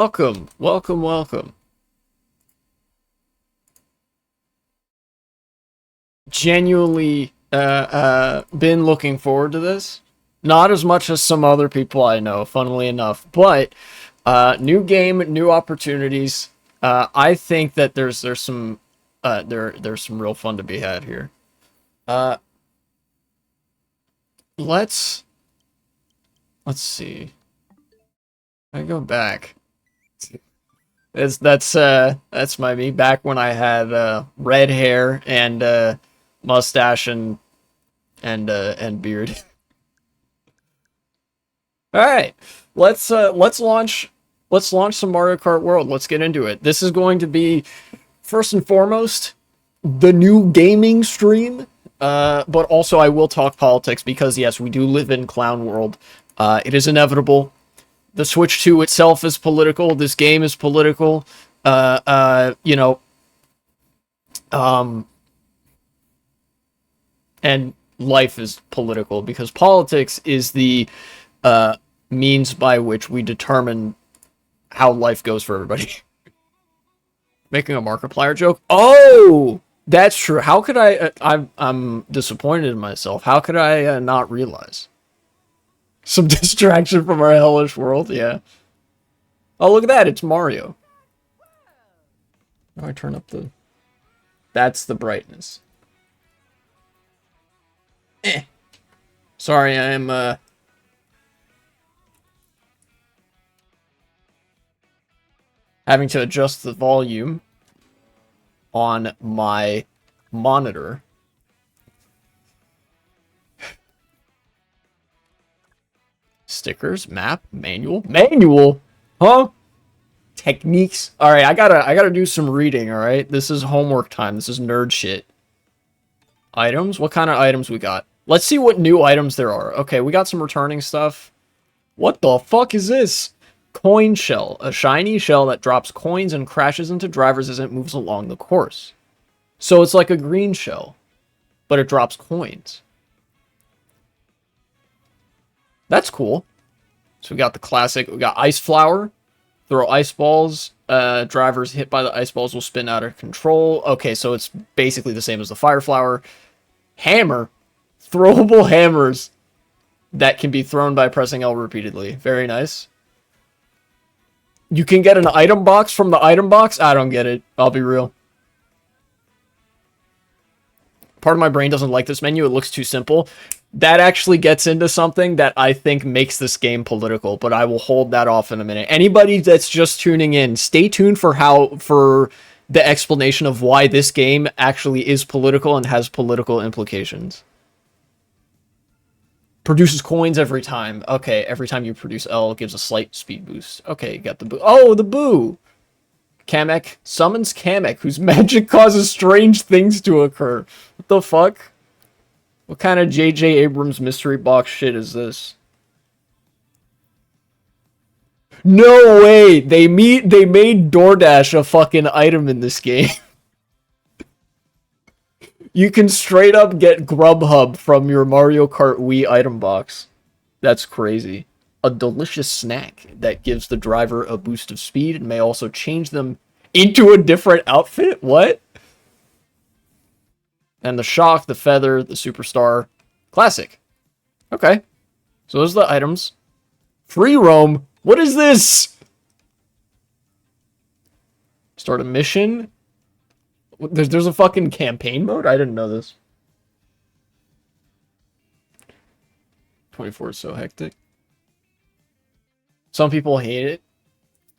Welcome, welcome, welcome. Genuinely been looking forward to this. Not as much as some other people I know, funnily enough, but new game, new opportunities. I think that there's some there's some real fun to be had here. Uh let's let's see. I go back. That's my me back when I had red hair and mustache and beard. All right, let's launch some Mario Kart World. Let's get into it. This is going to be first and foremost the new gaming stream, but also I will talk politics because yes, we do live in Clown World. It is inevitable. The Switch 2 itself is political. This game is political. You know, um, and life is political because politics is the uh, means by which we determine how life goes for everybody. Making a Markiplier joke? Oh, that's true. How could I? I'm disappointed in myself. How could I not realize? Some distraction from our hellish world. Yeah. Oh, look at that. It's Mario. Oh, I turn up the. That's the brightness. Eh. Sorry, I'm having to adjust the volume on my monitor. Stickers, map, manual, huh? Techniques. All right, I gotta do some reading. All right, this is homework time. This is nerd shit. Items. What kind of items we got? Let's see what new items there are. Okay, we got some returning stuff. What the fuck is this? Coin shell, a shiny shell that drops coins and crashes into drivers as it moves along the course. So it's like a green shell, but it drops coins. That's cool. So we got the classic. We got ice flower. Throw ice balls. Drivers hit by the ice balls will spin out of control. Okay, so it's basically the same as the fire flower. Hammer. Throwable hammers that can be thrown by pressing L repeatedly. Very nice. You can get an item box from the item box? I don't get it. I'll be real. Part of my brain doesn't like this menu. It looks too simple. That actually gets into something that I think makes this game political, but I will hold that off in a minute. Anybody that's just tuning in, stay tuned for the explanation of why this game actually is political and has political implications. Produces coins every time. Okay, every time you produce L, it gives a slight speed boost. Okay, got the boo. Oh, the boo! Kamek summons Kamek, whose magic causes strange things to occur. What the fuck? What kind of J.J. Abrams mystery box shit is this? No way! They made DoorDash a fucking item in this game. You can straight up get Grubhub from your Mario Kart Wii item box. That's crazy. A delicious snack that gives the driver a boost of speed and may also change them into a different outfit? What? And the shock, the feather, the superstar. Classic. Okay. So those are the items. Free roam. What is this? Start a mission. There's a fucking campaign mode? I didn't know this. 24 is so hectic. Some people hate it.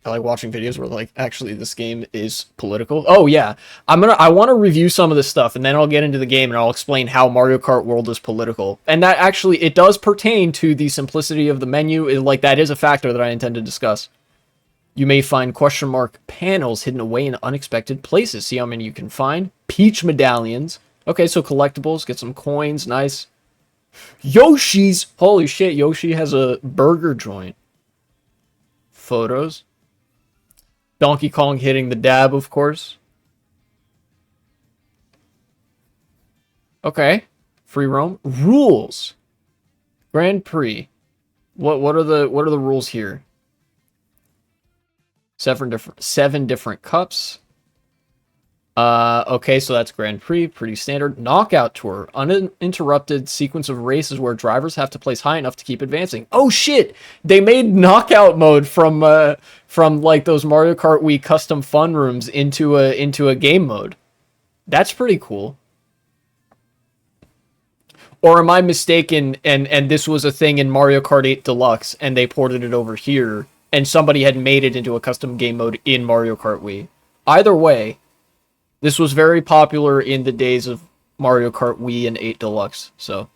I like watching videos where like actually this game is political. Oh yeah. I want to review some of this stuff and then I'll get into the game and I'll explain how Mario Kart World is political. And that actually it does pertain to the simplicity of the menu. Like that is a factor that I intend to discuss. You may find question mark panels hidden away in unexpected places. See how many you can find. Peach medallions. Okay, so collectibles, get some coins, nice. Yoshi's. Holy shit, Yoshi has a burger joint. Photos. Donkey Kong hitting the dab, of course. Okay. Free roam. Rules. Grand Prix. What are the rules here? 7 different cups. Okay, so that's Grand Prix, pretty standard. Knockout Tour, uninterrupted sequence of races where drivers have to place high enough to keep advancing. Oh shit! They made knockout mode from like those Mario Kart Wii custom fun rooms into a game mode. That's pretty cool. Or am I mistaken and this was a thing in Mario Kart 8 Deluxe and they ported it over here and somebody had made it into a custom game mode in Mario Kart Wii? Either way, this was very popular in the days of Mario Kart Wii and 8 Deluxe. So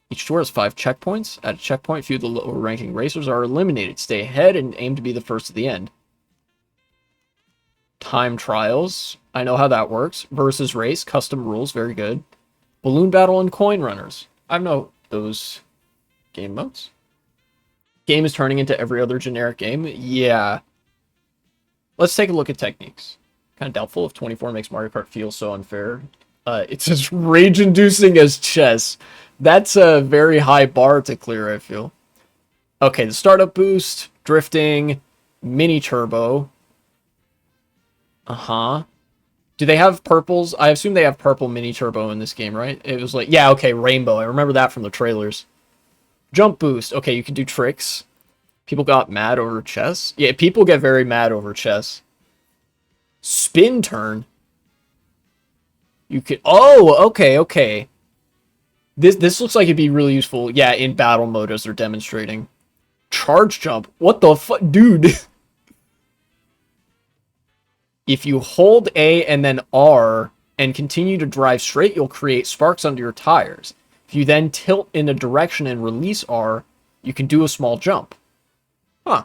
each tour has 5 checkpoints. At a checkpoint, few of the lower ranking racers are eliminated. Stay ahead and aim to be the first at the end. Time trials. I know how that works. Versus race. Custom rules. Very good. Balloon battle and coin runners. I know those game modes. Game is turning into every other generic game. Yeah. Let's take a look at techniques. Kind of doubtful if 24 makes Mario Kart feel so unfair. It's as rage-inducing as chess. That's a very high bar to clear, I feel. Okay, the startup boost, drifting, mini turbo. Uh-huh. Do they have purples? I assume they have purple mini turbo in this game, right? It was like, yeah, okay, rainbow. I remember that from the trailers. Jump boost. Okay, you can do tricks. People got mad over chess. Yeah, people get very mad over chess. Spin turn. You could... Oh, okay. This looks like it'd be really useful, yeah, in battle mode as they're demonstrating. Charge jump. What the fuck? Dude. If you hold A and then R and continue to drive straight, you'll create sparks under your tires. If you then tilt in a direction and release R, you can do a small jump. Huh.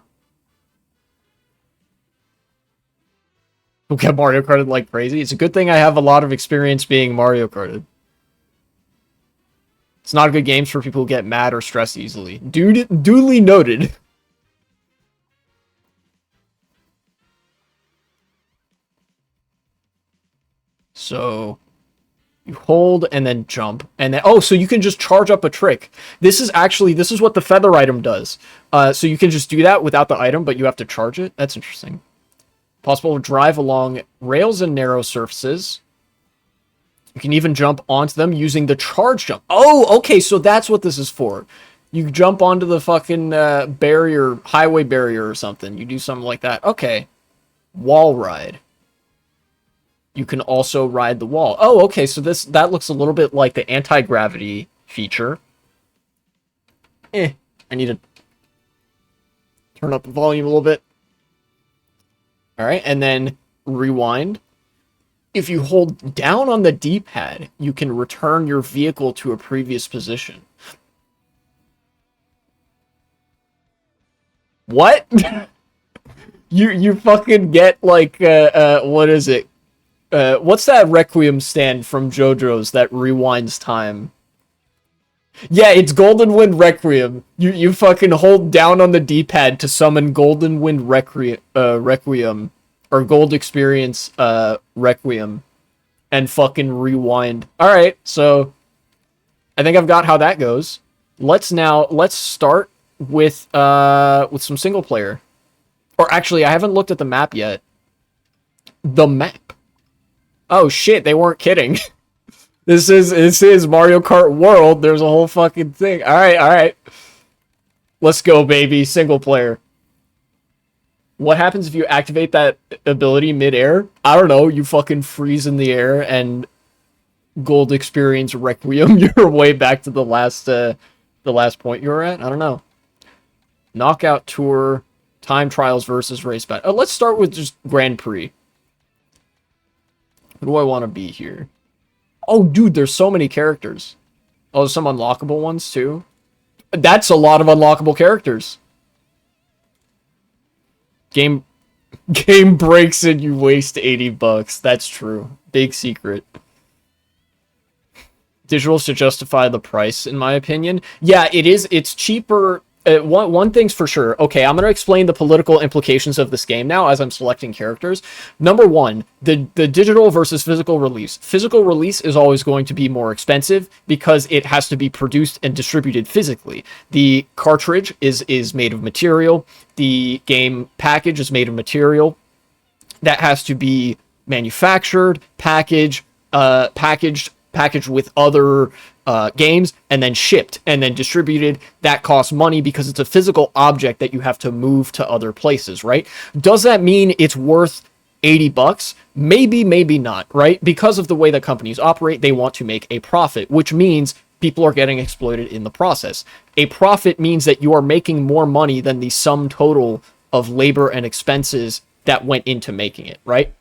We'll get Mario Karted like crazy. It's a good thing I have a lot of experience being Mario Karted. It's not a good game for people who get mad or stressed easily. Duly noted. So you hold and then jump and then, oh, so you can just charge up a trick. This is what the feather item does. So you can just do that without the item, but you have to charge it. That's interesting. Possible to drive along rails and narrow surfaces. You can even jump onto them using the charge jump. Oh, okay, so that's what this is for. You jump onto the fucking barrier, highway barrier or something. You do something like that. Okay. Wall ride. You can also ride the wall. Oh, okay, so that looks a little bit like the anti-gravity feature. I need to turn up the volume a little bit. Alright, and then rewind. If you hold down on the D-pad, you can return your vehicle to a previous position. What? you fucking get like what is it? What's that Requiem stand from JoJo's that rewinds time? Yeah, it's Golden Wind Requiem. You fucking hold down on the D-pad to summon Golden Wind Requiem or Gold Experience Requiem and fucking rewind. All right, so I think I've got how that goes. Let's start with some single player. Or actually, I haven't looked at the map yet. The map. Oh shit, they weren't kidding. This is Mario Kart World. There's a whole fucking thing. All right. Let's go, baby. Single player. What happens if you activate that ability mid-air? I don't know. You fucking freeze in the air and Gold Experience Requiem your way back to the last point you were at. I don't know. Knockout Tour, time trials versus race battle. Let's start with just Grand Prix. Who do I want to be here? Oh, dude, there's so many characters. Oh, there's some unlockable ones, too. That's a lot of unlockable characters. Game breaks and you waste $80. That's true. Big secret. Digitals to justify the price, in my opinion. Yeah, it is. It's cheaper one thing's for sure. Okay, I'm gonna explain the political implications of this game now as I'm selecting characters. Number one, the digital versus physical release. Physical release is always going to be more expensive because it has to be produced and distributed physically. The cartridge is made of material. The game package is made of material that has to be manufactured, packaged with other games, and then shipped and then distributed. That costs money because it's a physical object that you have to move to other places, right? Does that mean it's worth $80? Maybe, maybe not, right? Because of the way that companies operate, they want to make a profit, which means people are getting exploited in the process. A profit means that you are making more money than the sum total of labor and expenses that went into making it, right?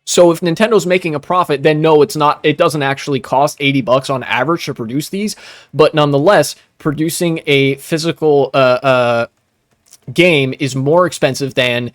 So if Nintendo's making a profit, then no, it's not. It doesn't actually cost $80 on average to produce these, but nonetheless, producing a physical game is more expensive than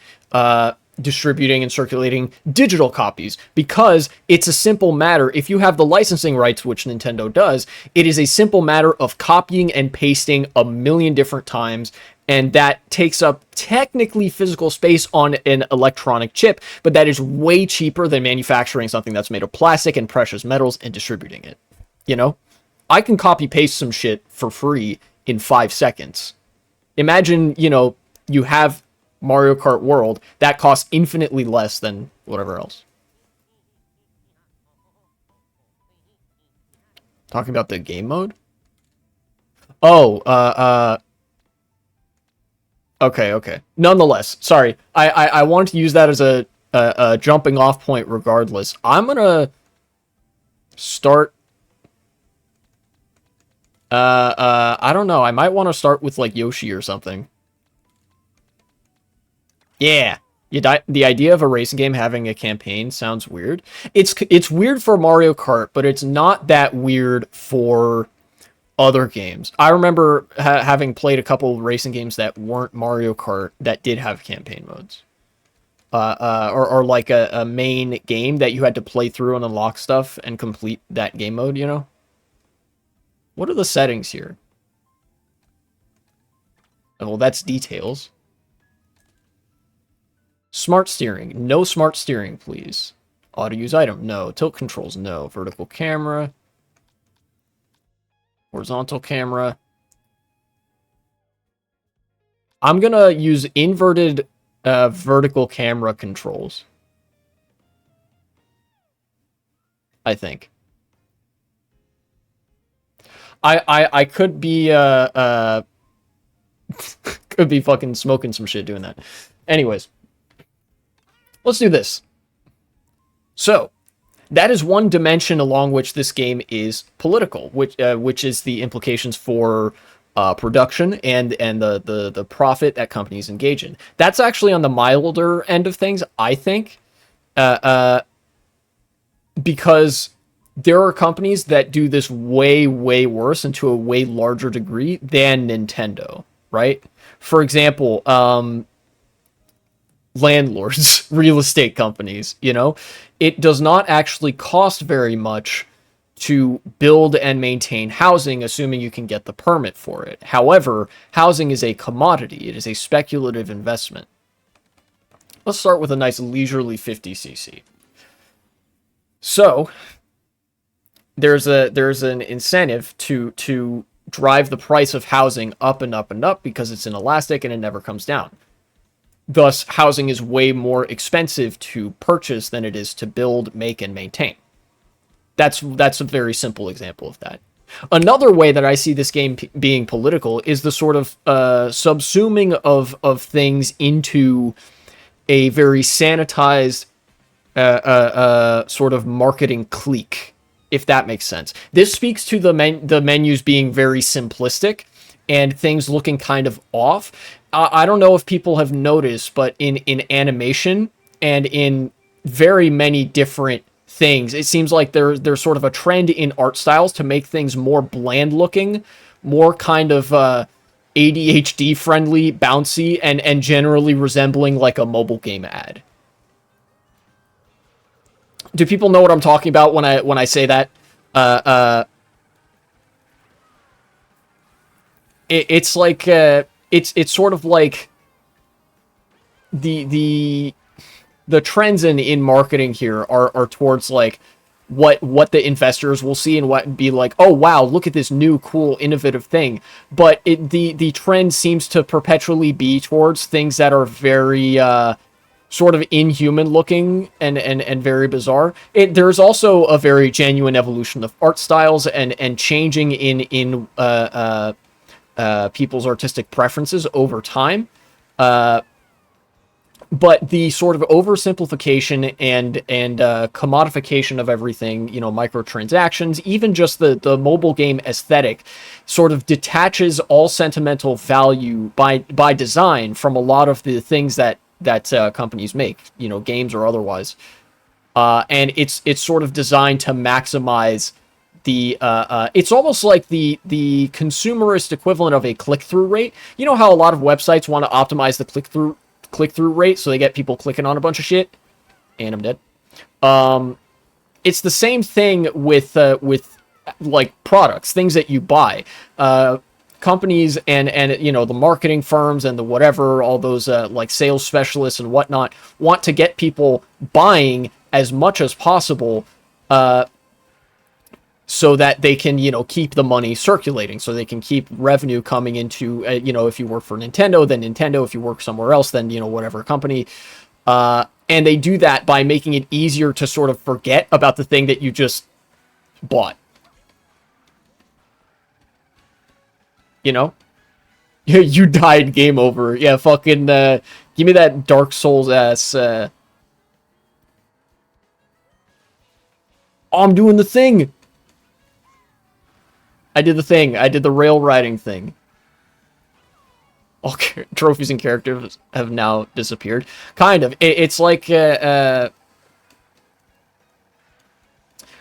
distributing and circulating digital copies, because it's a simple matter. If you have the licensing rights, which Nintendo does, it is a simple matter of copying and pasting a million different times, and that takes up technically physical space on an electronic chip, but that is way cheaper than manufacturing something that's made of plastic and precious metals and distributing it. You know, I can copy paste some shit for free in 5 seconds. Imagine, you know, you have Mario Kart World that costs infinitely less than whatever else. Talking about the game mode? Oh, okay. Nonetheless, sorry. I wanted to use that as a jumping off point regardless. I'm gonna start... I don't know. I might want to start with, like, Yoshi or something. Yeah. The idea of a racing game having a campaign sounds weird. It's weird for Mario Kart, but it's not that weird for other games. I remember having played a couple racing games that weren't Mario Kart that did have campaign modes. Or like a main game that you had to play through and unlock stuff and complete that game mode, you know? What are the settings here? Oh, well, that's details. Smart steering. No smart steering, please. Auto use item. No. Tilt controls. No. Vertical camera. Horizontal camera. I'm gonna use inverted vertical camera controls. I think. I could be could be fucking smoking some shit doing that. Anyways, let's do this. So, that is one dimension along which this game is political, which is the implications for production and the profit that companies engage in. That's actually on the milder end of things, I think, because there are companies that do this way, way worse and to a way larger degree than Nintendo, right? For example, landlords, real estate companies, you know? It does not actually cost very much to build and maintain housing, assuming you can get the permit for it. However, housing is a commodity. It is a speculative investment. Let's start with a nice leisurely 50cc. So, there's an incentive to drive the price of housing up and up and up because it's inelastic and it never comes down. Thus, housing is way more expensive to purchase than it is to build, make, and maintain. That's a very simple example of that. Another way that I see this game being political is the sort of subsuming of things into a very sanitized sort of marketing clique, if that makes sense. This speaks to the menus being very simplistic and things looking kind of off. I don't know if people have noticed, but in animation and in very many different things, it seems like there's sort of a trend in art styles to make things more bland looking, more kind of ADHD friendly, bouncy, and generally resembling like a mobile game ad. Do people know what I'm talking about when I say that? it's like it's sort of like the the trends in marketing here are towards like what the investors will see and what be like, oh wow, look at this new cool innovative thing. But the trend seems to perpetually be towards things that are very sort of inhuman looking and very bizarre. There's also a very genuine evolution of art styles and changing in people's artistic preferences over time. But the sort of oversimplification and commodification of everything, you know, microtransactions, even just the mobile game aesthetic, sort of detaches all sentimental value by design from a lot of the things that companies make, you know, games or otherwise. And it's sort of designed to maximize the it's almost like the consumerist equivalent of a click-through rate. You know how a lot of websites want to optimize the click-through rate so they get people clicking on a bunch of shit? And I'm dead. It's the same thing with like products, things that you buy. Companies and you know, the marketing firms and the whatever, all those like sales specialists and whatnot want to get people buying as much as possible so that they can, you know, keep the money circulating, so they can keep revenue coming into, you know, if you work for Nintendo, then Nintendo. If you work somewhere else, then, you know, whatever company. And they do that by making it easier to sort of forget about the thing that you just bought. You know? You died, game over. Yeah, fucking, give me that Dark Souls ass, Oh, I'm doing the thing! I did the thing. I did the rail riding thing. All trophies and characters have now disappeared. Kind of. It's like, I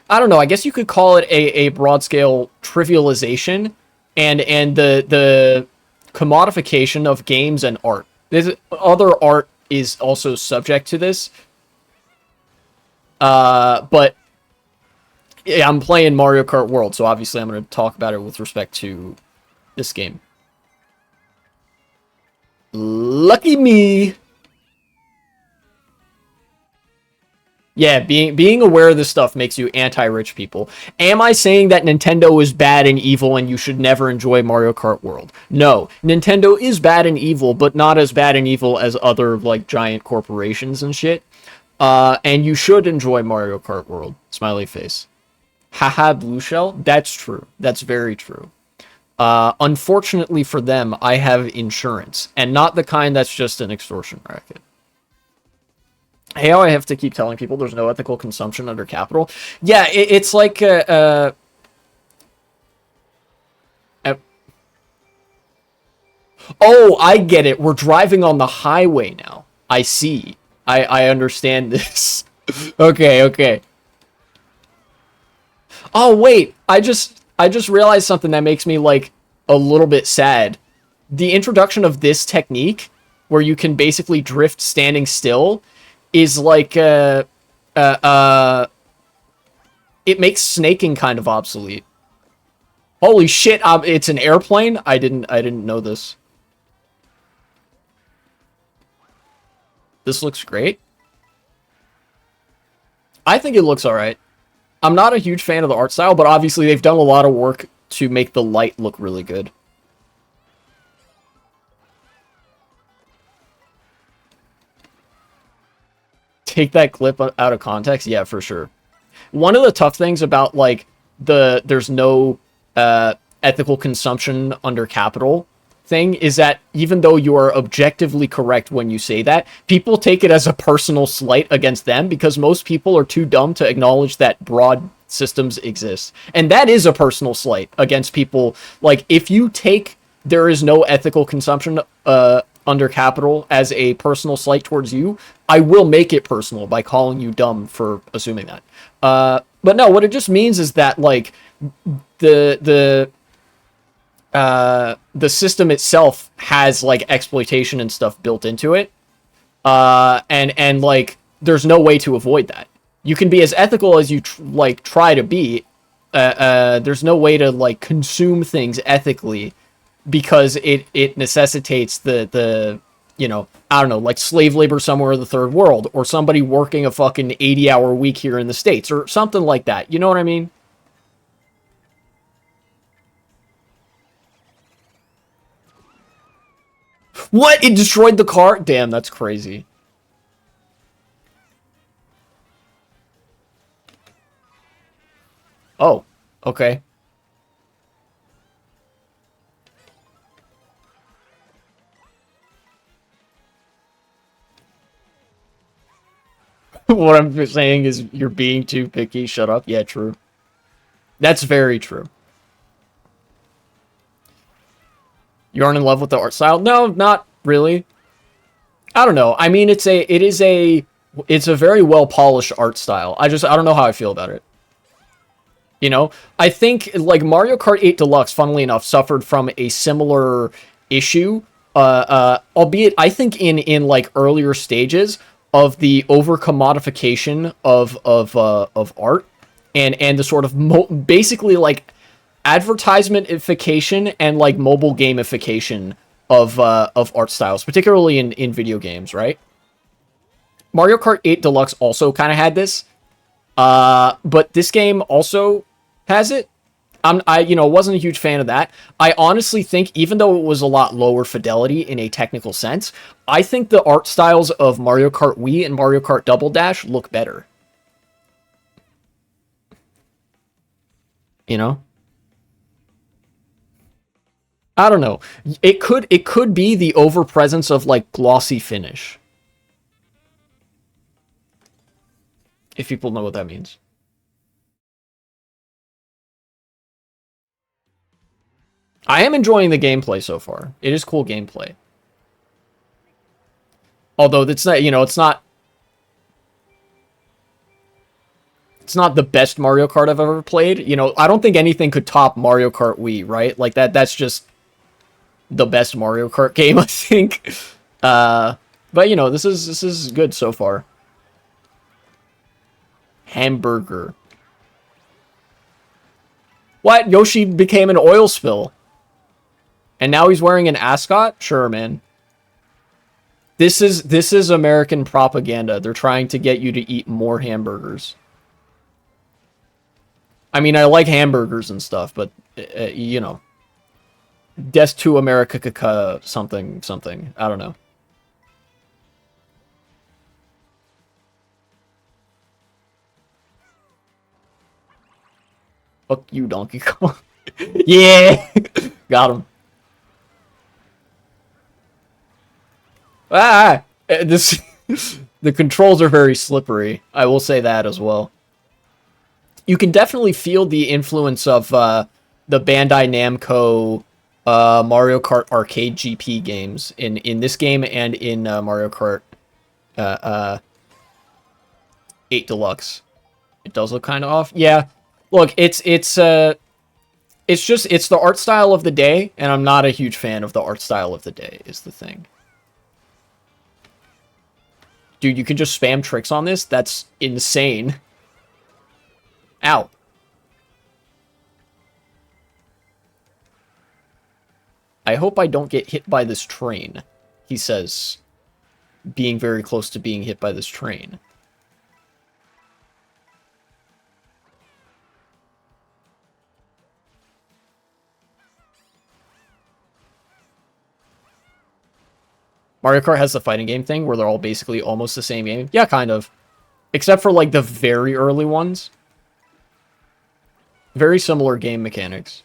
don't know. I guess you could call it a broad-scale trivialization and the commodification of games and art. Other art is also subject to this. But yeah, I'm playing Mario Kart World, so obviously I'm going to talk about it with respect to this game. Lucky me! Yeah, being aware of this stuff makes you anti-rich people. Am I saying that Nintendo is bad and evil and you should never enjoy Mario Kart World? No. Nintendo is bad and evil, but not as bad and evil as other, like, giant corporations and shit. And you should enjoy Mario Kart World. Smiley face. Haha, Blue Shell? That's true. That's very true. Unfortunately for them, I have insurance, and not the kind that's just an extortion racket. Hey, how I have to keep telling people there's no ethical consumption under capital. Yeah, it's like oh, I get it. We're driving on the highway now. I see. I understand this. Okay. Oh, wait. I just realized something that makes me, like, a little bit sad. The introduction of this technique, where you can basically drift standing still, is like, it makes snaking kind of obsolete. Holy shit, it's an airplane? I didn't know this. This looks great. I think it looks alright. I'm not a huge fan of the art style, but obviously they've done a lot of work to make the light look really good. Take that clip out of context? Yeah, for sure. One of the tough things about, like, there's no ethical consumption under capital thing is that even though you are objectively correct when you say that, people take it as a personal slight against them because most people are too dumb to acknowledge that broad systems exist. And that is a personal slight against people. Like, if you take there is no ethical consumption under capital as a personal slight towards you, I will make it personal by calling you dumb for assuming that. But no, what it just means is that, like, the system itself has, like, exploitation and stuff built into it. And like, there's no way to avoid that. You can be as ethical as you try to be. There's no way to, like, consume things ethically because it necessitates the you know, I don't know, like slave labor somewhere in the third world, or somebody working a fucking 80-hour week here in the States, or something like that. You know what I mean? What? It destroyed the car? Damn, that's crazy. Oh, okay. What I'm saying is you're being too picky. Shut up. Yeah, true. That's very true. You aren't in love with the art style? No, not really. I don't know. I mean, it's a very well polished art style. I don't know how I feel about it. You know, I think like Mario Kart 8 Deluxe, funnily enough, suffered from a similar issue. Albeit I think in like earlier stages of the over commodification of art, and the sort of basically like advertisementification and like mobile gamification of art styles, particularly in video games, right? Mario Kart 8 Deluxe also kind of had this, but this game also has it. Wasn't a huge fan of that. I honestly think, even though it was a lot lower fidelity in a technical sense, I think the art styles of Mario Kart Wii and Mario Kart Double Dash look better. You know? I don't know. It could be the overpresence of like glossy finish. If people know what that means. I am enjoying the gameplay so far. It is cool gameplay. Although it's not, it's not the best Mario Kart I've ever played. I don't think anything could top Mario Kart Wii, right? Like that's just the best Mario Kart game, I think. But this is good so far. Hamburger. What? Yoshi became an oil spill. And now he's wearing an ascot? Sure, man. This is American propaganda. They're trying to get you to eat more hamburgers. I mean, I like hamburgers and stuff, but Death to America something something. I don't know. Fuck you, Donkey Kong. Yeah, got him. This the controls are very slippery. I will say that as well. You can definitely feel the influence of the Bandai Namco Mario Kart Arcade GP games in this game and in Mario Kart uh, uh, 8 Deluxe. It does look kind of off. Yeah, look, it's the art style of the day, and I'm not a huge fan of the art style of the day. Is the thing. Dude, you can just spam tricks on this? That's insane. Ow. I hope I don't get hit by this train, he says, being very close to being hit by this train. Mario Kart has the fighting game thing where they're all basically almost the same game. Yeah, kind of. Except for, like, the very early ones. Very similar game mechanics.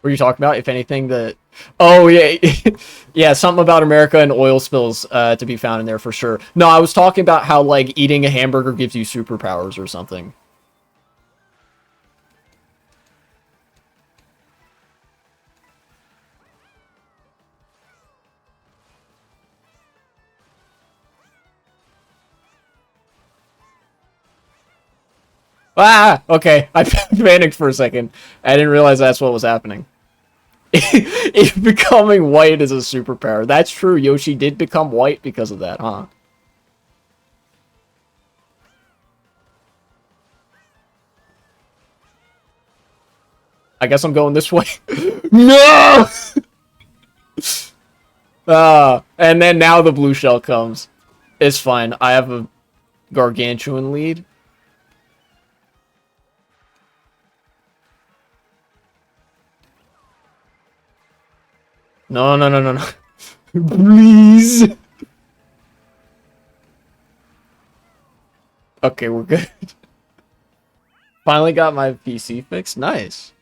What are you talking about? If anything, the... Oh, yeah. Yeah, something about America and oil spills to be found in there for sure. No, I was talking about how, like, eating a hamburger gives you superpowers or something. Ah, okay. I panicked for a second. I didn't realize that's what was happening. If becoming white is a superpower. That's true. Yoshi did become white because of that, huh? I guess I'm going this way. No! And then now the blue shell comes. It's fine. I have a gargantuan lead. No, no, no, no, no. Please. Okay, we're good. Finally got my PC fixed. Nice.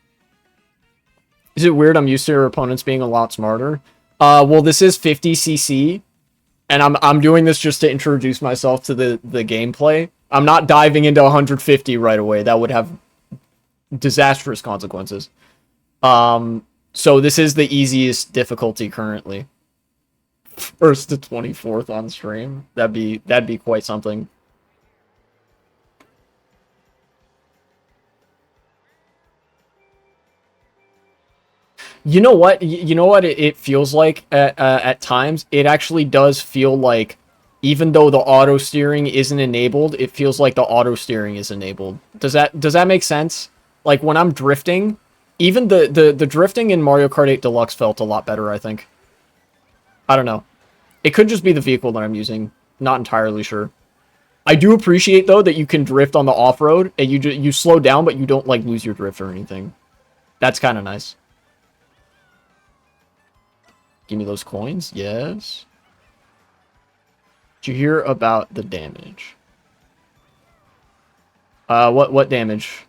Is it weird I'm used to your opponents being a lot smarter? Well, this is 50cc, and I'm doing this just to introduce myself to the gameplay. I'm not diving into 150 right away. That would have disastrous consequences. So this is the easiest difficulty currently. First to 24th on stream. That'd be quite something. You know what? You know what it feels like at times? It actually does feel like, even though the auto steering isn't enabled, it feels like the auto steering is enabled. Does that make sense? Like when I'm drifting, even the drifting in Mario Kart 8 Deluxe felt a lot better, I think. I don't know. It could just be the vehicle that I'm using. Not entirely sure. I do appreciate though that you can drift on the off-road and you slow down, but you don't like lose your drift or anything. That's kind of nice. Give me those coins. Yes. Did you hear about the damage? What damage?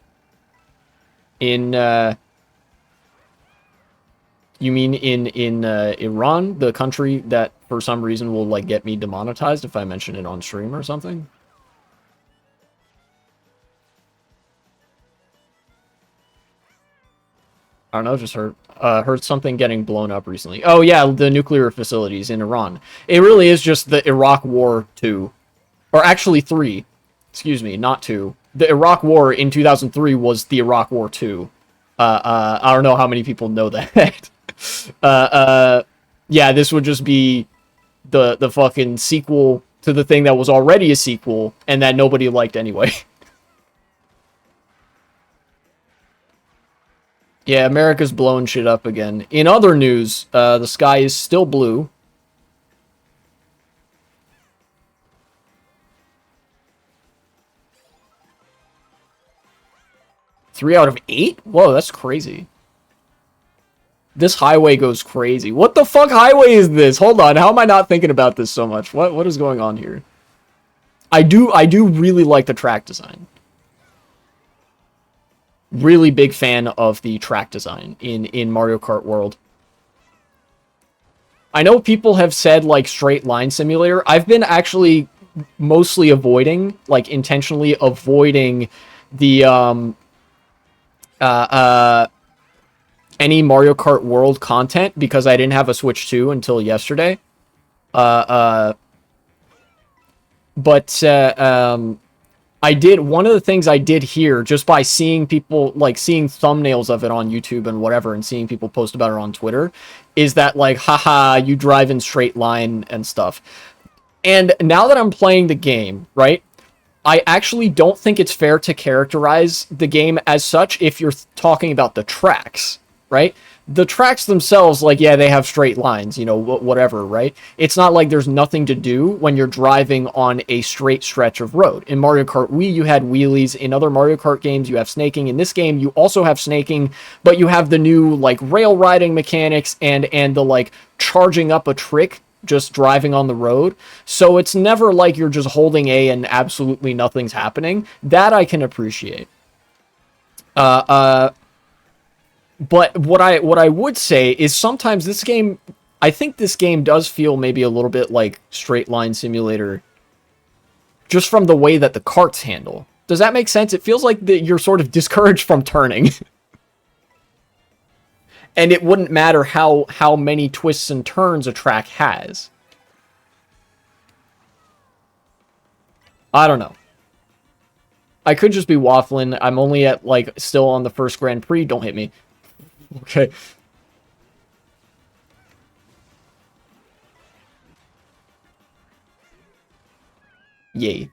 In you mean in Iran, the country that for some reason will like get me demonetized if I mention it on stream or something? I don't know, just heard something getting blown up recently. Oh yeah, the nuclear facilities in Iran. It really is just the Iraq War 2. Or actually 3. Excuse me, not 2. The Iraq War in 2003 was the Iraq War 2. I don't know how many people know that. Yeah, this would just be the fucking sequel to the thing that was already a sequel and that nobody liked anyway. Yeah, America's blowing shit up again. In other news, the sky is still blue. Three out of 8? Whoa, that's crazy. This highway goes crazy. What the fuck highway is this? Hold on, how am I not thinking about this so much? What is going on here? I do really like the track design. Really big fan of the track design in Mario Kart World. I know people have said, like, straight line simulator. I've been actually mostly avoiding, like, intentionally avoiding the, any Mario Kart World content because I didn't have a Switch 2 until yesterday. I did, one of the things I did here, just by seeing people, like, seeing thumbnails of it on YouTube and whatever, and seeing people post about it on Twitter, is that, like, haha, you drive in straight line and stuff. And now that I'm playing the game, right, I actually don't think it's fair to characterize the game as such if you're talking about the tracks, right? The tracks themselves, like, yeah, they have straight lines, you know, whatever, right? It's not like there's nothing to do when you're driving on a straight stretch of road. In Mario Kart Wii, you had wheelies. In other Mario Kart games, you have snaking. In this game, you also have snaking, but you have the new, like, rail riding mechanics and the, like, charging up a trick just driving on the road. So it's never like you're just holding A and absolutely nothing's happening. That I can appreciate. But what I would say is sometimes this game, I think this game does feel maybe a little bit like Straight Line Simulator, just from the way that the carts handle. Does that make sense? It feels like that you're sort of discouraged from turning. And it wouldn't matter how many twists and turns a track has. I don't know. I could just be waffling. I'm only at, like, still on the first Grand Prix. Don't hit me. Okay. Yay.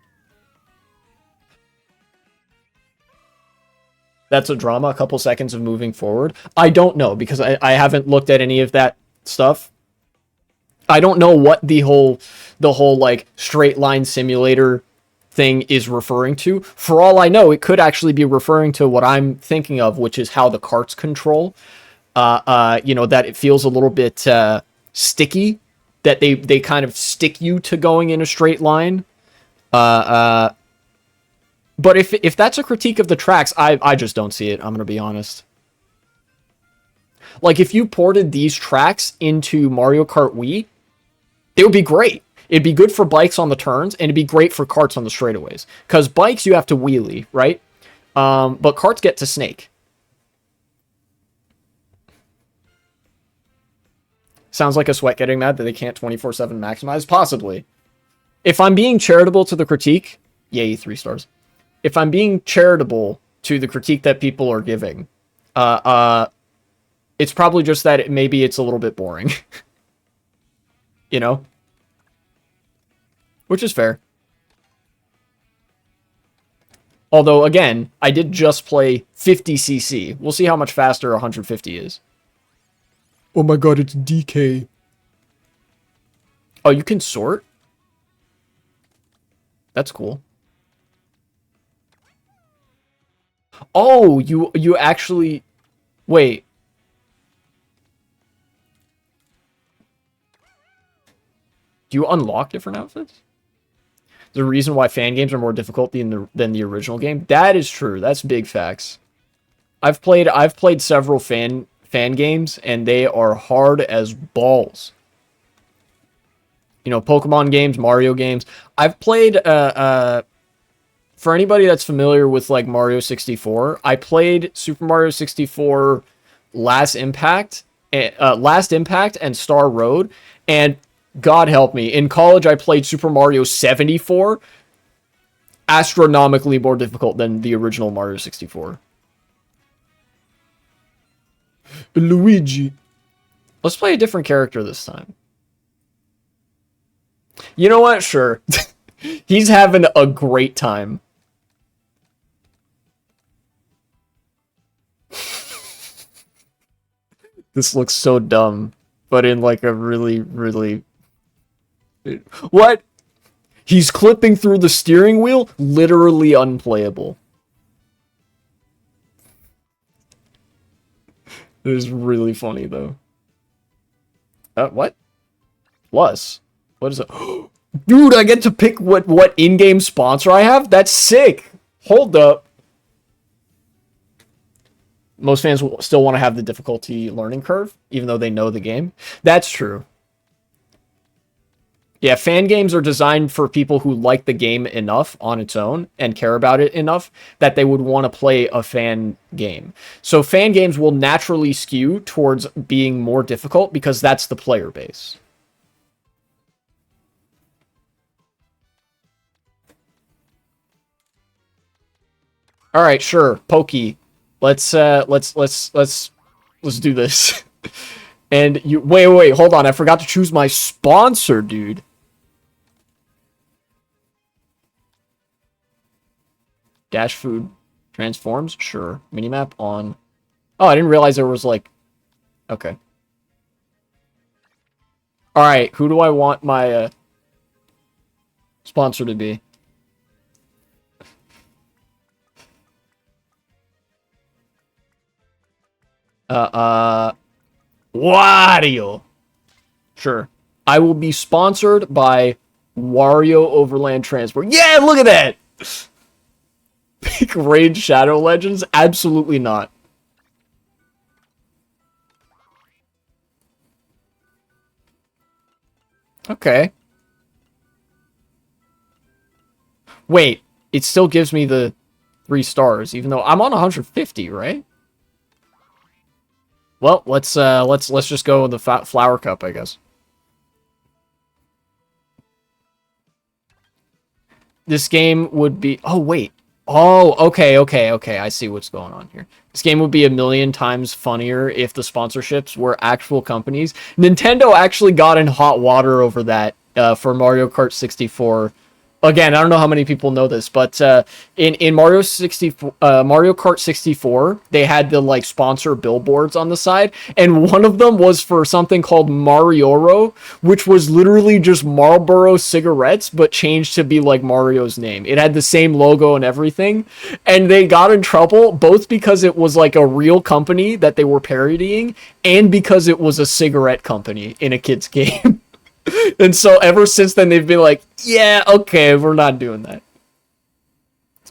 That's a drama, a couple seconds of moving forward. I don't know because I haven't looked at any of that stuff. I don't know what the whole like straight line simulator thing is referring to. For all I know, it could actually be referring to what I'm thinking of, which is how the carts control. You know, that it feels a little bit sticky, that they kind of stick you to going in a straight line. But if that's a critique of the tracks, I just don't see it. I'm gonna be honest. Like, if you ported these tracks into Mario Kart Wii, it would be great. It'd be good for bikes on the turns, and it'd be great for carts on the straightaways. Because bikes, you have to wheelie, right? But carts get to snake. Sounds like a sweat getting mad that they can't 24/7 maximize? Possibly. If I'm being charitable to the critique, yay, 3 stars. If I'm being charitable to the critique that people are giving, it's probably just that maybe it's a little bit boring. You know? Which is fair. Although, again, I did just play 50cc. We'll see how much faster 150 is. Oh my god, it's DK. Oh, you can sort? That's cool. Oh, you actually... Wait. Do you unlock different outfits? The reason why fan games are more difficult than the original game? That is true. That's big facts. I've played several fan games, and they are hard as balls. You know, Pokemon games, Mario games. I've played, for anybody that's familiar with, like, Mario 64, I played Super Mario 64 Last Impact and Star Road, and God help me, in college I played Super Mario 74, astronomically more difficult than the original Mario 64. Luigi. Let's play a different character this time. You know what? Sure. He's having a great time. This looks so dumb, but in like a really, really... What? He's clipping through the steering wheel? Literally unplayable. It is really funny, though. What? Plus? What is it? Dude, I get to pick what in-game sponsor I have? That's sick! Hold up. Most fans will still want to have the difficulty learning curve, even though they know the game. That's true. Yeah, fan games are designed for people who like the game enough on its own and care about it enough that they would want to play a fan game. So fan games will naturally skew towards being more difficult because that's the player base. All right, sure, Pokey. Let's do this. And you wait, hold on. I forgot to choose my sponsor, dude. Dash Food transforms? Sure. Minimap on. Oh, I didn't realize there was like... Okay. Alright, who do I want my sponsor to be? Wario. Sure. I will be sponsored by Wario Overland Transport. Yeah, look at that! Pick Raid Shadow Legends? Absolutely not. Okay. Wait, it still gives me the 3 stars, even though I'm on 150, right? Well, let's just go with the Flower Cup, I guess. This game would be... Oh, wait. Oh, okay. I see what's going on here. This game would be a million times funnier if the sponsorships were actual companies. Nintendo actually got in hot water over that for Mario Kart 64 again, I don't know how many people know this, but in Mario Kart 64, they had the like sponsor billboards on the side, and one of them was for something called Marioro, which was literally just Marlboro cigarettes, but changed to be like Mario's name. It had the same logo and everything, and they got in trouble both because it was like a real company that they were parodying, and because it was a cigarette company in a kid's game. And so ever since then, they've been like, yeah, okay, we're not doing that.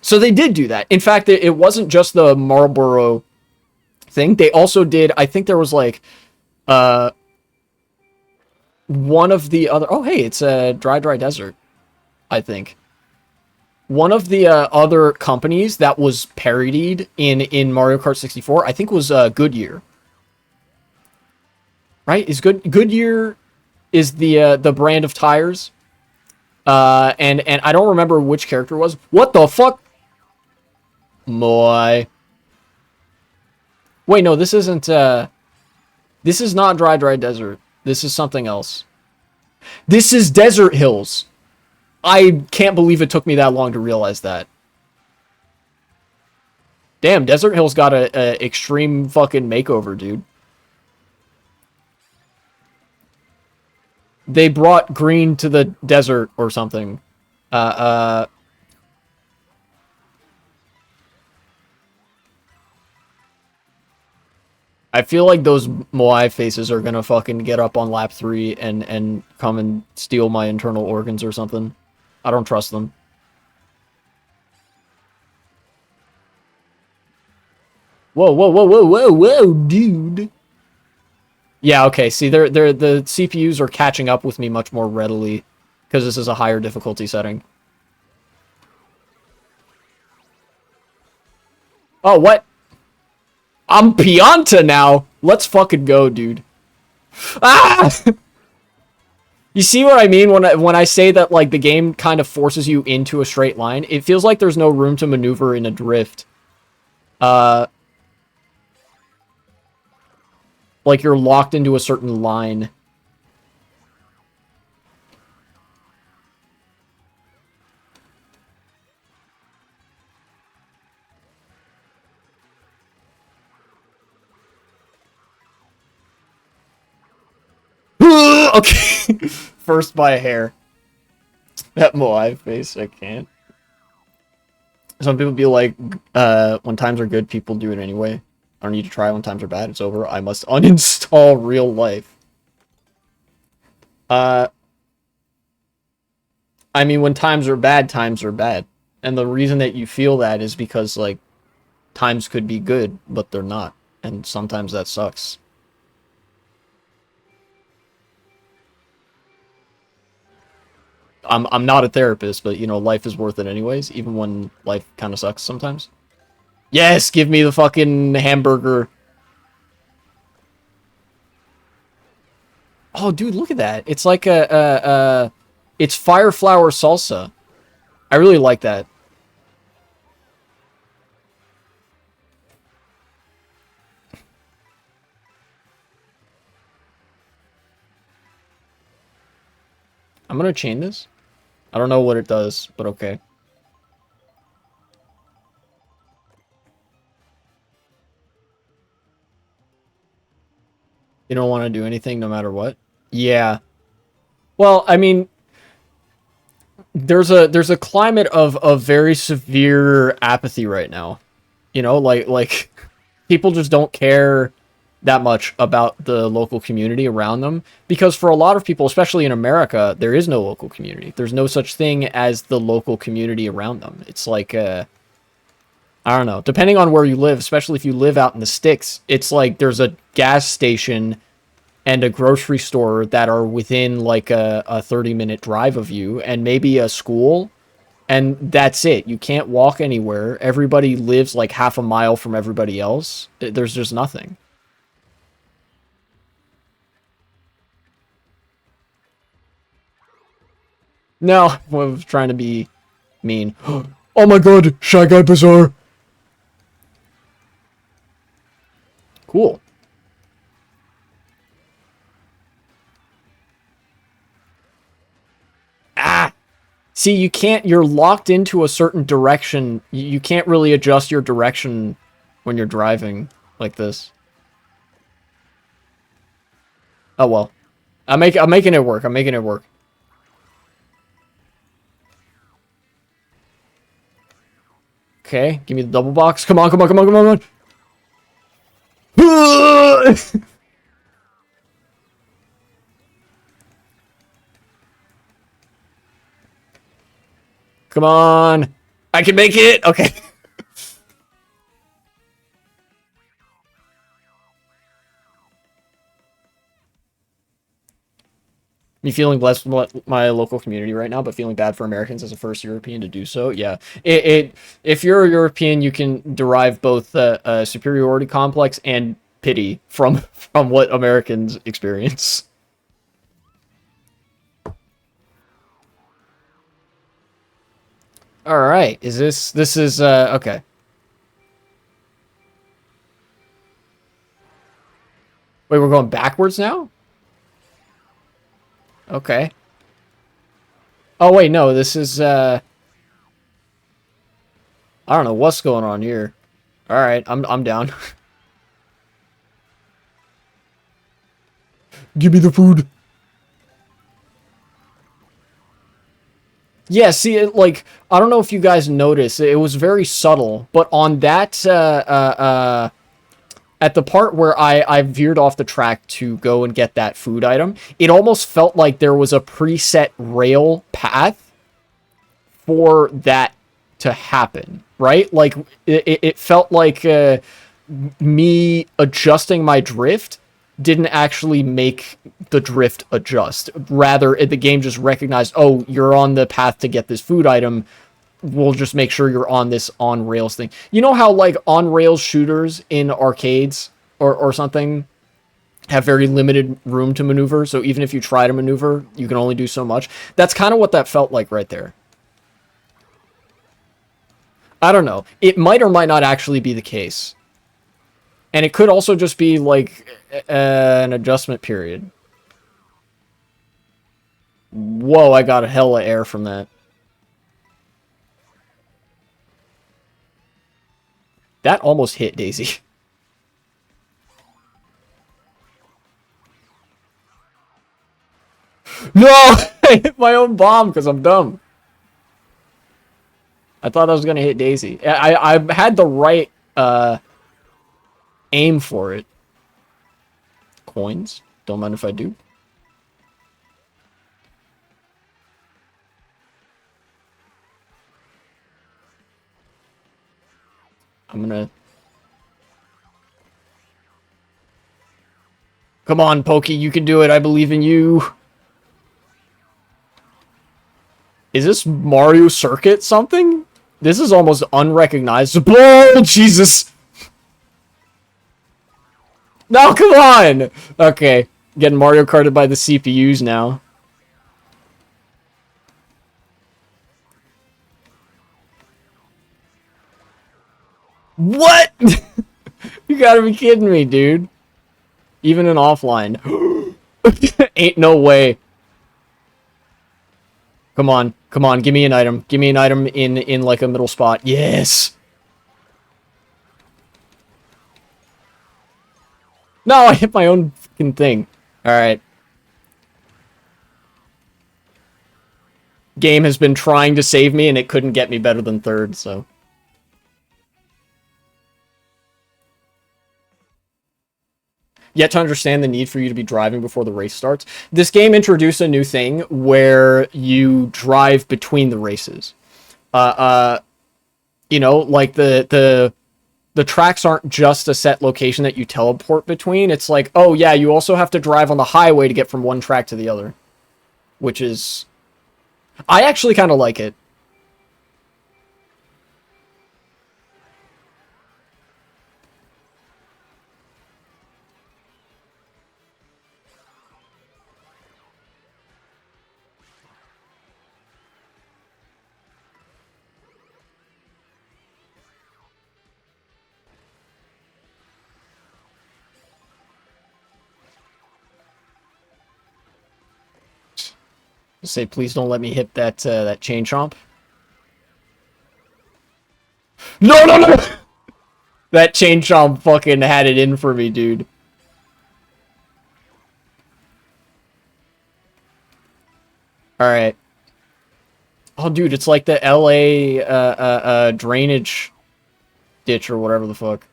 So they did do that. In fact, it wasn't just the Marlboro thing. They also did, I think there was like uh one of the other, oh, hey, it's a Dry Desert, I think. One of the other companies that was parodied in Mario Kart 64, I think was Goodyear. Right? Is Goodyear is the brand of tires. And I don't remember which character it was. What the fuck? Moai. Wait, no, this isn't, this is not Dry Desert. This is something else. This is Desert Hills. I can't believe it took me that long to realize that. Damn, Desert Hills got a extreme fucking makeover, dude. They brought green to the desert or something. I feel like those Moai faces are gonna fucking get up on lap 3 and come and steal my internal organs or something. I don't trust them. Whoa, whoa, whoa, whoa, whoa, whoa, dude. Yeah, okay, see, the CPUs are catching up with me much more readily because this is a higher difficulty setting. Oh, what? I'm Pianta now. Let's fucking go, dude. Ah! You see what I mean when I say that like the game kind of forces you into a straight line? It feels like there's no room to maneuver in a drift. Like you're locked into a certain line. Okay. First by a hair. That Moai face, I can't. Some people be like, when times are good, people do it anyway. I don't need to try when times are bad. It's over. I must uninstall real life. I mean, when times are bad, times are bad. And the reason that you feel that is because, like, times could be good, but they're not. And sometimes that sucks. I'm not a therapist, but, you know, life is worth it anyways, even when life kind of sucks sometimes. Yes, give me the fucking hamburger. Oh, dude, look at that. It's like it's fire flower salsa. I really like that. I'm gonna chain this. I don't know what it does, but okay. You don't want to do anything no matter what? Yeah. Well, I mean, there's a climate of very severe apathy right now. You know, like people just don't care that much about the local community around them because for a lot of people, especially in America, there is no local community. There's no such thing as the local community around them. It's like I don't know, depending on where you live, especially if you live out in the sticks, it's like there's a gas station and a grocery store that are within like a 30-minute drive of you and maybe a school, and that's it. You can't walk anywhere. Everybody lives like half a mile from everybody else. There's just nothing. No, I was trying to be mean. Oh my god, Shy Guy Bazaar. Cool. Ah! See, you can't, you're locked into a certain direction. You can't really adjust your direction when you're driving like this. Oh well. I'm making it work. I'm making it work. Okay, give me the double box. Come on, come on, come on, come on, come on. Come on. I can make it. Okay. Me feeling blessed with my local community right now, but feeling bad for Americans as a first European to do so. Yeah, if you're a European, you can derive both a superiority complex and pity from what Americans experience. All right, is this is okay? Wait, we're going backwards now? Okay. Oh wait, no, this is I don't know what's going on here. All right, I'm down. Give me the food. Yeah, see, like, I don't know if you guys noticed, it was very subtle, but on that, at the part where I veered off the track to go and get that food item, it almost felt like there was a preset rail path for that to happen, right? Like, it felt like me adjusting my drift didn't actually make the drift adjust. Rather, the game just recognized, oh, you're on the path to get this food item. We'll just make sure you're on this on rails thing. You know how like on rails shooters in arcades or something have very limited room to maneuver. So even if you try to maneuver, you can only do so much. That's kind of what that felt like right there. I don't know. It might or might not actually be the case. And it could also just be like an adjustment period. Whoa, I got a hella air from that. That almost hit Daisy. No! I hit my own bomb because I'm dumb. I thought I was going to hit Daisy. I had the right aim for it. Coins. Don't mind if I do. I'm gonna... Come on, Pokey, you can do it. I believe in you. Is this Mario Circuit something? This is almost unrecognizable. Jesus. No, come on. Okay, getting Mario Karted by the CPUs now. What? You gotta be kidding me, dude. Even in offline. Ain't no way. Come on. Come on. Give me an item. Give me an item in like a middle spot. Yes. No, I hit my own fucking thing. Alright. Game has been trying to save me and it couldn't get me better than third, so. Yet to understand the need for you to be driving before the race starts. This game introduced a new thing where you drive between the races. You know, like the tracks aren't just a set location that you teleport between. It's like, oh yeah, you also have to drive on the highway to get from one track to the other. Which is... I actually kind of like it. Say, please don't let me hit that that chain chomp. No, no, no! That chain chomp fucking had it in for me, dude. Alright. Oh, dude, it's like the LA drainage ditch or whatever the fuck.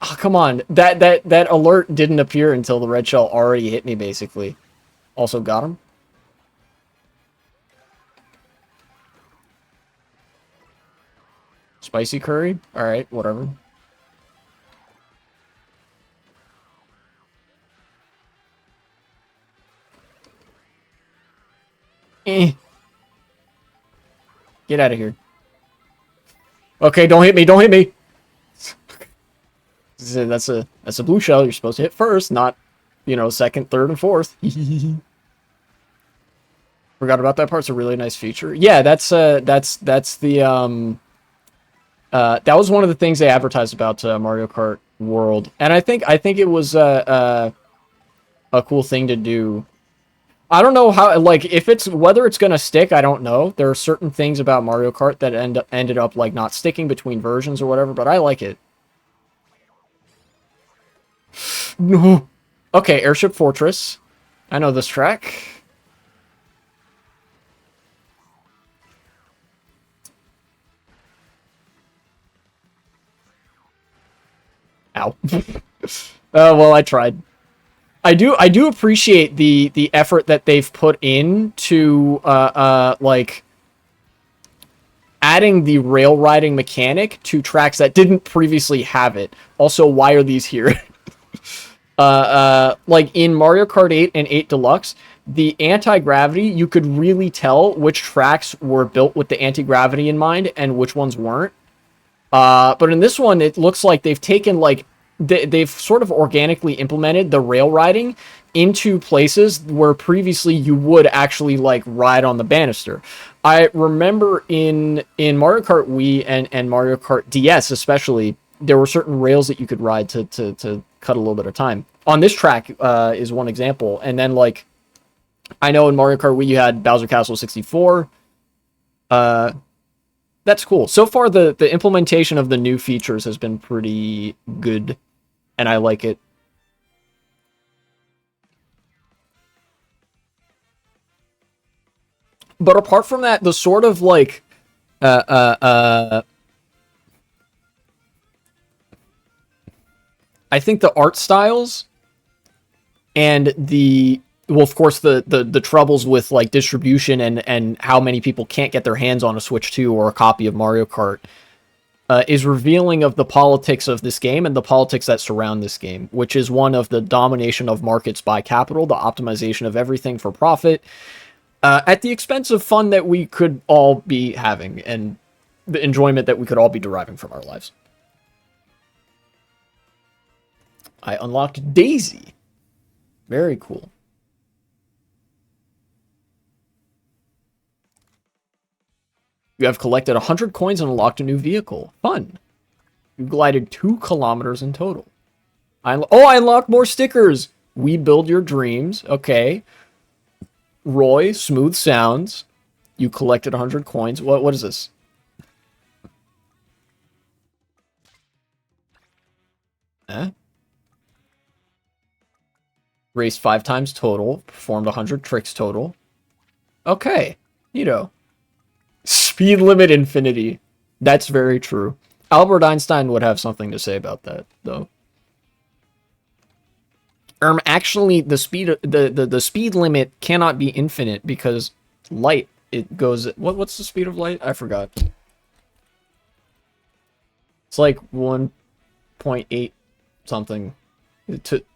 Oh, come on. That alert didn't appear until the red shell already hit me, basically. Also got him. Spicy curry? Alright, whatever. Eh. Get out of here. Okay, don't hit me, don't hit me! That's a blue shell you're supposed to hit first, not, you know, second, third, and fourth. Forgot about that part. It's a really nice feature. Yeah, that's the that was one of the things they advertised about Mario Kart World, and I think it was a cool thing to do. I don't know how, like, if it's whether it's gonna stick. I don't know. There are certain things about Mario Kart that ended up like not sticking between versions or whatever, but I like it. No. Okay, Airship Fortress. I know this track. Ow. Well, I tried. I do appreciate the effort that they've put in to like adding the rail riding mechanic to tracks that didn't previously have it. Also, why are these here? Like in Mario Kart 8 and 8 Deluxe, the anti-gravity, you could really tell which tracks were built with the anti-gravity in mind and which ones weren't. But in this one, it looks like they've taken, like, they've sort of organically implemented the rail riding into places where previously you would actually, like, ride on the banister. I remember in Mario Kart Wii and Mario Kart DS especially, there were certain rails that you could ride to cut a little bit of time. On this track is one example. And then, like, I know in Mario Kart Wii you had Bowser Castle 64. That's cool. So far, the implementation of the new features has been pretty good, and I like it. But apart from that, the sort of, like, I think the art styles and well, of course, the troubles with, like, distribution and how many people can't get their hands on a Switch 2 or a copy of Mario Kart is revealing of the politics of this game and the politics that surround this game, which is one of the domination of markets by capital, the optimization of everything for profit, at the expense of fun that we could all be having and the enjoyment that we could all be deriving from our lives. I unlocked Daisy. Very cool. You have collected 100 coins and unlocked a new vehicle. Fun. You glided 2 kilometers in total. I unlocked more stickers. We build your dreams. Okay. Roy, smooth sounds. You collected 100 coins. What is this? Eh? Raced 5 times total. Performed 100 tricks total. Okay. Neato. Speed limit infinity. That's very true. Albert Einstein would have something to say about that, though. Actually, the speed limit cannot be infinite because light, it goes... What's the speed of light? I forgot. It's like 1.8 something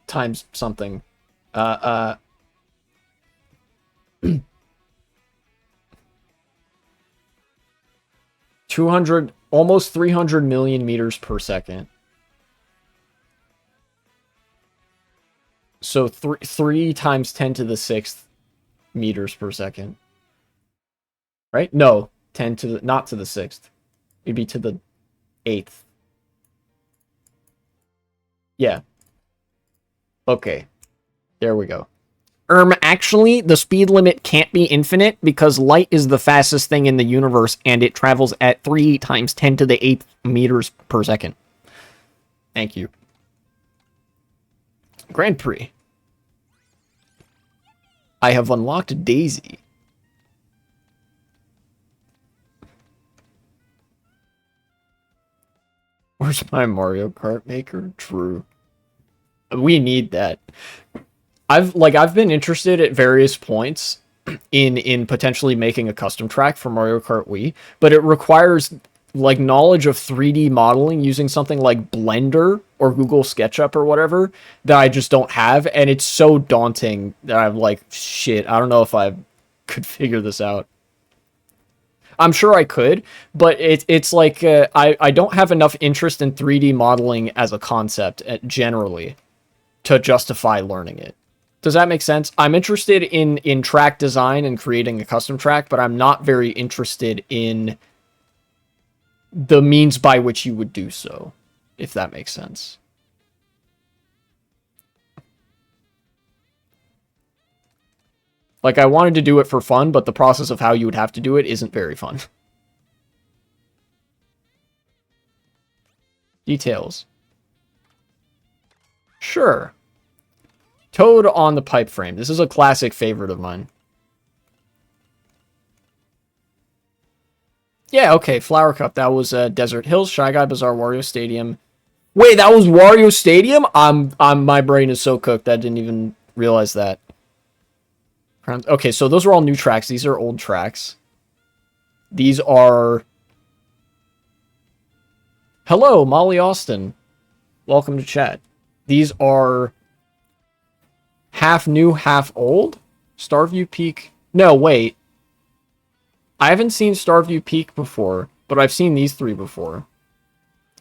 times something. 200, almost 300 million meters per second. So 3 times 10 to the 6th meters per second. Right? No, 10 to the, not to the 6th. It'd be to the 8th. Yeah. Okay. There we go. Actually, the speed limit can't be infinite because light is the fastest thing in the universe and it travels at 3 times 10 to the 8th meters per second. Thank you. Grand Prix. I have unlocked Daisy. Where's my Mario Kart maker? True. We need that. I've been interested at various points in potentially making a custom track for Mario Kart Wii, but it requires like knowledge of 3D modeling using something like Blender or Google SketchUp or whatever that I just don't have, and it's so daunting that I'm like, shit, I don't know if I could figure this out. I'm sure I could, but it's like I don't have enough interest in 3D modeling as a concept generally to justify learning it. Does that make sense? I'm interested in track design and creating a custom track, but I'm not very interested in the means by which you would do so, if that makes sense. Like, I wanted to do it for fun, but the process of how you would have to do it isn't very fun. Details. Sure. Toad on the pipe frame. This is a classic favorite of mine. Yeah, okay, Flower Cup. That was Desert Hills, Shy Guy Bazaar, Wario Stadium. Wait, that was Wario Stadium? My brain is so cooked. I didn't even realize that. Okay, so those are all new tracks. These are old tracks. These are... Hello, Molly Austin. Welcome to chat. These are half new, half old? Starview Peak... No, wait. I haven't seen Starview Peak before, but I've seen these three before.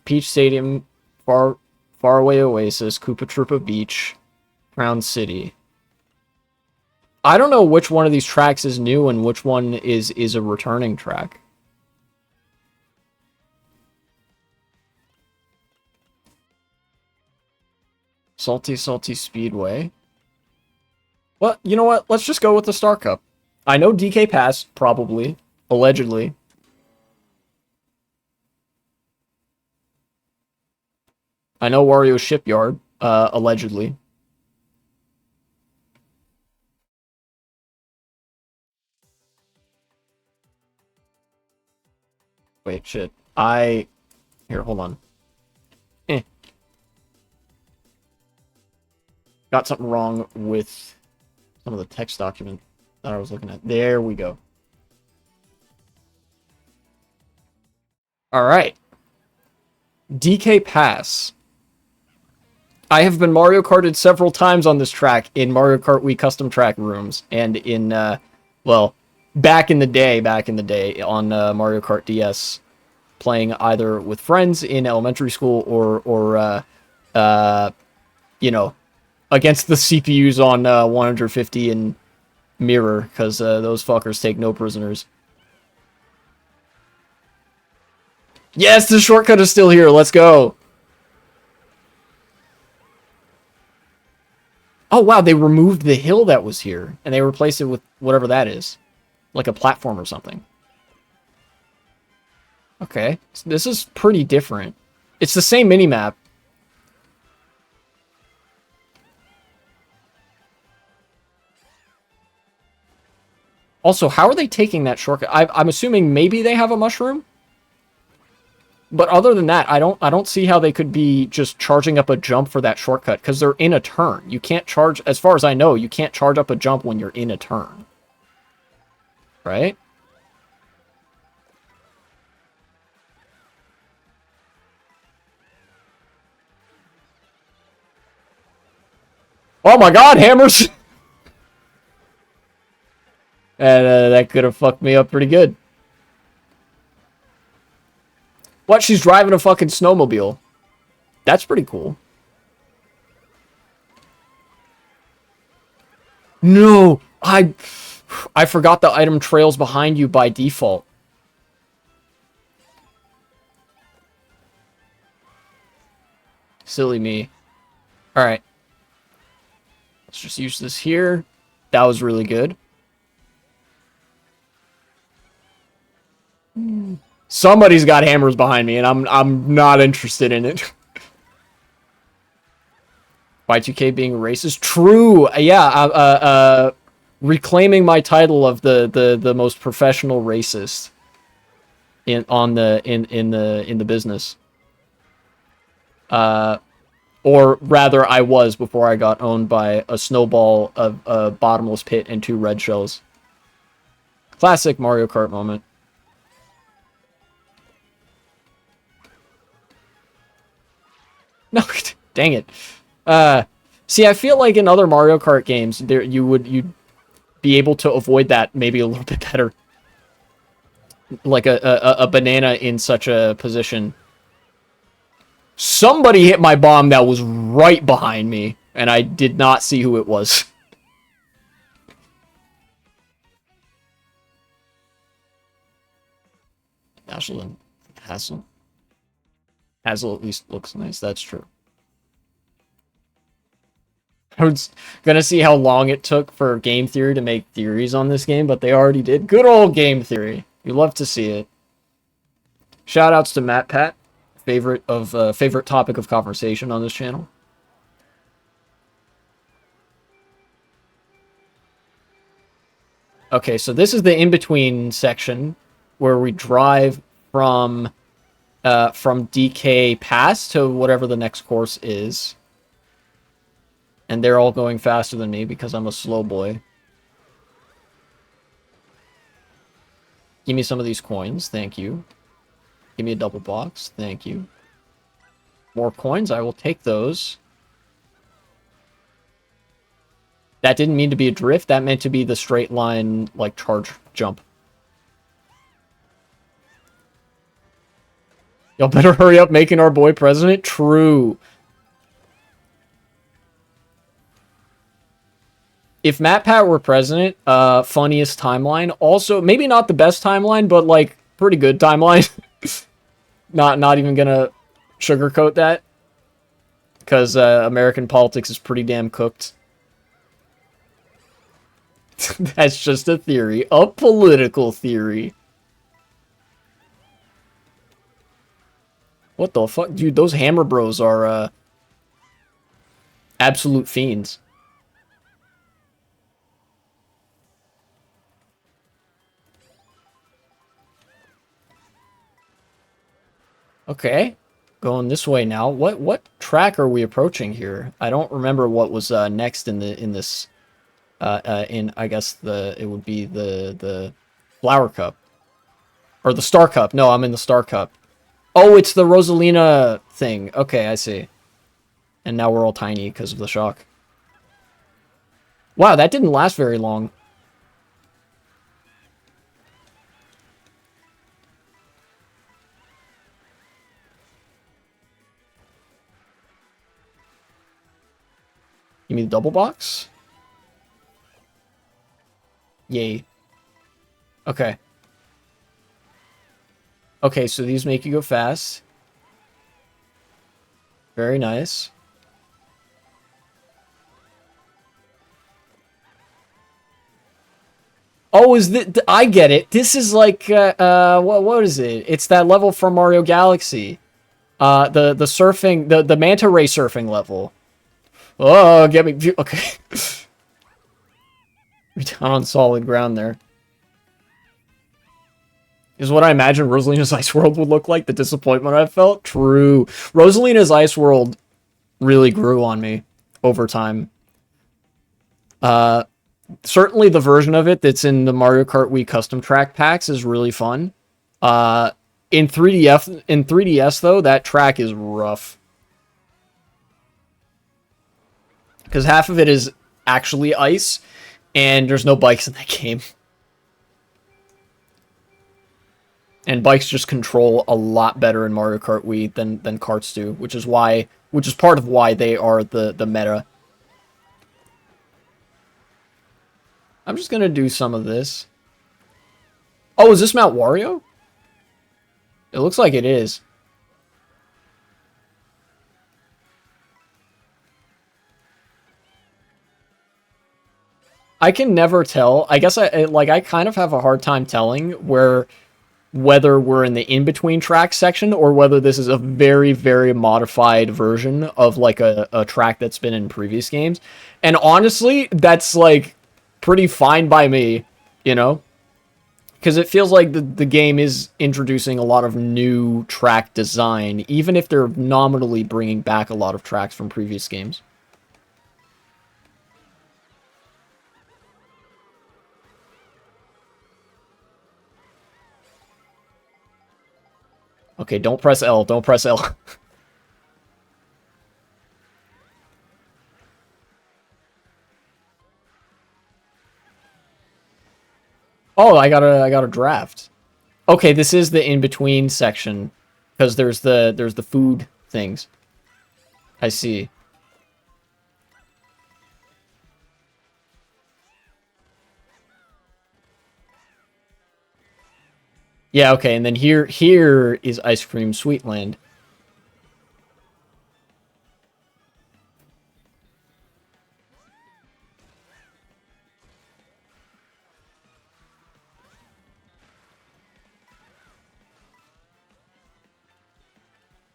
Peach Stadium, Faraway Oasis, Koopa Troopa Beach, Crown City. I don't know which one of these tracks is new and which one is a returning track. Salty Salty Speedway. Well, you know what? Let's just go with the Star Cup. I know DK Pass, probably. Allegedly. I know Wario Shipyard, allegedly. Wait, shit. Here, hold on. Got something wrong with some of the text document that I was looking at. There we go. Alright. DK Pass. I have been Mario Karted several times on this track in Mario Kart Wii custom track rooms and in, well, back in the day on Mario Kart DS, playing either with friends in elementary school or you know, against the CPUs on 150 and Mirror, because those fuckers take no prisoners. Yes, the shortcut is still here. Let's go. Oh, wow, they removed the hill that was here, and they replaced it with whatever that is. Like a platform or something. Okay, so this is pretty different. It's the same minimap. Also, how are they taking that shortcut? I'm assuming maybe they have a mushroom? But other than that, I don't see how they could be just charging up a jump for that shortcut, because they're in a turn. You can't charge, as far as I know, you can't charge up a jump when you're in a turn. Right? Oh my god, hammers! And that could have fucked me up pretty good. What? She's driving a fucking snowmobile. That's pretty cool. No! I forgot the item trails behind you by default. Silly me. Alright. Let's just use this here. That was really good. Somebody's got hammers behind me, and I'm not interested in it. Y2K being racist? True. Yeah. Reclaiming my title of the most professional racist in the business. Or rather, I was before I got owned by a snowball, a bottomless pit, and 2 red shells. Classic Mario Kart moment. No, dang it. See, I feel like in other Mario Kart games, you'd be able to avoid that maybe a little bit better. Like a banana in such a position. Somebody hit my bomb that was right behind me, and I did not see who it was. Hazel at least looks nice, that's true. I was gonna see how long it took for Game Theory to make theories on this game, but they already did. Good old Game Theory. You love to see it. Shoutouts to Matt Pat, favorite topic of conversation on this channel. Okay, so this is the in-between section where we drive from DK Pass to whatever the next course is. And they're all going faster than me because I'm a slow boy. Give me some of these coins, thank you. Give me a double box, thank you. More coins, I will take those. That didn't mean to be a drift, that meant to be the straight line, like, charge jump. Y'all better hurry up making our boy president? True. If Matt Pat were president, funniest timeline. Also, maybe not the best timeline, but, like, pretty good timeline. Not even gonna sugarcoat that. Because American politics is pretty damn cooked. That's just a theory. A political theory. What the fuck? Dude, those Hammer Bros are, absolute fiends. Okay. Going this way now. What track are we approaching here? I don't remember what was next in this I guess it would be the Flower Cup. Or the Star Cup. No, I'm in the Star Cup. Oh, it's the Rosalina thing. Okay, I see. And now we're all tiny because of the shock. Wow, that didn't last very long. Give me the double box? Yay. Okay. Okay, so these make you go fast. Very nice. Oh, I get it. This is like, what is it? It's that level from Mario Galaxy. The surfing, the manta ray surfing level. Oh, get me, okay. We're down on solid ground there. Is what I imagine Rosalina's Ice World would look like, the disappointment I felt. True. Rosalina's Ice World really grew on me over time. Certainly the version of it that's in the Mario Kart Wii custom track packs is really fun. In 3DS though, that track is rough. Because half of it is actually ice, and there's no bikes in that game. And bikes just control a lot better in Mario Kart Wii than karts do, which is part of why they are the meta. I'm just gonna do some of this. Oh, is this Mount Wario? It looks like it is. I can never tell. I guess I kind of have a hard time telling whether we're in the in-between track section or whether this is a very, very modified version of like a track that's been in previous games. And honestly, that's like pretty fine by me, you know? Because it feels like the game is introducing a lot of new track design, even if they're nominally bringing back a lot of tracks from previous games. Okay, don't press L. Don't press L. Oh, I got a draft. Okay, this is the in-between section because there's the food things. I see. Yeah, okay, and then here is Ice Cream Sweetland.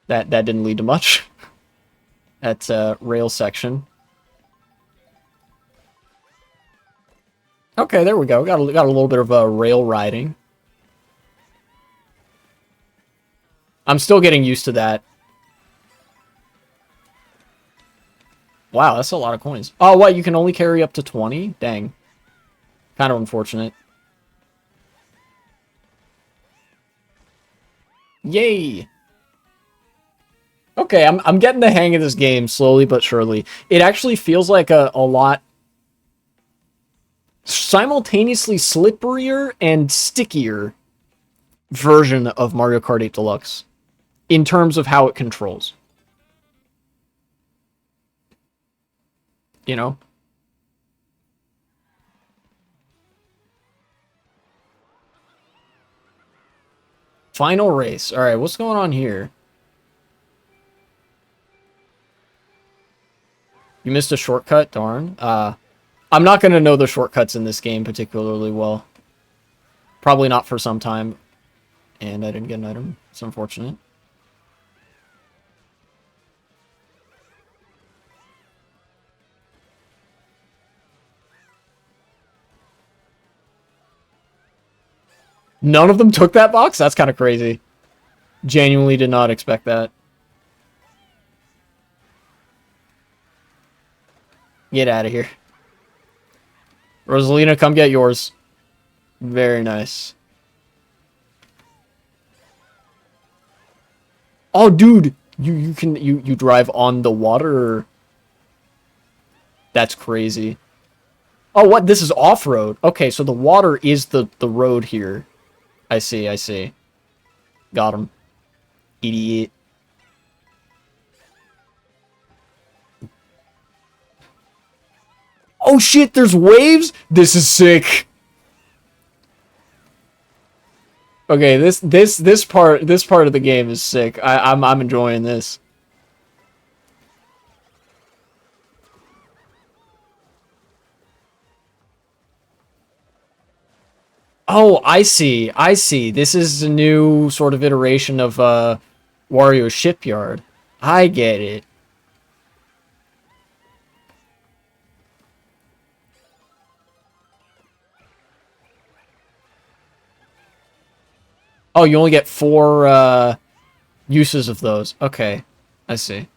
That didn't lead to much. That's rail section. Okay, there we go. Got a little bit of rail riding. I'm still getting used to that. Wow, that's a lot of coins. Oh, what? You can only carry up to 20? Dang. Kind of unfortunate. Yay! Okay, I'm getting the hang of this game slowly but surely. It actually feels like a lot simultaneously slipperier and stickier version of Mario Kart 8 Deluxe in terms of how it controls. You know? Final race. Alright, what's going on here? You missed a shortcut? Darn. I'm not going to know the shortcuts in this game particularly well. Probably not for some time. And I didn't get an item. It's unfortunate. None of them took that box? That's kind of crazy. Genuinely did not expect that. Get out of here. Rosalina, come get yours. Very nice. Oh, dude! You drive on the water? That's crazy. Oh, what? This is off-road. Okay, so the water is the road here. I see, I see. Got him. Idiot. Oh shit, there's waves? This is sick. Okay, this part of the game is sick. I'm enjoying this. Oh, I see. I see. This is a new sort of iteration of Wario Shipyard. I get it. Oh, you only get 4 uses of those. Okay. I see.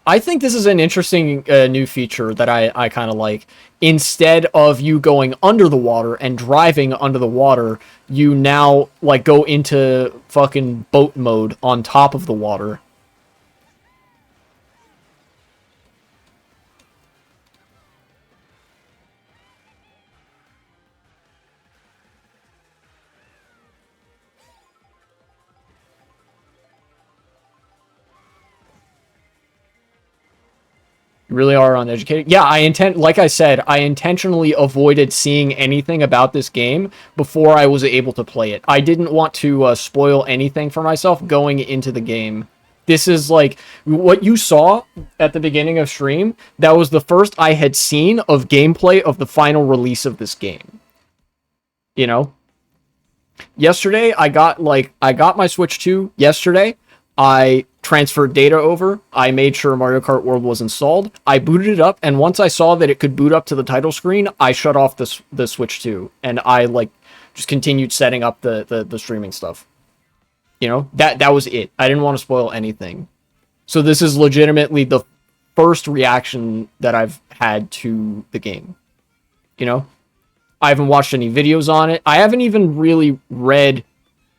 I think this is an interesting new feature that I kind of like. Instead of you going under the water and driving under the water, you now like go into fucking boat mode on top of the water. You really are uneducated. Yeah, like I said, I intentionally avoided seeing anything about this game before I was able to play it. I didn't want to spoil anything for myself going into the game. This is like what you saw at the beginning of stream. That was the first I had seen of gameplay of the final release of this game. You know? Yesterday, I got my Switch 2 yesterday. I transferred data over. I made sure Mario Kart World was installed. I booted it up, and once I saw that it could boot up to the title screen, I shut off the Switch 2, and I just continued setting up the streaming stuff. You know, that was it. I didn't want to spoil anything. So this is legitimately the first reaction that I've had to the game. You know? I haven't watched any videos on it. I haven't even really read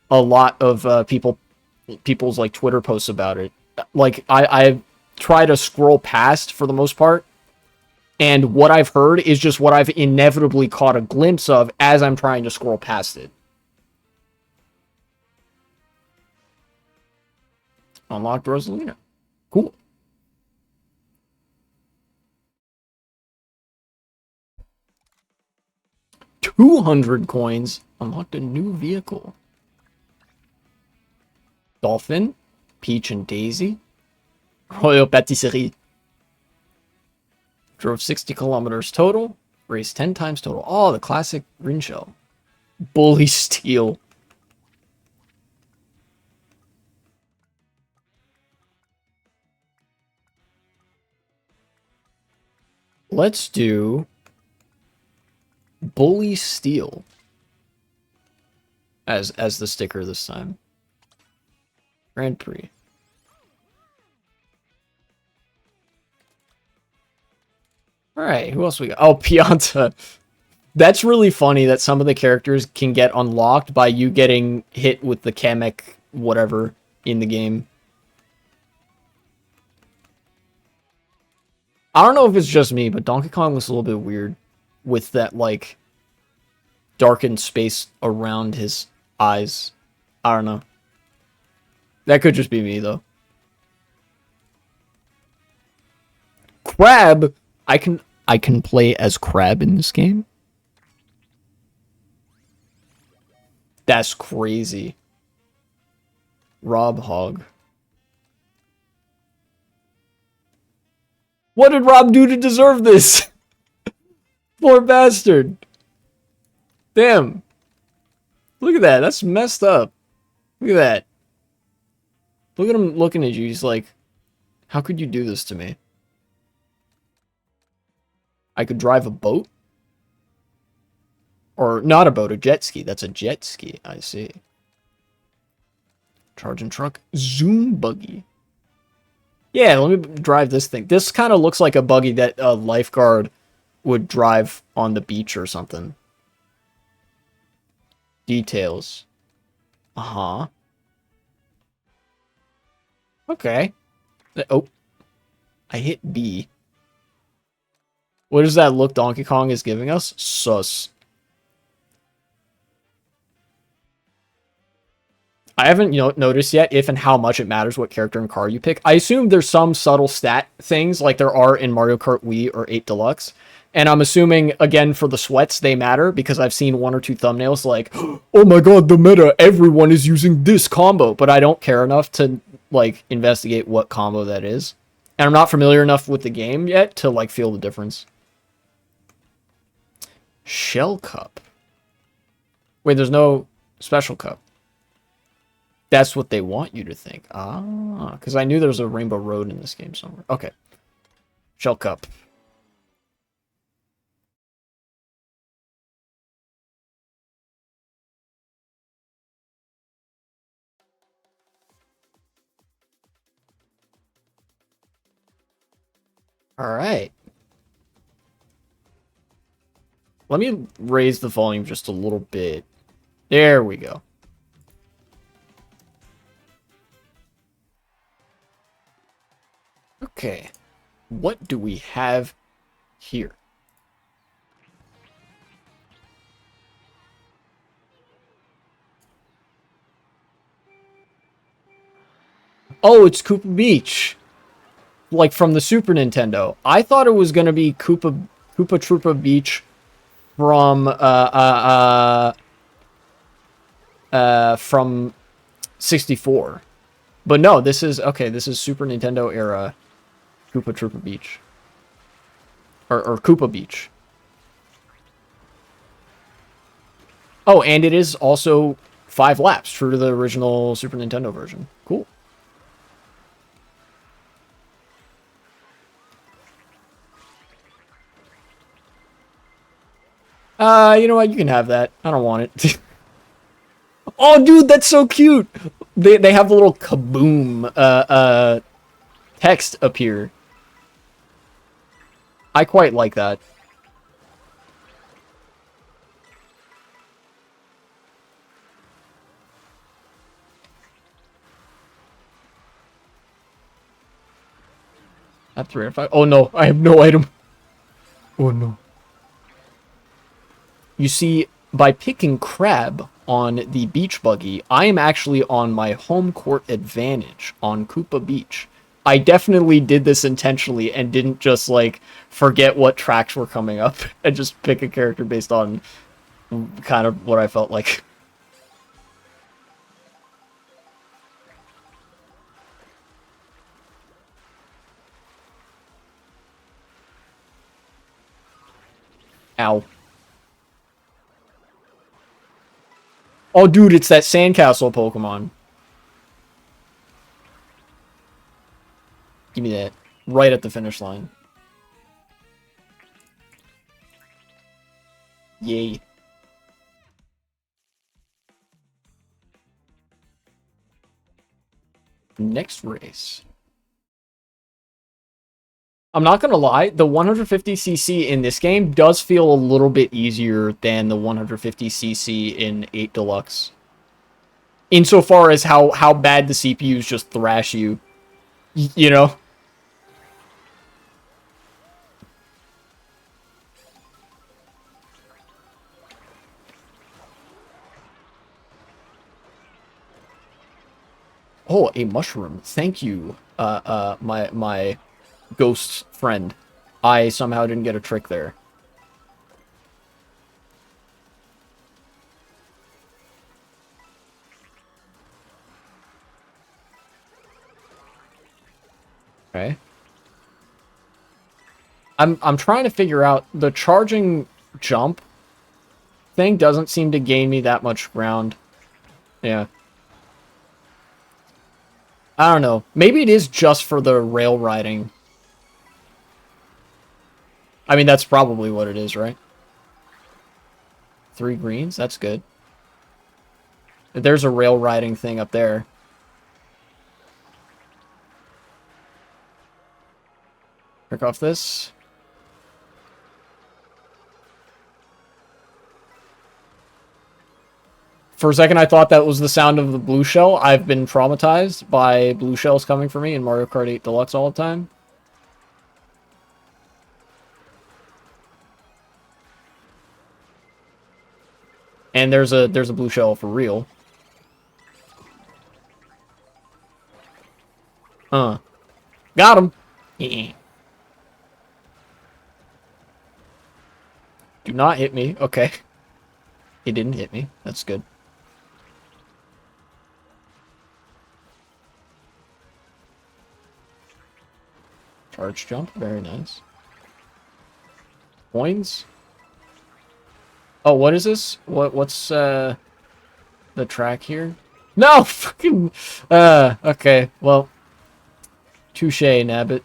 a lot of people's like Twitter posts about it. Like I try to scroll past for the most part, and what I've heard is just what I've inevitably caught a glimpse of as I'm trying to scroll past it. Unlocked Rosalina. Cool. $200 coins. Unlocked a new vehicle. Dolphin. Peach and Daisy. Royal Patisserie. Drove 60 kilometers total. Raced 10 times total. Oh, the classic Rinshell. Bully Steel. Let's do Bully Steel as the sticker this time. Grand Prix. All right, who else we got? Oh, Pianta. That's really funny that some of the characters can get unlocked by you getting hit with the Kamek whatever in the game. I don't know if it's just me, but Donkey Kong looks a little bit weird with that, like, darkened space around his eyes. I don't know. That could just be me, though. Crab! I can play as Crab in this game? That's crazy. Rob Hogg. What did Rob do to deserve this? Poor bastard. Damn. Look at that. That's messed up. Look at that. Look at him looking at you. He's like, how could you do this to me? I could drive a boat? Or not a boat, a jet ski. That's a jet ski. I see. Charging truck. Zoom buggy. Yeah, let me drive this thing. This kind of looks like a buggy that a lifeguard would drive on the beach or something. Details. Uh-huh. Okay. Oh. I hit B. What does that look Donkey Kong is giving us? Sus. I haven't noticed yet if and how much it matters what character and car you pick. I assume there's some subtle stat things like there are in Mario Kart Wii or 8 Deluxe. And I'm assuming, again, for the sweats, they matter because I've seen one or two thumbnails like, oh my god, the meta, everyone is using this combo. But I don't care enough to, like, investigate what combo that is. And I'm not familiar enough with the game yet to, like, feel the difference. Shell Cup. Wait, there's no special cup. That's what they want you to think. Ah, because I knew there was a Rainbow Road in this game somewhere. Okay. Shell Cup. All right. Let me raise the volume just a little bit. There we go. Okay. What do we have here? Oh, it's Koopa Beach. Like from the Super Nintendo. I thought it was going to be Koopa Troopa Beach from 64. But no, this is okay. This is Super Nintendo era Koopa Troopa Beach, or Koopa Beach. Oh, and it is also 5 laps, true to the original Super Nintendo version. Cool. You know what? You can have that. I don't want it. Oh, dude, that's so cute. They have the little kaboom text appear. I quite like that. At 3 out of 5. Oh no, I have no item. Oh no. You see, by picking Crab on the beach buggy, I am actually on my home court advantage on Koopa Beach. I definitely did this intentionally and didn't just, like, forget what tracks were coming up and just pick a character based on kind of what I felt like. Ow. Oh, dude, it's that Sandcastle Pokemon. Give me that. Right at the finish line. Yay. Next race. I'm not gonna lie, the 150cc in this game does feel a little bit easier than the 150cc in 8 Deluxe. Insofar as how bad the CPUs just thrash you. You know? Oh, a mushroom. Thank you, my ghost friend. I somehow didn't get a trick there. Okay. I'm trying to figure out the charging jump thing doesn't seem to gain me that much ground. Yeah. I don't know. Maybe it is just for the rail riding. I mean, that's probably what it is, right? 3 greens? That's good. There's a rail riding thing up there. Pick off this. For a second, I thought that was the sound of the blue shell. I've been traumatized by blue shells coming for me in Mario Kart 8 Deluxe all the time. And there's a blue shell for real. Got him. Do not hit me. Okay. He didn't hit me. That's good. Charge jump. Very nice. Coins. Oh, what is this? What's the track here? No! Fucking... okay. Well. Touche, Nabbit.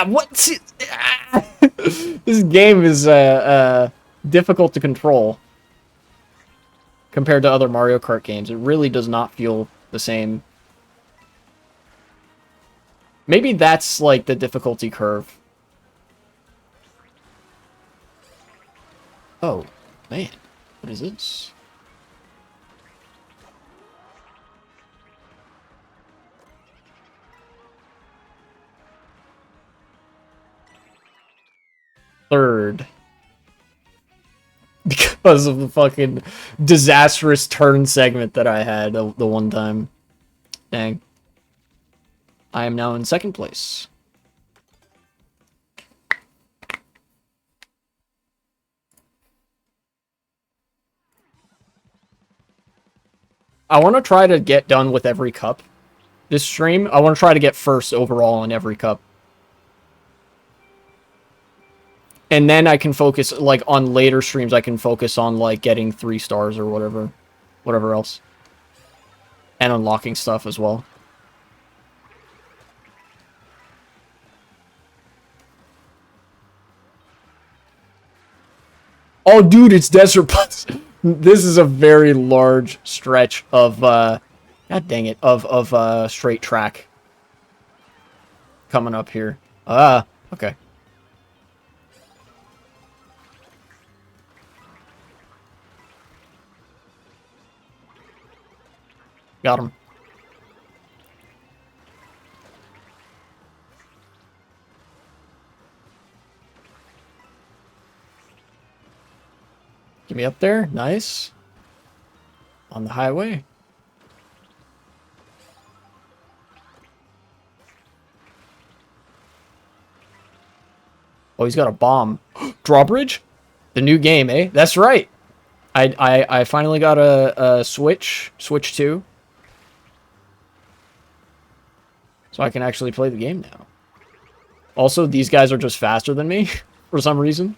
What? This game is, difficult to control. Compared to other Mario Kart games. It really does not feel the same. Maybe that's, like, the difficulty curve. Oh, man. What is this? Third. Because of the fucking disastrous turn segment that I had the one time. Dang. I am now in second place. I want to try to get done with every cup this stream. I want to try to get first overall in every cup. And then I can focus, like, on later streams, I can focus on, like, getting 3 stars or whatever. Whatever else. And unlocking stuff as well. Oh, dude, it's Desert Bus. This is a very large stretch of, God dang it, of straight track. Coming up here. Okay. Got him. Get me up there. Nice. On the highway. Oh, he's got a bomb. Drawbridge? The new game, eh? That's right. I finally got a Switch 2. So I can actually play the game now. Also, these guys are just faster than me for some reason.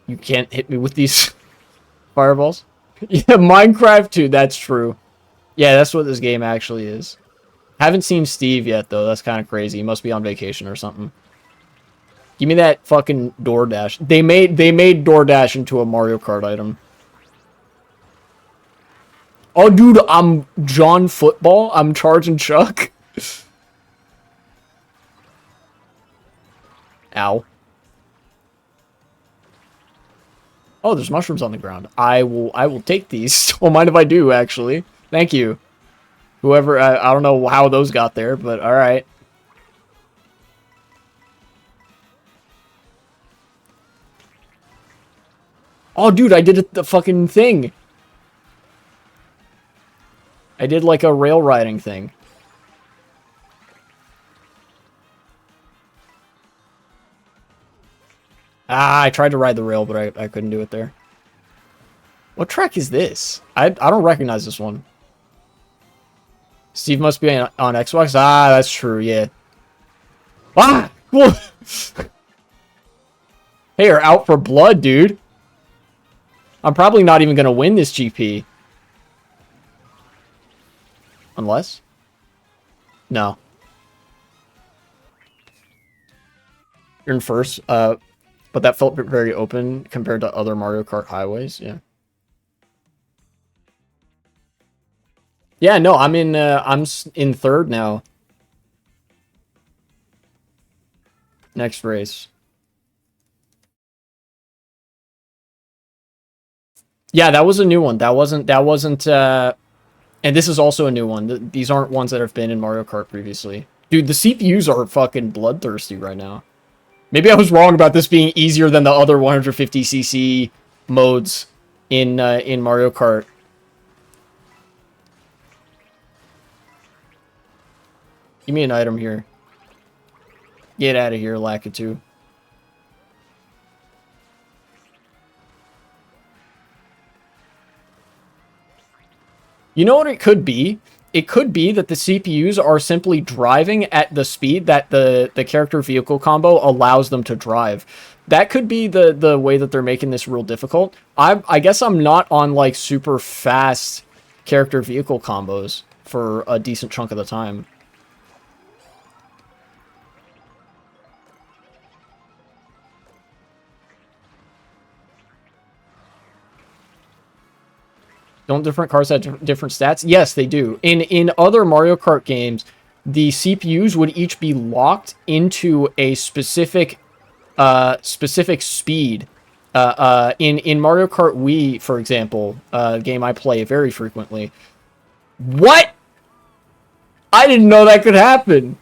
You can't hit me with these fireballs. Yeah, Minecraft 2, that's true. Yeah, that's what this game actually is. Haven't seen Steve yet, though. That's kind of crazy. He must be on vacation or something. Give me that fucking DoorDash. They made DoorDash into a Mario Kart item. Oh, dude, I'm John Football. I'm charging Chuck. Ow. Oh, there's mushrooms on the ground. I will take these. Don't mind if I do, actually. Thank you. Whoever, I don't know how those got there, but alright. Oh, dude, I did the fucking thing. I did like a rail riding thing. I tried to ride the rail, but I couldn't do it there. What track is this? I don't recognize this one. Steve must be on Xbox? That's true, yeah. Ah! Hey, you're out for blood, dude. I'm probably not even going to win this GP. Unless? No. You're in first, but that felt very open compared to other Mario Kart highways, yeah. Yeah, no, I'm in third now. Next race. Yeah, that was a new one. That wasn't, and this is also a new one. These aren't ones that have been in Mario Kart previously. Dude, the CPUs are fucking bloodthirsty right now. Maybe I was wrong about this being easier than the other 150cc modes in Mario Kart. Give me an item here. Get out of here, Lakitu. You know what it could be? It could be that the CPUs are simply driving at the speed that the character vehicle combo allows them to drive. That could be the way that they're making this real difficult. I guess I'm not on, like, super fast character vehicle combos for a decent chunk of the time. Don't different cars have different stats? Yes, they do. In other Mario Kart games, the CPUs would each be locked into a specific speed. In Mario Kart Wii, for example, a game I play very frequently. What? I didn't know that could happen.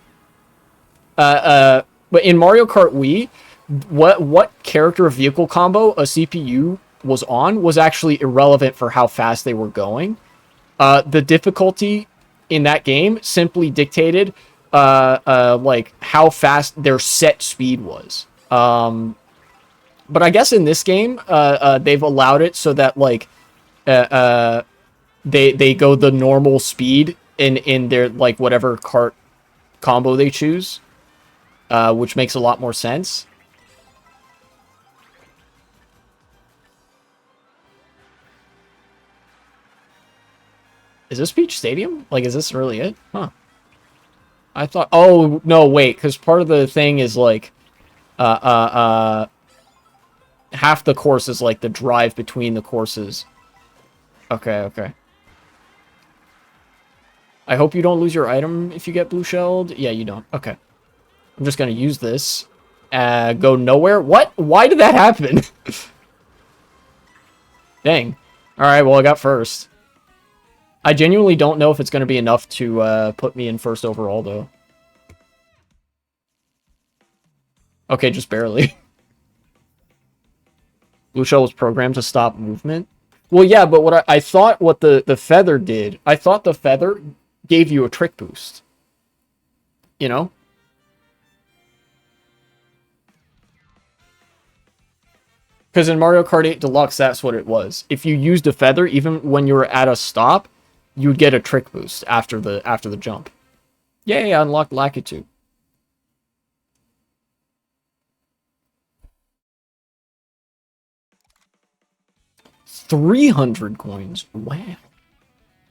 But in Mario Kart Wii, what character vehicle combo a CPU was on was actually irrelevant for how fast they were going. The difficulty in that game simply dictated like how fast their set speed was. But I guess in this game, they've allowed it so that like, uh, uh, they go the normal speed in their like whatever cart combo they choose, which makes a lot more sense. Is this Peach Stadium? Like, is this really it? Huh. I thought... Oh, no, wait. Because part of the thing is, like... half the course is, like, the drive between the courses. Okay, okay. I hope you don't lose your item if you get blue shelled. Yeah, you don't. Okay. I'm just gonna use this. Go nowhere? What? Why did that happen? Dang. Alright, well, I got first. I genuinely don't know if it's going to be enough to put me in first overall, though. Okay, just barely. Blue Shell was programmed to stop movement. Well, yeah, but what I thought what the feather did, I thought the feather gave you a trick boost. You know? Because in Mario Kart 8 Deluxe, that's what it was. If you used a feather, even when you were at a stop, you would get a trick boost after the jump. Yay, I unlocked Lakitu. $300 coins. Wow.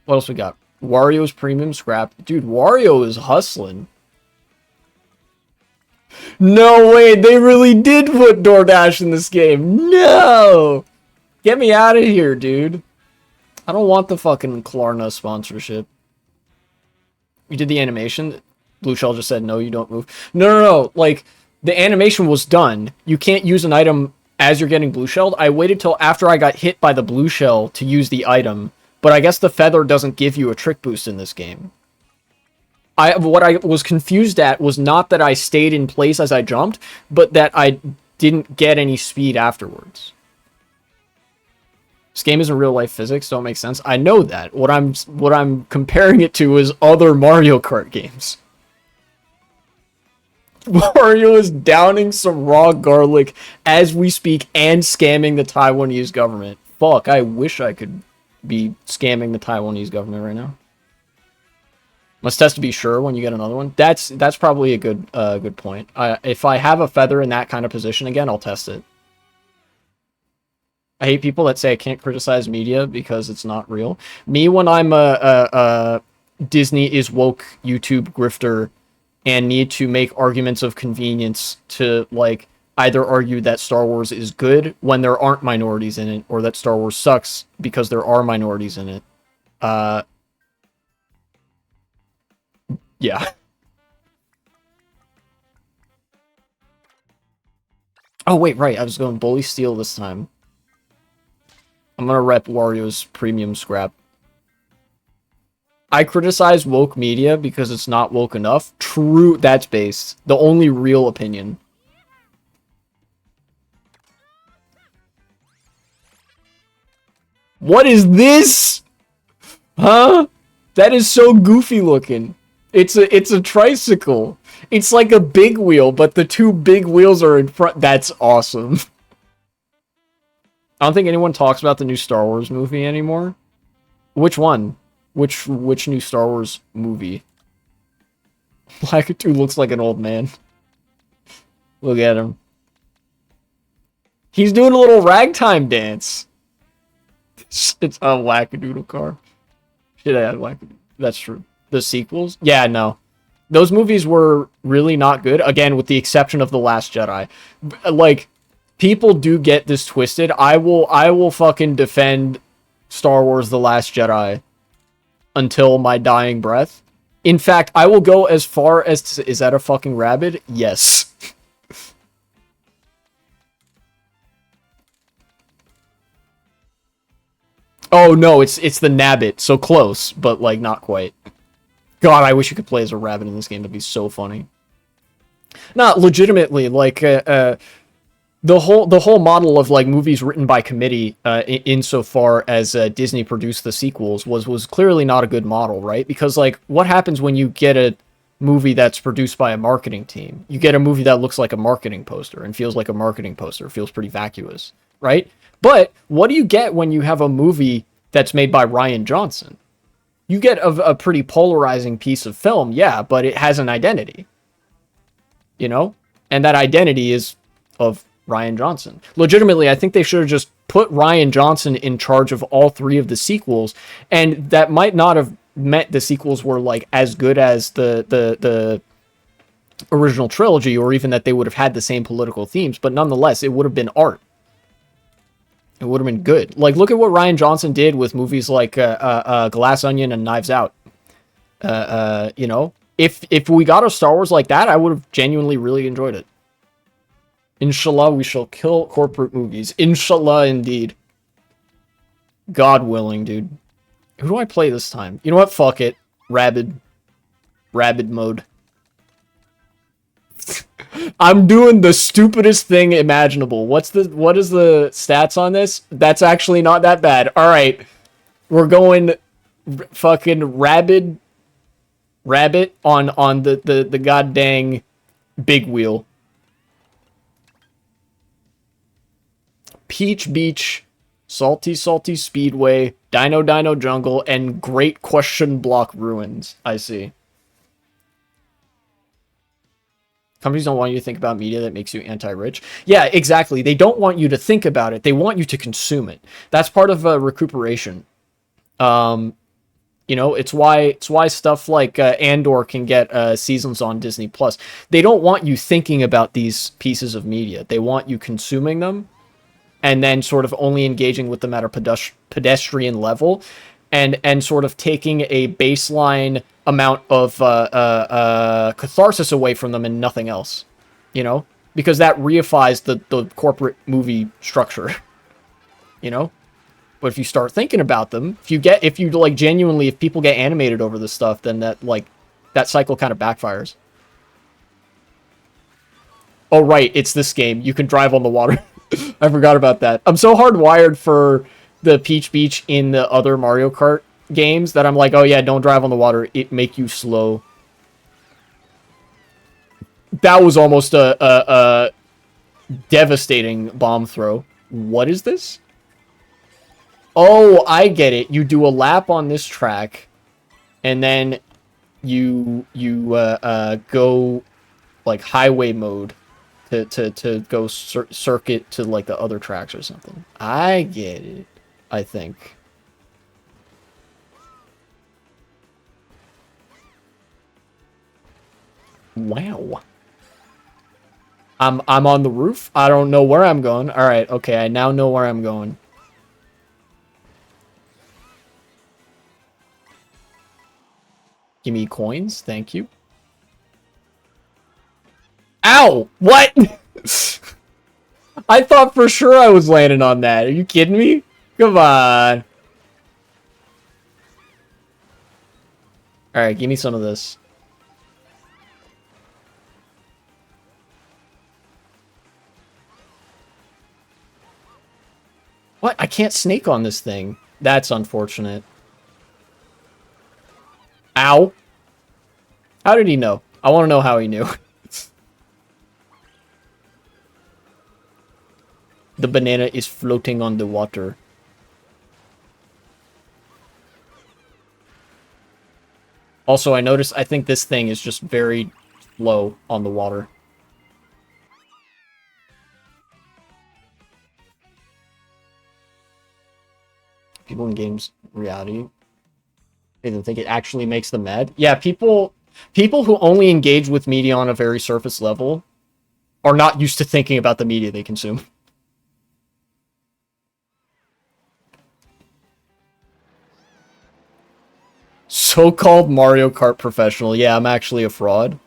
What else we got? Wario's premium scrap. Dude, Wario is hustling. No way, they really did put DoorDash in this game. No! Get me out of here, dude. I don't want the fucking Klarna sponsorship. You did the animation? Blue Shell just said, no, you don't move. No. Like, the animation was done. You can't use an item as you're getting blue shelled. I waited till after I got hit by the blue shell to use the item. But I guess the feather doesn't give you a trick boost in this game. What I was confused at was not that I stayed in place as I jumped, but that I didn't get any speed afterwards. This game isn't real life physics, don't make sense. I know that. What I'm comparing it to is other Mario Kart games. Mario is downing some raw garlic as we speak and scamming the Taiwanese government. Fuck, I wish I could be scamming the Taiwanese government right now. Must test to be sure when you get another one. That's probably a good point. If I have a feather in that kind of position again, I'll test it. I hate people that say I can't criticize media because it's not real. Me, when I'm a Disney is woke YouTube grifter and need to make arguments of convenience to, like, either argue that Star Wars is good when there aren't minorities in it, or that Star Wars sucks because there are minorities in it. Yeah. Oh, wait, right. I was going Bully Steel this time. I'm gonna rep Wario's premium scrap. I criticize woke media because it's not woke enough. True, that's based. The only real opinion. What is this? Huh? That is so goofy looking. It's a tricycle. It's like a big wheel, but the two big wheels are in front. That's awesome. I don't think anyone talks about the new Star Wars movie anymore. Which one? Which new Star Wars movie? Lakitu looks like an old man. Look at him. He's doing a little ragtime dance. It's a wackadoodle car. Shit, I had wackadoodle. That's true. The sequels? Yeah, no. Those movies were really not good. Again, with the exception of The Last Jedi. Like, people do get this twisted. I will fucking defend Star Wars The Last Jedi until my dying breath. In fact, I will go as far as to, is that a fucking rabbit? Yes. Oh no, it's the Nabbit. So close, but like not quite. God, I wish you could play as a rabbit in this game. That'd be so funny. Not legitimately, like the whole model of like movies written by committee, insofar as Disney produced the sequels, was clearly not a good model, right? Because like, what happens when you get movie that's produced by a marketing team. You get a movie that looks like a marketing poster and feels like a marketing poster, feels pretty vacuous, right? But what do you get when you have a movie that's made by Rian Johnson? You get a pretty polarizing piece of film, yeah, but it has an identity, you know? And that identity is of Rian Johnson. Legitimately, I think they should have just put Rian Johnson in charge of all 3 of the sequels, and that might not have meant the sequels were like as good as the original trilogy, or even that they would have had the same political themes, but nonetheless, it would have been art. It would have been good. Like, look at what Rian Johnson did with movies like Glass Onion and Knives Out. You know, if we got a Star Wars like that, I would have genuinely really enjoyed it. Inshallah, we shall kill corporate movies. Inshallah, indeed. God willing, dude. Who do I play this time? You know what? Fuck it. Rabid mode. I'm doing the stupidest thing imaginable. What is the stats on this? That's actually not that bad. All right. We're going fucking rabbit on the goddamn big wheel. Peach Beach, Salty Speedway, Dino Jungle, and Great Question Block Ruins. I see. Companies don't want you to think about media that makes you anti-rich. Yeah, exactly. They don't want you to think about it. They want you to consume it. That's part of recuperation. You know, it's why stuff like Andor can get seasons on Disney Plus. They don't want you thinking about these pieces of media. They want you consuming them, and then sort of only engaging with them at a pedestrian level, and sort of taking a baseline amount of catharsis away from them and nothing else, you know, because that reifies the corporate movie structure, you know. But if you start thinking about them, if people get animated over this stuff, then that cycle kind of backfires. Oh right, it's this game. You can drive on the water. I forgot about that. I'm so hardwired for the Peach Beach in the other Mario Kart games that I'm like, oh yeah, don't drive on the water. It make you slow. That was almost a devastating bomb throw. What is this? Oh, I get it. You do a lap on this track, and then you go like highway mode to go circuit to like the other tracks or something. I get it, I think. Wow. I'm on the roof. I don't know where I'm going. All right, okay, I now know where I'm going. Give me coins, thank you. Ow! What? I thought for sure I was landing on that. Are you kidding me? Come on. Alright, give me some of this. What? I can't snake on this thing. That's unfortunate. Ow. How did he know? I want to know how he knew. The banana is floating on the water. Also, I noticed, I think this thing is just very low on the water. People in games reality, they don't think it actually makes them mad. Yeah, people who only engage with media on a very surface level are not used to thinking about the media they consume. So-called Mario Kart professional. Yeah, I'm actually a fraud.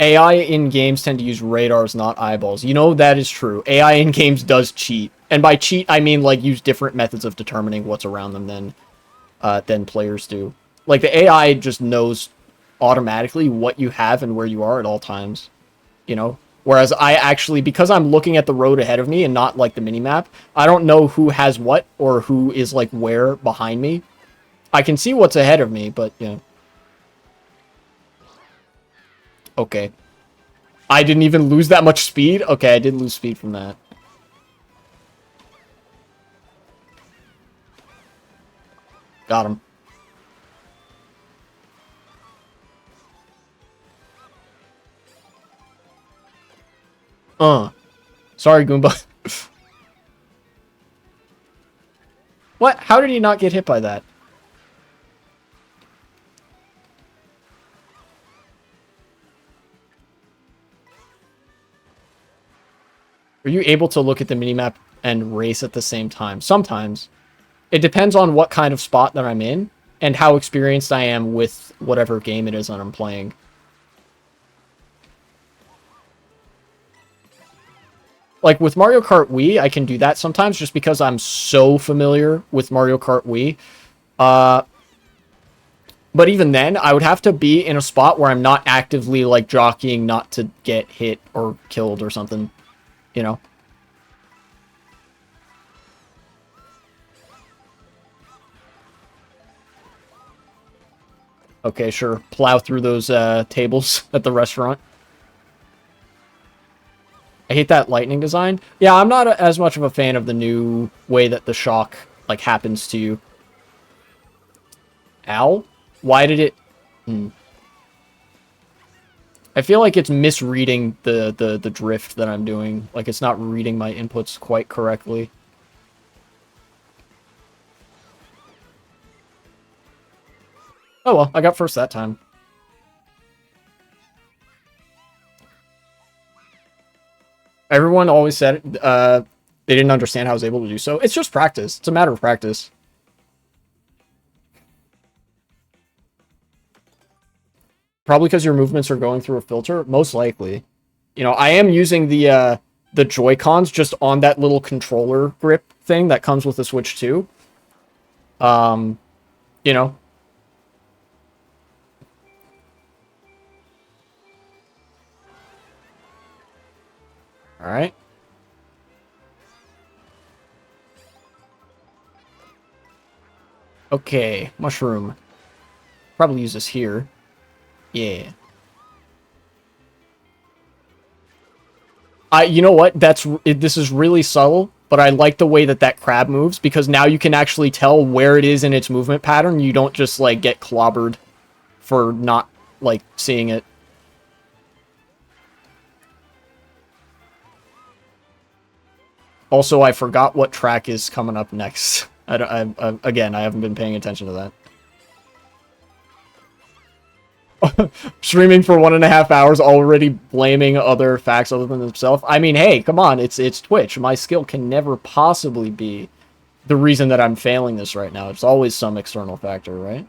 AI in games tend to use radars, not eyeballs. You know, that is true. AI in games does cheat. And by cheat, I mean, like, use different methods of determining what's around them than players do. Like, the AI just knows automatically what you have and where you are at all times. You know? Whereas I actually, because I'm looking at the road ahead of me and not, like, the minimap, I don't know who has what or who is, like, where behind me. I can see what's ahead of me, but, you know. Okay. I didn't even lose that much speed? Okay, I did lose speed from that. Got him. Sorry, Goomba. What? How did he not get hit by that? Are you able to look at the minimap and race at the same time? Sometimes. It depends on what kind of spot that I'm in and how experienced I am with whatever game it is that I'm playing. Like with Mario Kart Wii, I can do that sometimes just because I'm so familiar with Mario Kart Wii. But even then, I would have to be in a spot where I'm not actively like jockeying not to get hit or killed or something, you know? Okay, sure. Plow through those tables at the restaurant. I hate that lightning design. Yeah, I'm not as much of a fan of the new way that the shock, like, happens to you. Ow? Why did it... I feel like it's misreading the drift that I'm doing. Like, it's not reading my inputs quite correctly. Oh well, I got first that time. Everyone always said they didn't understand how I was able to do so. It's just practice. It's a matter of practice. Probably because your movements are going through a filter. Most likely. You know, I am using the Joy-Cons just on that little controller grip thing that comes with the Switch 2. You know. Alright. Okay, mushroom. Probably use this here. Yeah. You know what? This is really subtle, but I like the way that that crab moves because now you can actually tell where it is in its movement pattern. You don't just like get clobbered for not like seeing it. Also, I forgot what track is coming up next. Again, I haven't been paying attention to that. Streaming for 1.5 hours, already blaming other facts other than himself. I mean, hey, come on, it's Twitch. My skill can never possibly be the reason that I'm failing this right now. It's always some external factor, right?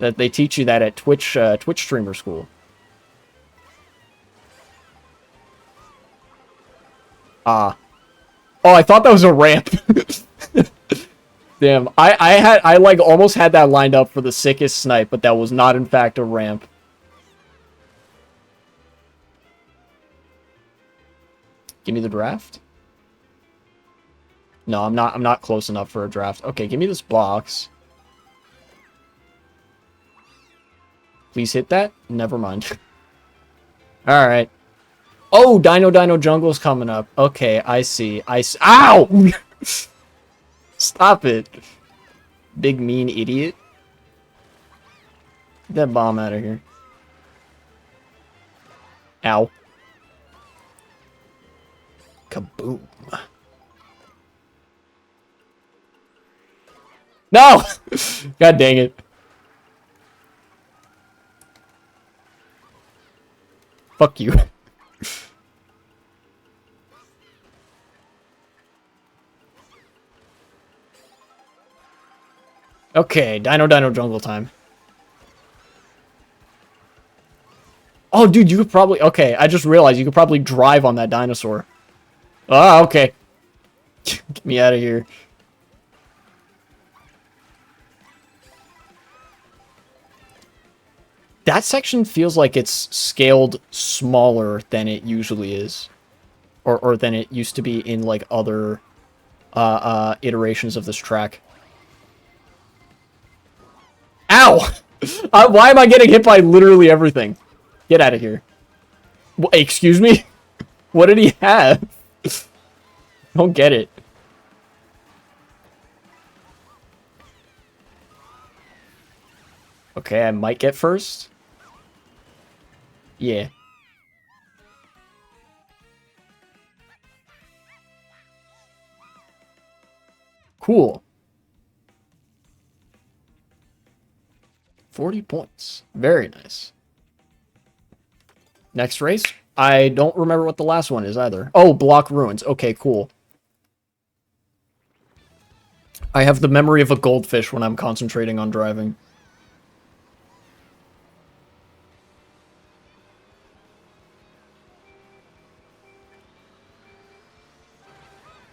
That they teach you that at Twitch streamer school. Oh, I thought that was a ramp. Damn, I like almost had that lined up for the sickest snipe, but that was not in fact a ramp. Give me the draft? No, I'm not close enough for a draft. Okay, give me this box. Please hit that? Never mind. Alright. Oh, Dino Jungle's coming up. Okay, I see. Ow! Stop it. Big mean idiot. Get that bomb out of here. Ow. Kaboom. No! God dang it. Fuck you. Okay, Dino Jungle time. Oh, dude, you could probably... Okay, I just realized you could probably drive on that dinosaur. Ah, okay. Get me out of here. That section feels like it's scaled smaller than it usually is. Or than it used to be in, like, other iterations of this track. Ow! Why am I getting hit by literally everything? Get out of here. Excuse me? What did he have? Don't get it. Okay, I might get first. Yeah. Cool. 40 points. Very nice. Next race. I don't remember what the last one is either. Oh, Block Ruins. Okay, cool. I have the memory of a goldfish when I'm concentrating on driving.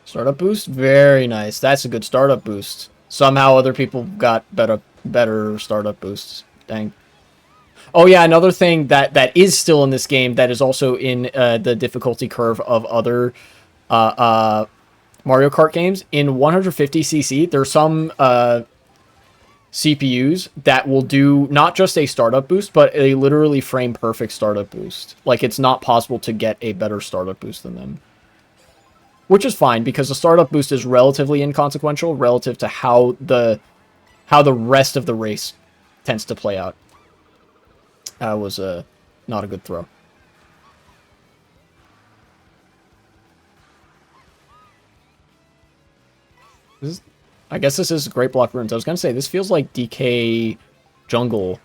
Startup boost? Very nice. That's a good startup boost. Somehow other people got better startup boosts. Dang. Oh yeah, another thing that is still in this game that is also in the difficulty curve of other Mario Kart games. In 150cc, there's some CPUs that will do not just a startup boost, but a literally frame perfect startup boost. Like, it's not possible to get a better startup boost than them. Which is fine, because the startup boost is relatively inconsequential relative to how the rest of the race tends to play out. That was not a good throw. I guess this is Great Block Ruins. I was going to say, this feels like DK Jungle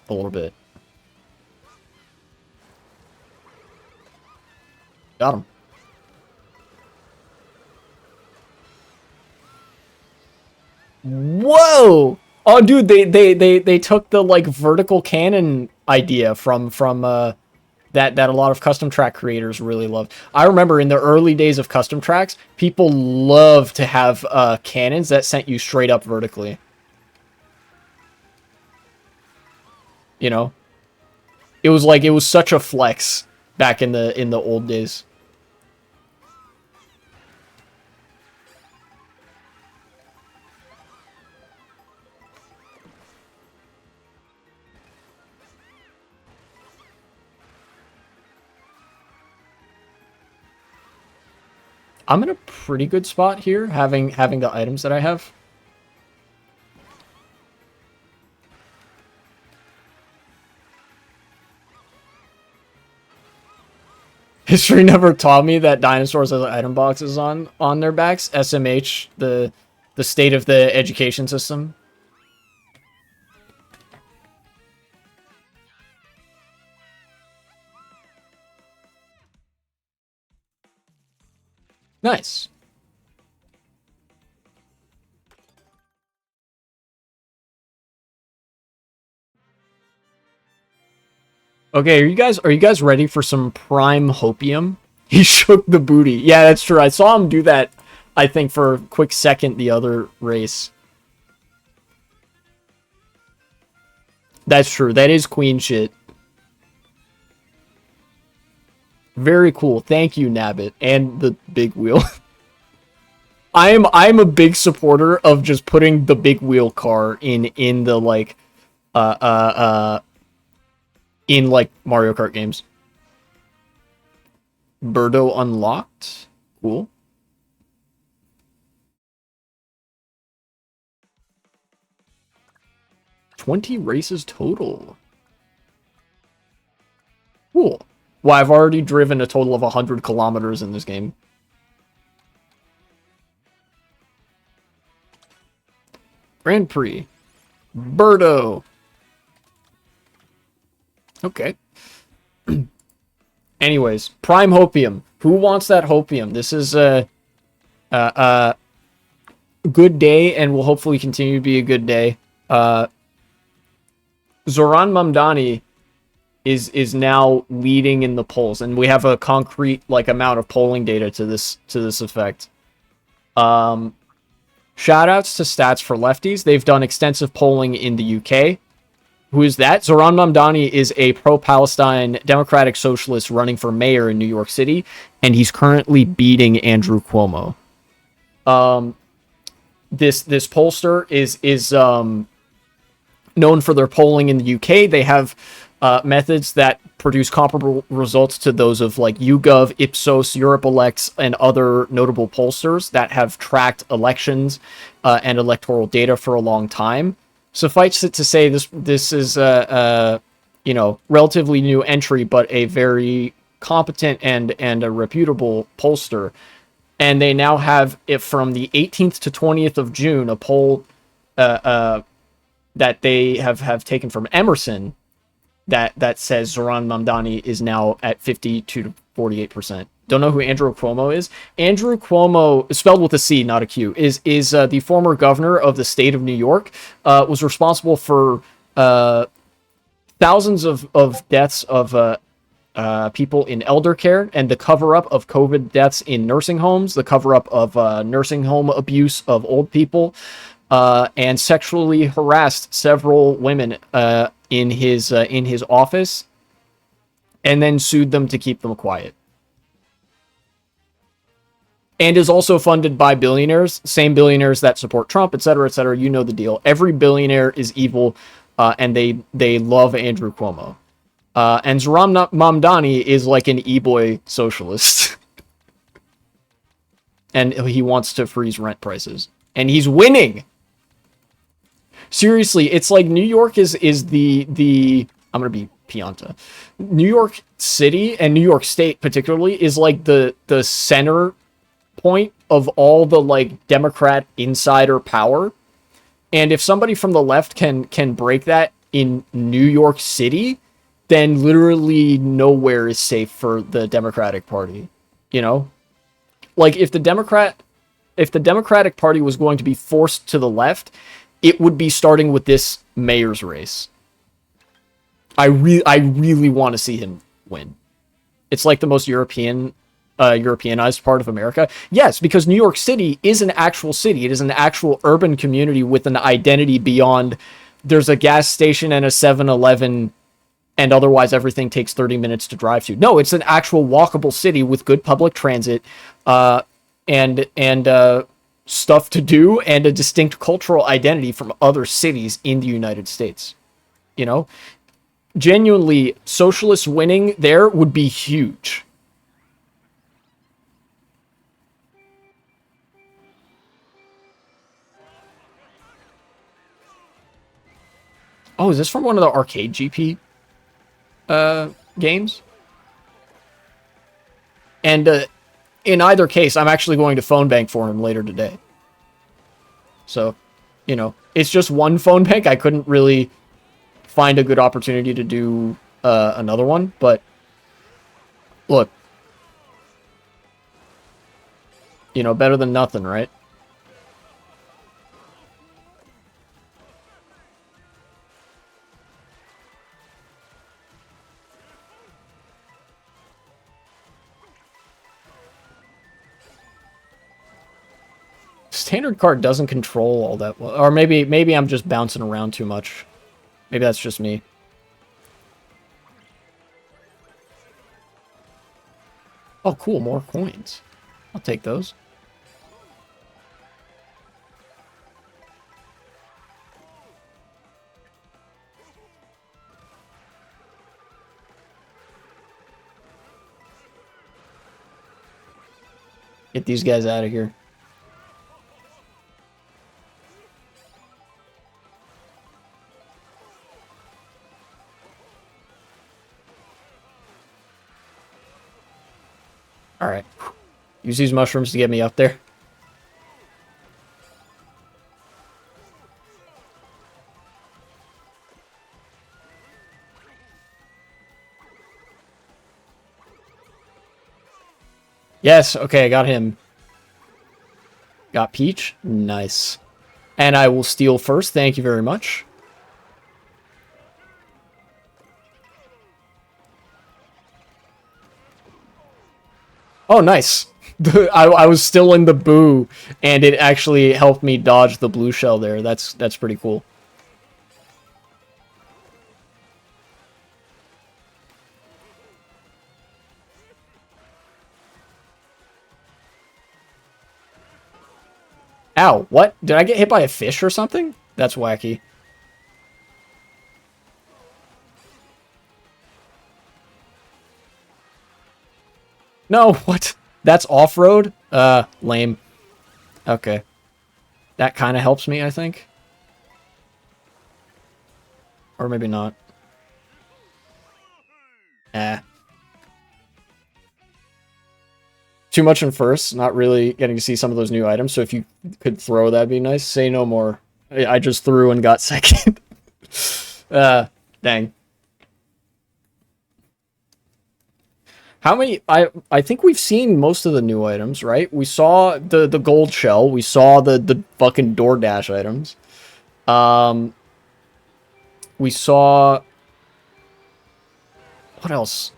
a little bit. Got him. Whoa! Oh, dude, they took the, like, vertical cannon idea from that a lot of custom track creators really love. I remember in the early days of custom tracks, people loved to have cannons that sent you straight up vertically. You know? It was such a flex back in the old days. I'm in a pretty good spot here, having the items that I have. History never taught me that dinosaurs have item boxes on their backs. SMH, the state of the education system. Nice. Okay, are you guys ready for some prime hopium? He shook the booty. Yeah, that's true. I saw him do that, I think, for a quick second the other race. That's true. That is queen shit. Very cool. Thank you, Nabbit. And the big wheel. I'm a big supporter of just putting the big wheel car in the, like, in, like, Mario Kart games. Birdo unlocked. Cool. $20 races total. Cool. Well, I've already driven a total of 100 kilometers in this game. Grand Prix. Birdo. Okay. Anyways, prime hopium. Who wants that hopium? This is a good day, and will hopefully continue to be a good day. Zoran Mamdani is now leading in the polls, and we have a concrete, like, amount of polling data to this effect. Shoutouts to Stats for Lefties. They've done extensive polling in the UK. Who is that? Zoran Mamdani is a pro-Palestine Democratic Socialist running for mayor in New York City, and he's currently beating Andrew Cuomo. This pollster is known for their polling in the UK. They have methods that produce comparable results to those of like YouGov, Ipsos, Europe-Elects, and other notable pollsters that have tracked elections and electoral data for a long time. Suffice it to say, this is a relatively new entry, but a very competent and a reputable pollster. And they now have it from the 18th to 20th of June, a poll that they have taken from Emerson that says Zoran Mamdani is now at 52 to 48%. Don't know who Andrew Cuomo is. Andrew Cuomo, spelled with a C, not a Q, is the former governor of the state of New York. Was responsible for thousands of deaths of people in elder care and the cover-up of COVID deaths in nursing homes, the cover-up of nursing home abuse of old people, and sexually harassed several women in his office, and then sued them to keep them quiet. And is also funded by billionaires, same billionaires that support Trump, etc., etc. You know the deal. Every billionaire is evil, and they love Andrew Cuomo. And Zoran Mamdani is like an e-boy socialist. And he wants to freeze rent prices. And he's winning! Seriously, it's like New York is the I'm gonna be Pianta. New York City and New York State particularly is like the center point of all the like Democrat insider power. And if somebody from the left can break that in New York City, then literally nowhere is safe for the Democratic Party. You know? Like if the Democratic Party was going to be forced to the left, it would be starting with this mayor's race. I really want to see him win. It's like the most Europeanized part of America. Yes, because New York City is an actual city. It is an actual urban community with an identity beyond there's a gas station and a 7-Eleven and otherwise everything takes 30 minutes to drive to. No, it's an actual walkable city with good public transit and stuff to do and a distinct cultural identity from other cities in the United States. You know? Genuinely, socialists winning there would be huge. Oh, is this from one of the arcade GP games? And in either case, I'm actually going to phone bank for him later today. So, you know, it's just one phone bank. I couldn't really find a good opportunity to do another one, but look, you know, better than nothing, right? Standard card doesn't control all that well. Or maybe I'm just bouncing around too much. Maybe that's just me. Oh, cool. More coins. I'll take those. Get these guys out of here. Alright. Use these mushrooms to get me up there. Yes, okay, I got him. Got Peach? Nice. And I will steal first, thank you very much. Oh, nice. I was still in the boo, and it actually helped me dodge the blue shell there. That's pretty cool. Ow, what? Did I get hit by a fish or something? That's wacky. No, what? That's off-road? Lame. Okay. That kind of helps me, I think. Or maybe not. Eh. Too much in first, not really getting to see some of those new items, so if you could throw, that'd be nice. Say no more. I just threw and got second. Dang. How many... I think we've seen most of the new items, right? We saw the gold shell. We saw the fucking DoorDash items. We saw... What else?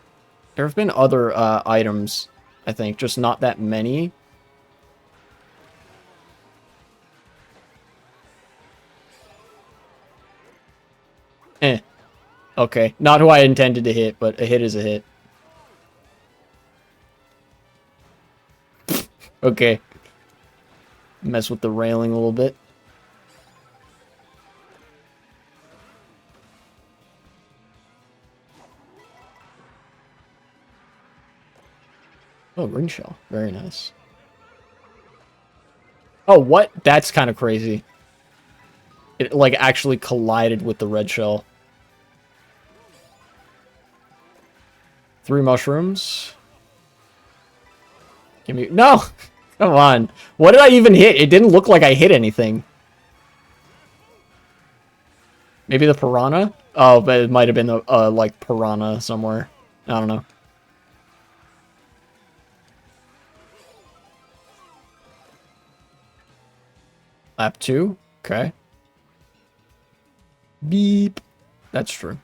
There have been other items, I think, just not that many. Eh. Okay. Not who I intended to hit, but a hit is a hit. Okay. Mess with the railing a little bit. Oh, ring shell. Very nice. Oh, what? That's kind of crazy. It, like, actually collided with the red shell. 3 mushrooms. Give me... No! Come on. What did I even hit? It didn't look like I hit anything. Maybe the piranha? Oh, but it might have been the, like, piranha somewhere. I don't know. Lap 2? Okay. Beep. That's true.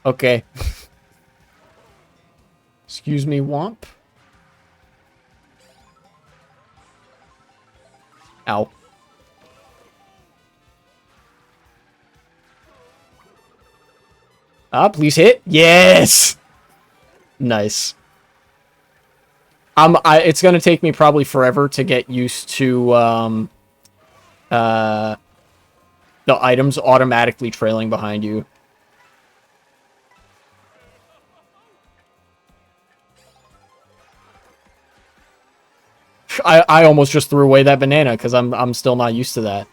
Okay. Excuse me, Womp. Ow. Ah, please hit. Yes! Nice. It's gonna take me probably forever to get used to, the items automatically trailing behind you. I almost just threw away that banana because I'm still not used to that.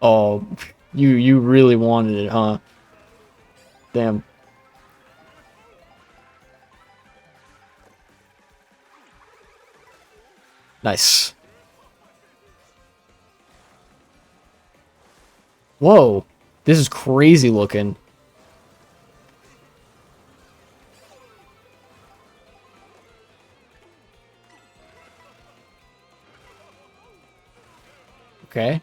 Oh, you really wanted it, huh? Damn. Nice. Whoa. This is crazy looking. Okay.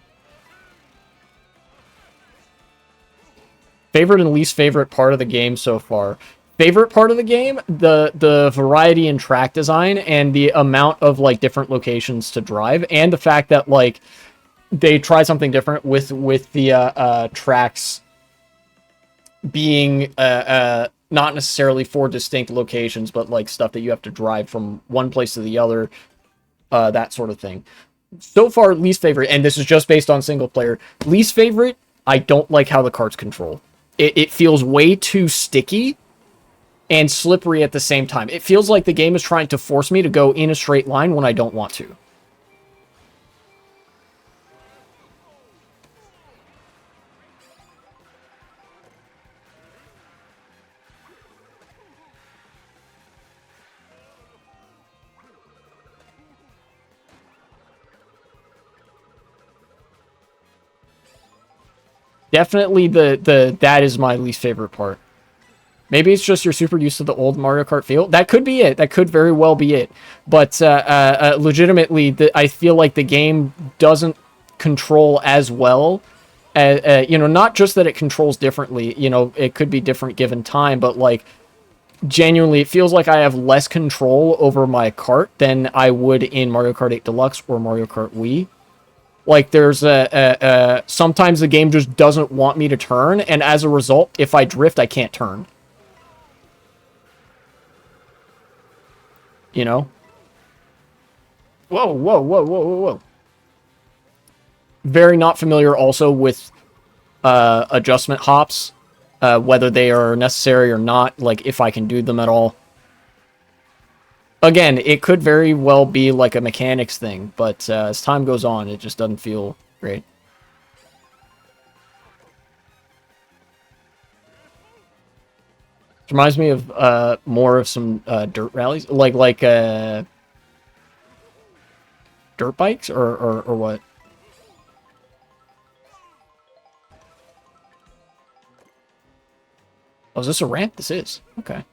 Favorite and least favorite part of the game so far. Favorite part of the game, the variety in track design and the amount of like different locations to drive, and the fact that like they tried something different with the tracks being not necessarily 4 distinct locations, but like stuff that you have to drive from one place to the other, that sort of thing. So far, least favorite, and this is just based on single player. Least favorite, I don't like how the carts control. It feels way too sticky and slippery at the same time. It feels like the game is trying to force me to go in a straight line when I don't want to. Definitely that is my least favorite part. Maybe it's just you're super used to the old Mario Kart feel. That could be it. That could very well be it. But legitimately, I feel like the game doesn't control as well. You know, not just that it controls differently. You know, it could be different given time, but like genuinely, it feels like I have less control over my kart than I would in Mario Kart 8 Deluxe or Mario Kart Wii. Like, there's sometimes the game just doesn't want me to turn, and as a result, if I drift, I can't turn. You know? Whoa, whoa, whoa, whoa, whoa, whoa. very not familiar also with adjustment hops, whether they are necessary or not, like if I can do them at all. Again, it could very well be like a mechanics thing, but as time goes on, it just doesn't feel great. It reminds me of more of some dirt rallies, like dirt bikes or what? Oh, is this a ramp? This is. Okay.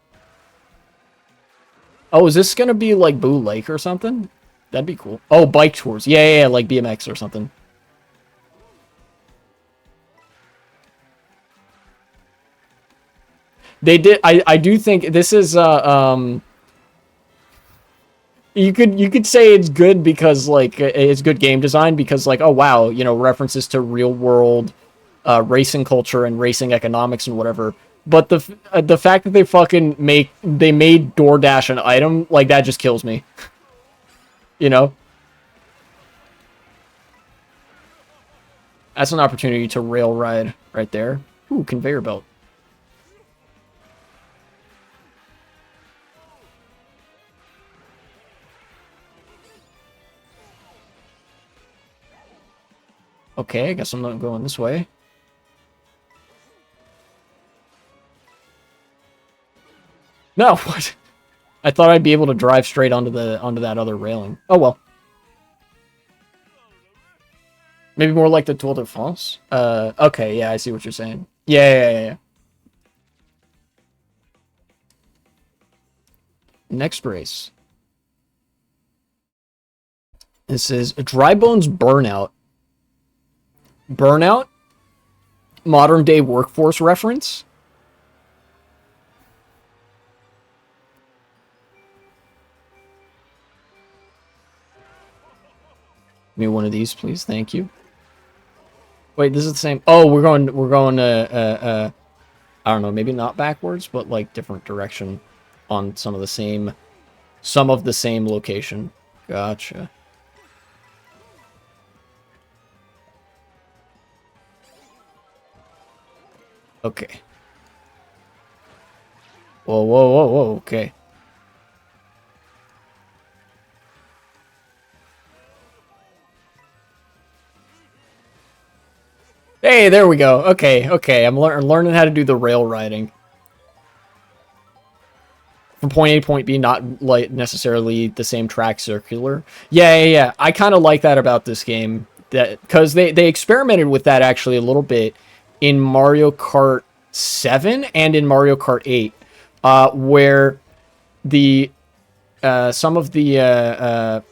Oh, is this gonna be like Boo Lake or something? That'd be cool. Oh, bike tours. Yeah, yeah, yeah, like BMX or something. They did. I do think this is you could say it's good because like it's good game design because like oh wow, you know, references to real world racing culture and racing economics and whatever. But the fact that they made DoorDash an item, like that just kills me. You know? That's an opportunity to rail ride right there. Ooh, conveyor belt. Okay, I guess I'm not going this way. No, what? I thought I'd be able to drive straight onto that other railing. Oh well. Maybe more like the Tour de France? Okay, yeah, I see what you're saying. Yeah. Next race. This is Dry Bones Burnout. Burnout? Modern day workforce reference? Give me one of these, please. Thank you. Wait, this is the same. Oh, we're going I don't know, maybe not backwards, but like different direction on some of the same location. Gotcha. Okay. Whoa, okay. Hey, there we go. Okay. I'm learning how to do the rail riding. From point A to point B, not like necessarily the same track circular. Yeah. I kind of like that about this game. That because they experimented with that actually a little bit in Mario Kart 7 and in Mario Kart 8, where the some of the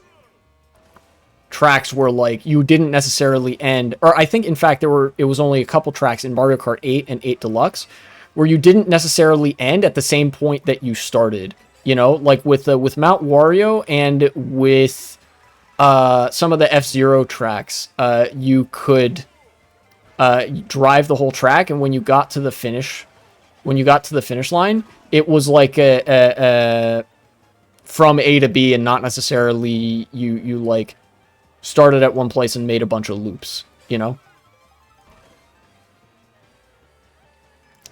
tracks were like you didn't necessarily end, or I think in fact it was only a couple tracks in Mario Kart 8 and 8 Deluxe where you didn't necessarily end at the same point that you started. You know, like with Mount Wario and with some of the F-Zero tracks, you could drive the whole track, and when you got to the finish line, it was like a from A to B and not necessarily you like started at one place and made a bunch of loops, you know?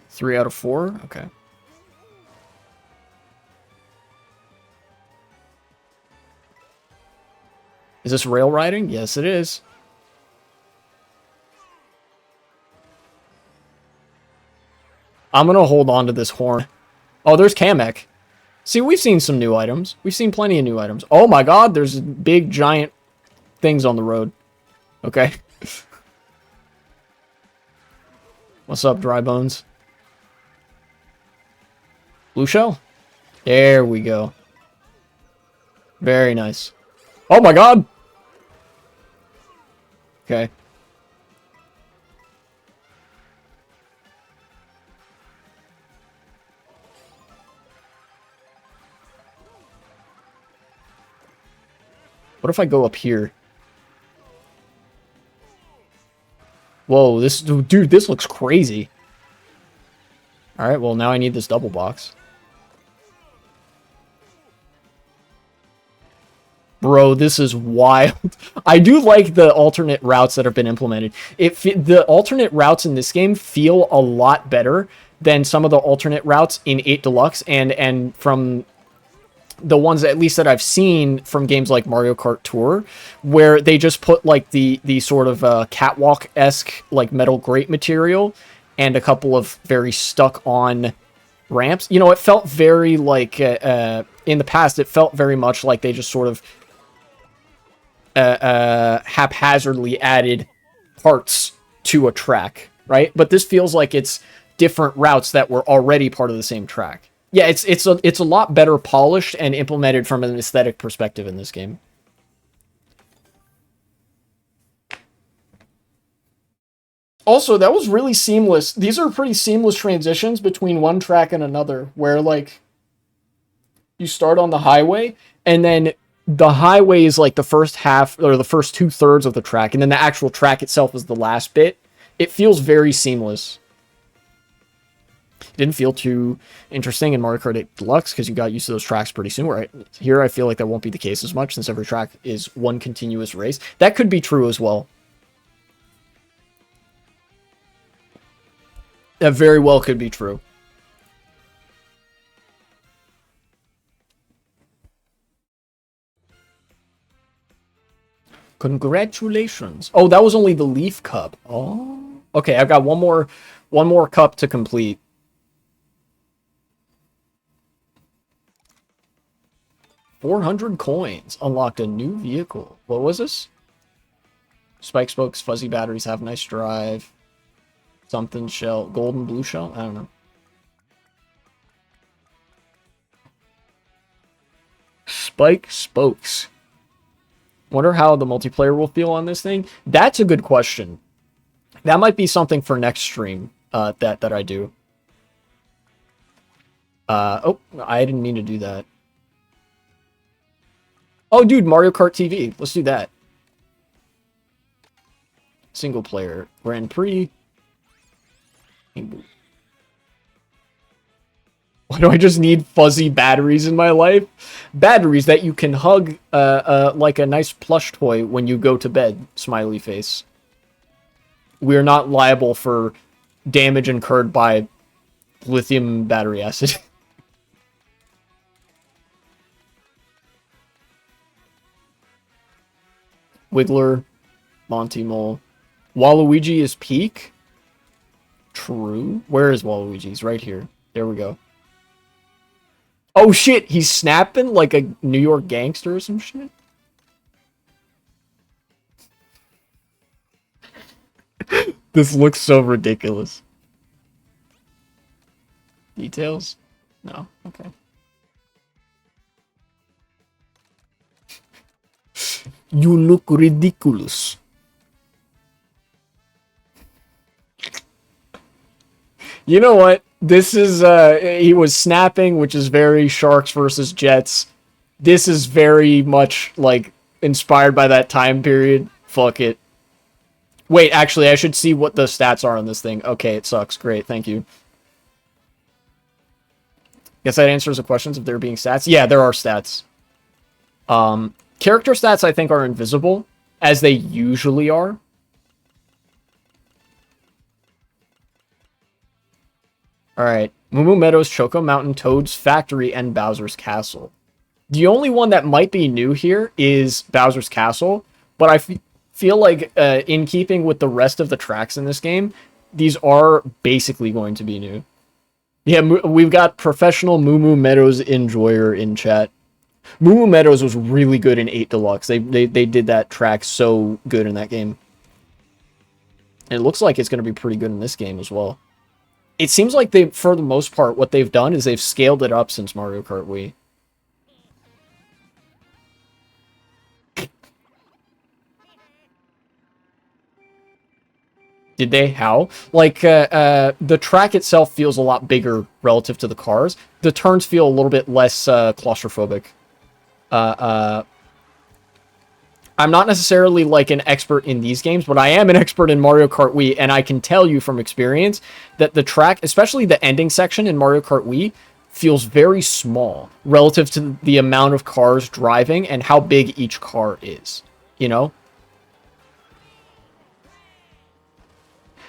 3 out of 4? Okay. Is this rail riding? Yes, it is. I'm gonna hold on to this horn. Oh, there's Kamek. See, we've seen some new items. We've seen plenty of new items. Oh my god, there's big, giant things on the road. Okay. What's up, Dry Bones? Blue shell? There we go. Very nice. Oh my god! Okay. What if I go up here? Whoa, dude, this looks crazy. Alright, well, now I need this double box. Bro, this is wild. I do like the alternate routes that have been implemented. The alternate routes in this game feel a lot better than some of the alternate routes in 8 Deluxe and from the ones at least that I've seen from games like Mario Kart Tour, where they just put like the sort of catwalk-esque like metal grate material and a couple of very stuck on ramps. You know, it felt very like in the past it felt very much like they just sort of haphazardly added parts to a track, right? But this feels like it's different routes that were already part of the same track. Yeah, it's a lot better polished and implemented from an aesthetic perspective in this game. Also, that was really seamless. These are pretty seamless transitions between one track and another, where like you start on the highway and then the highway is like the first half or the first 2/3 of the track, and then the actual track itself is the last bit. It feels very seamless. It didn't feel too interesting in Mario Kart 8 Deluxe because you got used to those tracks pretty soon. Right here, I feel like that won't be the case as much since every track is one continuous race. That could be true as well. That very well could be true. Congratulations. Oh, that was only the Leaf Cup. Oh. Okay, I've got one more cup to complete. $400 coins. Unlocked a new vehicle. What was this? Spike spokes, fuzzy batteries, have nice drive. Something shell. Golden blue shell? I don't know. Spike spokes. Wonder how the multiplayer will feel on this thing. That's a good question. That might be something for next stream that I do. Oh, I didn't mean to do that. Oh, dude, Mario Kart TV. Let's do that. Single player. Grand Prix. Why do I just need fuzzy batteries in my life? Batteries that you can hug like a nice plush toy when you go to bed. Smiley face. We are not liable for damage incurred by lithium battery acid. Wiggler, Monty Mole. Waluigi is peak? True. Where is Waluigi? He's right here. There we go. Oh shit, he's snapping like a New York gangster or some shit? This looks so ridiculous. Details? No, okay. You look ridiculous. You know what? This is, he was snapping, which is very Sharks versus Jets. This is very much, like, inspired by that time period. Fuck it. Wait, actually, I should see what the stats are on this thing. Okay, it sucks. Great, thank you. Guess that answers the questions if there being stats. Yeah, there are stats. Character stats, I think, are invisible, as they usually are. Alright, Moo Moo Meadows, Choco Mountain, Toad's Factory, and Bowser's Castle. The only one that might be new here is Bowser's Castle, but I feel like, in keeping with the rest of the tracks in this game, these are basically going to be new. Yeah, we've got professional Moo Moo Meadows enjoyer in chat. Moo Moo Meadows was really good in 8 Deluxe. They did that track so good in that game. And it looks like it's going to be pretty good in this game as well. It seems like they, for the most part, what they've done is they've scaled it up since Mario Kart Wii. Did they? How? Like, the track itself feels a lot bigger relative to the cars. The turns feel a little bit less claustrophobic. I'm not necessarily like an expert in these games, but I am an expert in Mario Kart Wii, and I can tell you from experience that the track, especially the ending section in Mario Kart Wii, feels very small relative to the amount of cars driving and how big each car is, you know?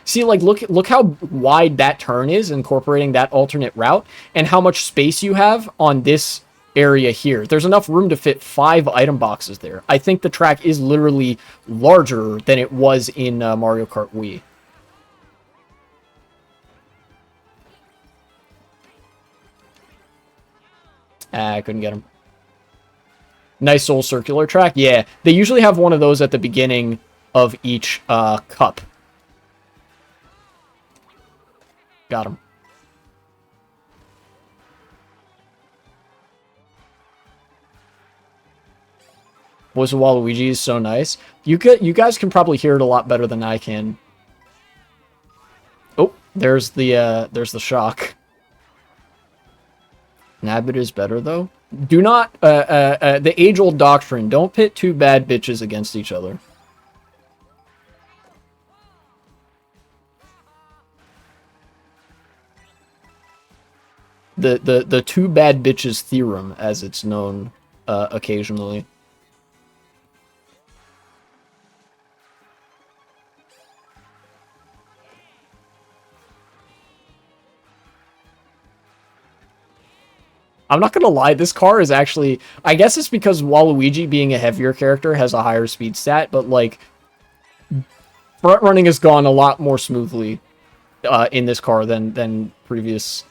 See, like, look how wide that turn is, incorporating that alternate route, and how much space you have on this area here. There's enough room to fit 5 item boxes there. I think the track is literally larger than it was in Mario Kart Wii. I couldn't get him. Nice old circular track. Yeah, they usually have one of those at the beginning of each cup. Got him. Voice of Waluigi is so nice. You guys can probably hear it a lot better than I can. Oh, there's the shock. Nabbit is better though. Do not the age-old doctrine, don't pit 2 bad bitches against each other. The 2 bad bitches theorem, as it's known occasionally. I'm not gonna lie, this car is actually... I guess it's because Waluigi, being a heavier character, has a higher speed stat, but, like, front running has gone a lot more smoothly in this car than previous.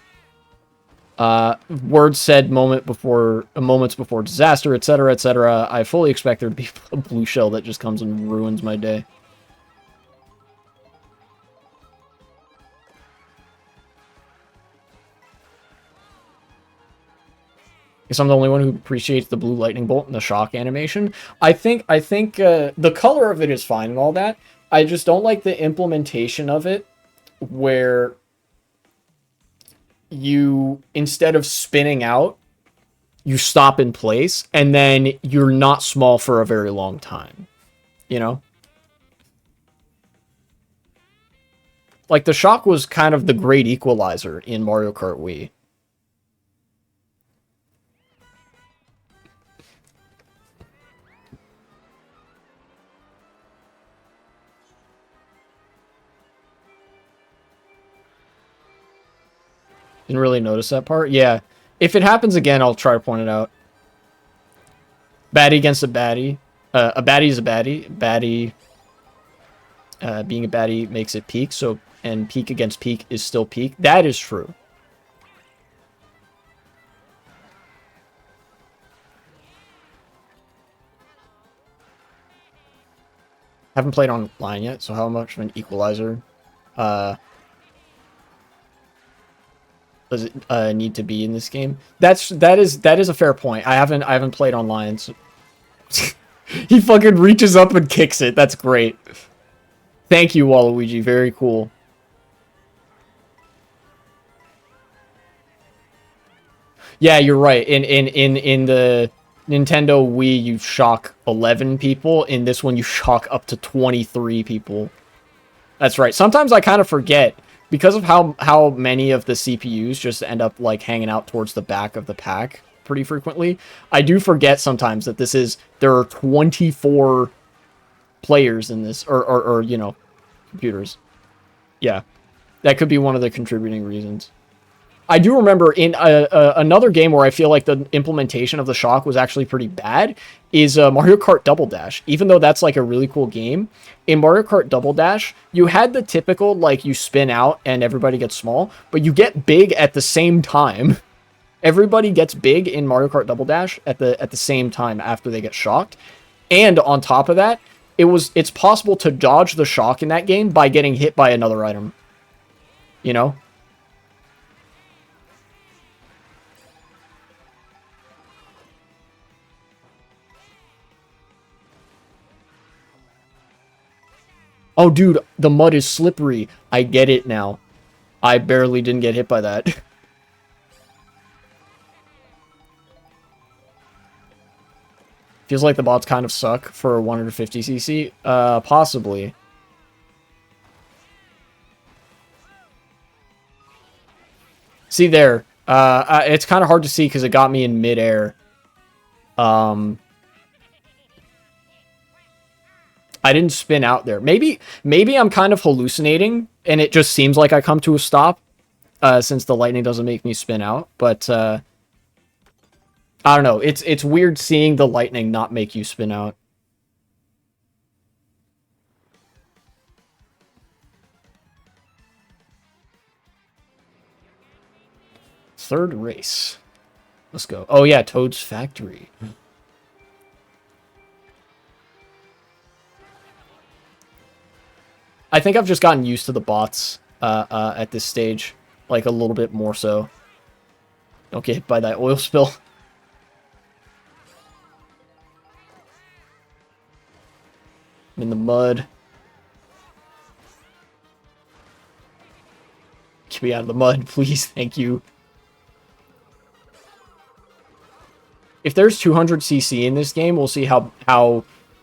Words said moments before disaster, etc., etc. I fully expect there to be a blue shell that just comes and ruins my day. Guess I'm the only one who appreciates the blue lightning bolt and the shock animation. I think the color of it is fine and all that. I just don't like the implementation of it, where you, instead of spinning out, you stop in place, and then you're not small for a very long time. You know? Like, the shock was kind of the great equalizer in Mario Kart Wii. Didn't really notice that part. Yeah. If it happens again, I'll try to point it out. Baddie against a baddie. A baddie is a baddie. Baddie... being a baddie makes it peak, so... And peak against peak is still peak. That is true. Haven't played online yet, so how much of an equalizer... does it need to be in this game? That is a fair point. I haven't played online. So... He fucking reaches up and kicks it. That's great. Thank you, Waluigi. Very cool. Yeah, you're right. In the Nintendo Wii, you shock 11 people. In this one, you shock up to 23 people. That's right. Sometimes I kind of forget, because of how many of the CPUs just end up, like, hanging out towards the back of the pack pretty frequently. I do forget sometimes that there are 24 players in this, or you know, computers. Yeah, that could be one of the contributing reasons. I do remember in another game where I feel like the implementation of the shock was actually pretty bad is Mario Kart Double Dash. Even though that's like a really cool game, in Mario Kart Double Dash, you had the typical, like, you spin out and everybody gets small, but you get big at the same time. Everybody gets big in Mario Kart Double Dash at the same time after they get shocked. And on top of that, it's possible to dodge the shock in that game by getting hit by another item. You know? Oh, dude, the mud is slippery. I get it now. I barely didn't get hit by that. Feels like the bots kind of suck for 150cc. Possibly. See there. It's kind of hard to see because it got me in midair. I didn't spin out there. Maybe I'm kind of hallucinating, and it just seems like I come to a stop, since the lightning doesn't make me spin out. But I don't know. It's weird seeing the lightning not make you spin out. Third race. Let's go. Oh yeah, Toad's Factory. I think I've just gotten used to the bots at this stage, like a little bit more so. Don't get hit by that oil spill. I'm in the mud. Get me out of the mud, please. Thank you. If there's 200cc in this game, we'll see how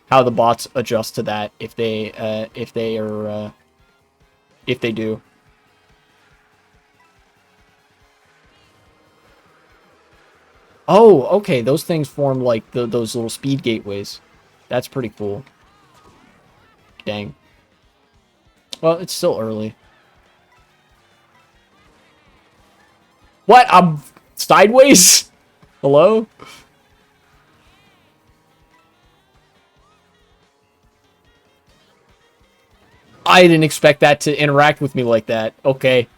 the bots adjust to that if they do. Oh, okay. Those things form like those little speed gateways. That's pretty cool. Dang. Well, it's still early. What? I'm sideways? Hello? I didn't expect that to interact with me like that. Okay.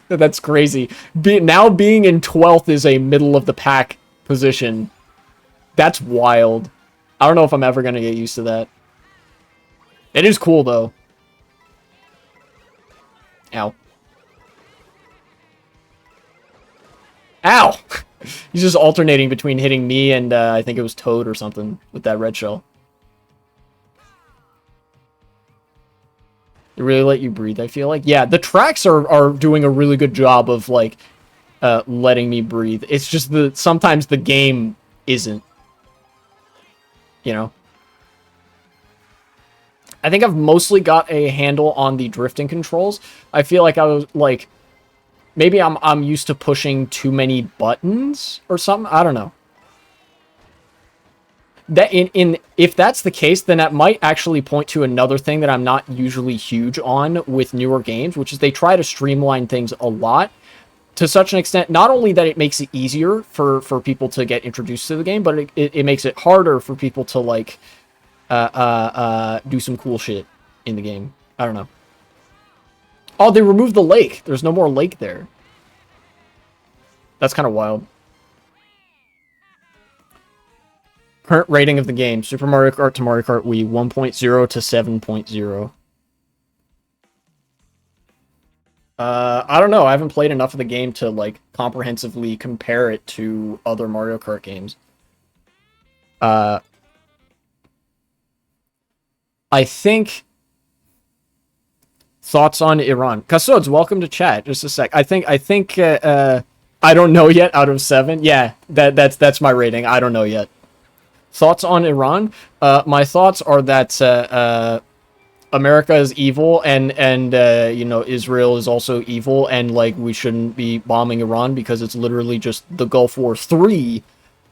That's crazy. Now being in 12th is a middle of the pack position. That's wild. I don't know if I'm ever going to get used to that. It is cool, though. Ow. Ow! He's just alternating between hitting me and I think it was Toad or something with that red shell. They really let you breathe, I feel like. Yeah, the tracks are doing a really good job of, like, letting me breathe. It's just sometimes the game isn't. You know? I think I've mostly got a handle on the drifting controls. I feel like I was, like... Maybe I'm used to pushing too many buttons or something. I don't know. That if that's the case, then that might actually point to another thing that I'm not usually huge on with newer games, which is they try to streamline things a lot to such an extent, not only that it makes it easier for people to get introduced to the game, but it makes it harder for people to like do some cool shit in the game. I don't know. Oh, they removed the lake. There's no more lake there. That's kind of wild. Current rating of the game. Super Mario Kart to Mario Kart Wii 1.0 to 7.0. I don't know. I haven't played enough of the game to like comprehensively compare it to other Mario Kart games. I think thoughts on Iran. Kasods, welcome to chat. Just a sec. I think I don't know yet out of 7. Yeah, that's my rating. I don't know yet. Thoughts on Iran? My thoughts are that America is evil and you know, Israel is also evil, and like we shouldn't be bombing Iran because it's literally just the Gulf War 3.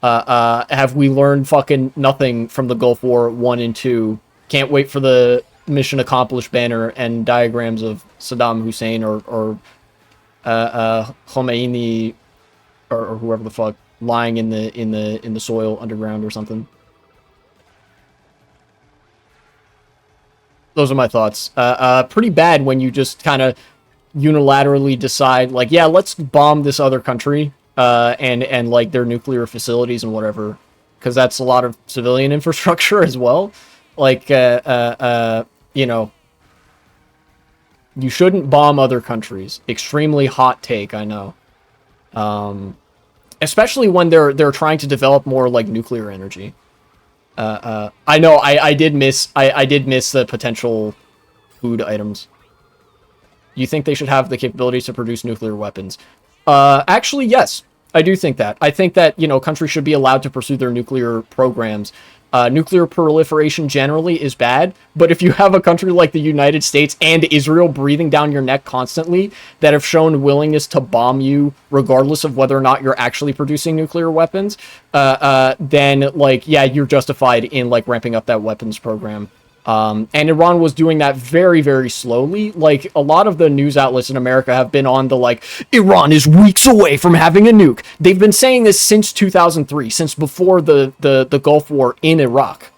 Have we learned fucking nothing from the Gulf War 1 and 2? Can't wait for the mission accomplished banner and diagrams of Saddam Hussein or Khomeini or whoever the fuck lying in the soil underground or something. Those are my thoughts. Pretty bad when you just kind of unilaterally decide, like, yeah, let's bomb this other country and like their nuclear facilities and whatever, because that's a lot of civilian infrastructure as well. Like, you know, you shouldn't bomb other countries. Extremely hot take, I know. Especially when they're trying to develop more like nuclear energy. I know I did miss the potential food items. You think they should have the capability to produce nuclear weapons? Actually, yes. I do think that. I think that, you know, countries should be allowed to pursue their nuclear programs Nuclear proliferation generally is bad, but if you have a country like the United States and Israel breathing down your neck constantly that have shown willingness to bomb you regardless of whether or not you're actually producing nuclear weapons, then, like, yeah, you're justified in, like, ramping up that weapons program. And Iran was doing that very, very slowly. Like, a lot of the news outlets in America have been on the, like, Iran is weeks away from having a nuke. They've been saying this since 2003, since before the Gulf War in Iraq.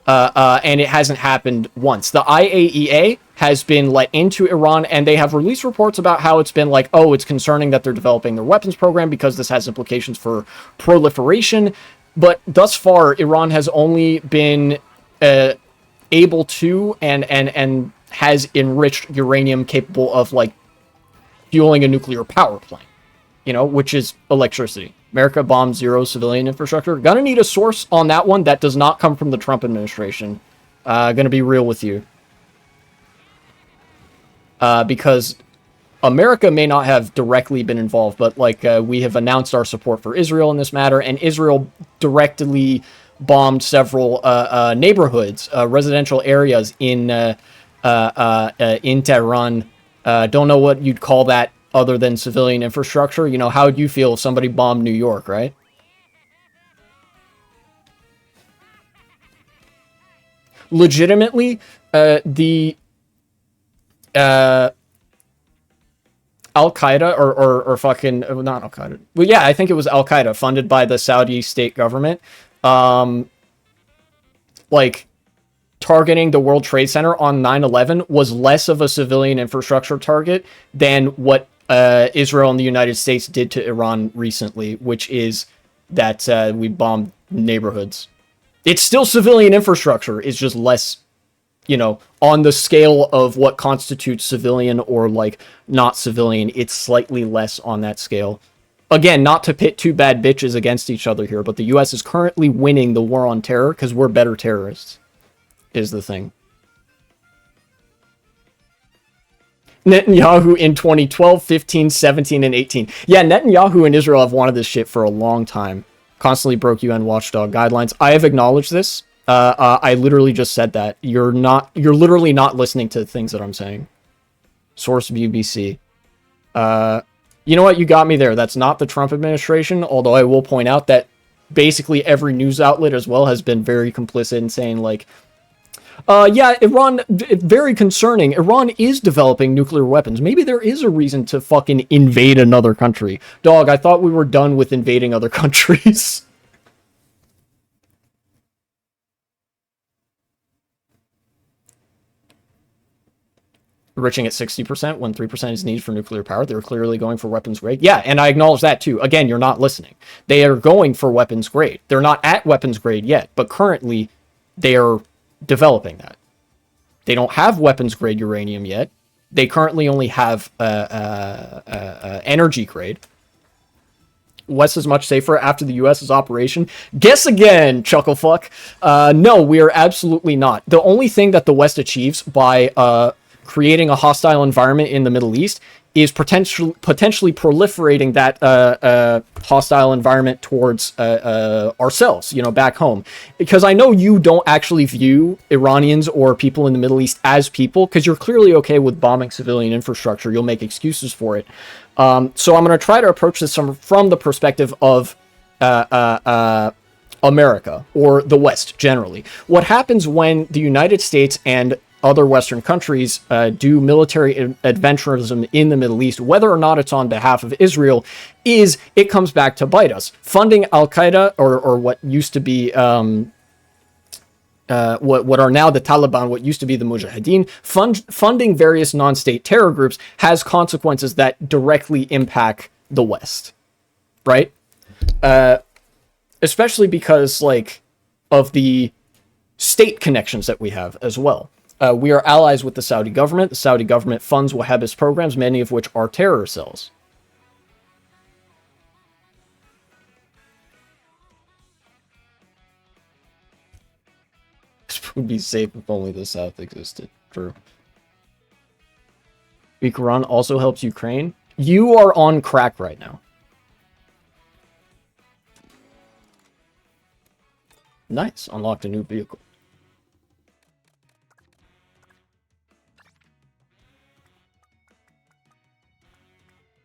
And it hasn't happened once. The IAEA has been let into Iran, and they have released reports about how it's been like, oh, it's concerning that they're developing their weapons program because this has implications for proliferation. But thus far, Iran has only been able to and has enriched uranium capable of, like, fueling a nuclear power plant, you know, which is electricity. America bombed zero civilian infrastructure. Gonna need a source on that one that does not come from the Trump administration. Gonna be real with you. Because America may not have directly been involved, but, like, we have announced our support for Israel in this matter, and Israel directly bombed several neighborhoods, residential areas in Tehran. Don't know what you'd call that other than civilian infrastructure. You know, how would you feel if somebody bombed New York, right? Legitimately, the Al-Qaeda or fucking, not Al-Qaeda. Well, yeah, I think it was Al-Qaeda, funded by the Saudi state government. Like, targeting the World Trade Center on 9/11 was less of a civilian infrastructure target than what Israel and the United States did to Iran recently, which is that we bombed neighborhoods. It's still civilian infrastructure. It's just less, you know, on the scale of what constitutes civilian or, like, not civilian. It's slightly less on that scale. Again, not to pit two bad bitches against each other here, but the U.S. is currently winning the war on terror because we're better terrorists, is the thing. Netanyahu in 2012, 15, 17, and 18. Yeah, Netanyahu and Israel have wanted this shit for a long time. Constantly broke UN watchdog guidelines. I have acknowledged this. I literally just said that. You're literally not listening to the things that I'm saying. Source BBC. You know what? You got me there. That's not the Trump administration, although I will point out that basically every news outlet as well has been very complicit in saying, like, yeah, Iran, very concerning. Iran is developing nuclear weapons. Maybe there is a reason to fucking invade another country. Dog, I thought we were done with invading other countries. Enriching at 60% when 3% is needed for nuclear power. They were clearly going for weapons grade. Yeah, and I acknowledge that too. Again, you're not listening. They are going for weapons grade. They're not at weapons grade yet, but currently they are developing that. They don't have weapons grade uranium yet. They currently only have energy grade. West is much safer after the US's operation. Guess again, chucklefuck. No, we are absolutely not. The only thing that the West achieves by creating a hostile environment in the Middle East is potentially proliferating that hostile environment towards ourselves, you know, back home. Because I know you don't actually view Iranians or people in the Middle East as people, because you're clearly okay with bombing civilian infrastructure. You'll make excuses for it. So I'm going to try to approach this from the perspective of America, or the West generally. What happens when the United States and other Western countries do military adventurism in the Middle East, whether or not it's on behalf of Israel, is it comes back to bite us. Funding Al-Qaeda, or what used to be, what are now the Taliban, what used to be the Mujahideen, funding various non-state terror groups has consequences that directly impact the West, right? Especially because, like, of the state connections that we have as well. We are allies with the Saudi government. The Saudi government funds Wahhabist programs, many of which are terror cells. This would be safe if only the South existed. True. Quran also helps Ukraine. You are on crack right now. Nice. Unlocked a new vehicle.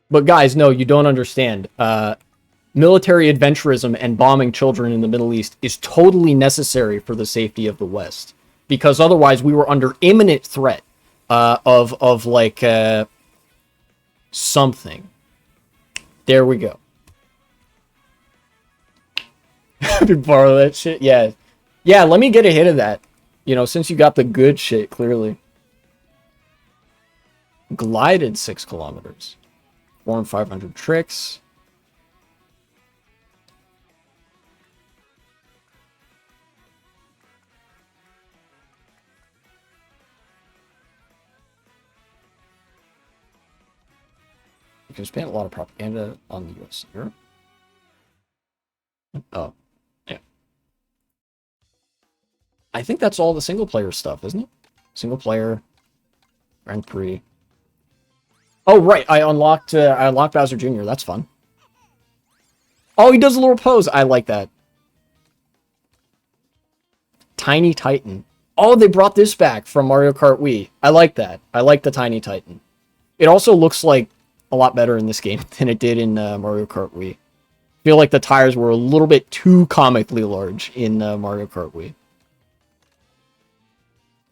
But guys, no, you don't understand. Military adventurism and bombing children in the Middle East is totally necessary for the safety of the West, because otherwise we were under imminent threat of like something. There we go. Borrow that shit. Yeah, yeah. Let me get a hit of that. You know, since you got the good shit, clearly. Glided 6 kilometers. 4 and 500 tricks. You can spend a lot of propaganda on the US. Europe. Oh, yeah. I think that's all the single player stuff, isn't it? Single player, Grand Prix. Oh, right. I unlocked Bowser Jr. That's fun. Oh, he does a little pose. I like that. Tiny Titan. Oh, they brought this back from Mario Kart Wii. I like that. I like the Tiny Titan. It also looks like a lot better in this game than it did in Mario Kart Wii. I feel like the tires were a little bit too comically large in Mario Kart Wii.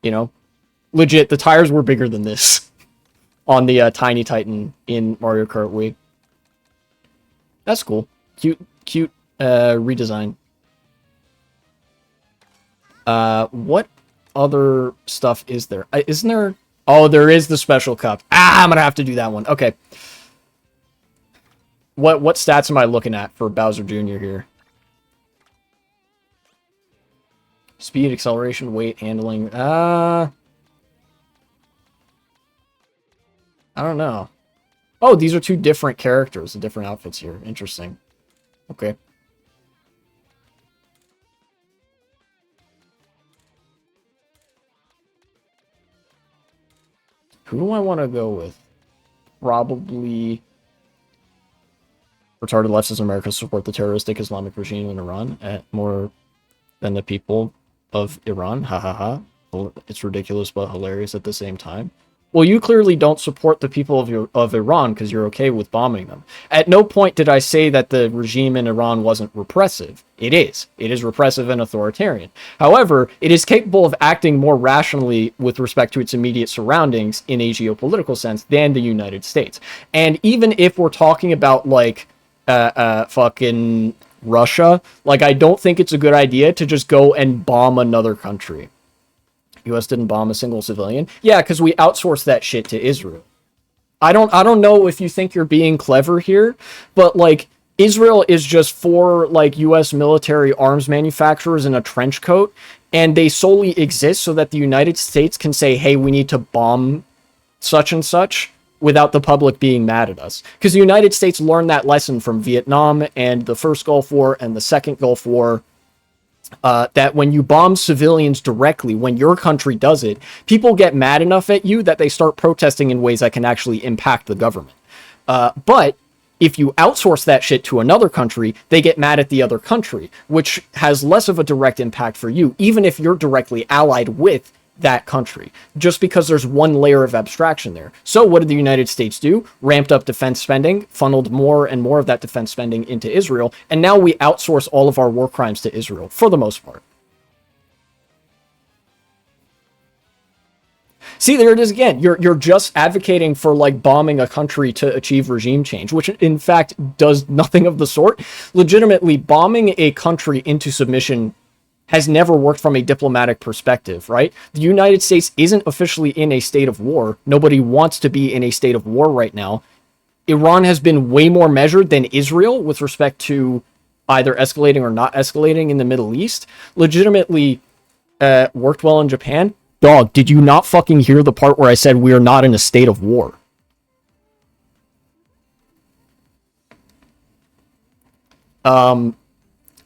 You know? Legit, the tires were bigger than this on the Tiny Titan in Mario Kart Wii. That's cool. Cute redesign. What other stuff is there? Isn't there? Oh, there is the special cup. Ah, I'm gonna have to do that one. Okay. What stats am I looking at for Bowser Jr. here? Speed, acceleration, weight, handling. I don't know. Oh, these are two different characters, the different outfits here. Interesting. Okay. Who do I want to go with? Probably retarded leftists in America support the terroristic Islamic regime in Iran more than the people of Iran. Ha ha ha. It's ridiculous but hilarious at the same time. Well, you clearly don't support the people of Iran because you're okay with bombing them. At no point did I say that the regime in Iran wasn't repressive. It is. It is repressive and authoritarian. However, it is capable of acting more rationally with respect to its immediate surroundings in a geopolitical sense than the United States. And even if we're talking about, like, fucking Russia, like, I don't think it's a good idea to just go and bomb another country. U.S. didn't bomb a single civilian. Yeah, because we outsourced that shit to Israel. I don't know if you think you're being clever here, but like Israel is just 4 like U.S. military arms manufacturers in a trench coat, and they solely exist so that the United States can say, "Hey, we need to bomb such and such," without the public being mad at us. Because the United States learned that lesson from Vietnam and the first Gulf War and the second Gulf War. That when you bomb civilians directly, when your country does it, people get mad enough at you that they start protesting in ways that can actually impact the government. But if you outsource that shit to another country, they get mad at the other country, which has less of a direct impact for you, even if you're directly allied with that country, just because there's one layer of abstraction there. So what did the United States do? Ramped up defense spending, funneled more and more of that defense spending into Israel, and now we outsource all of our war crimes to Israel, for the most part. See, there it is again. You're just advocating for, like, bombing a country to achieve regime change, which in fact does nothing of the sort. Legitimately, bombing a country into submission has never worked from a diplomatic perspective, right? The United States isn't officially in a state of war. Nobody wants to be in a state of war right now. Iran has been way more measured than Israel with respect to either escalating or not escalating in the Middle East. Legitimately worked well in Japan. Dog, did you not fucking hear the part where I said we are not in a state of war?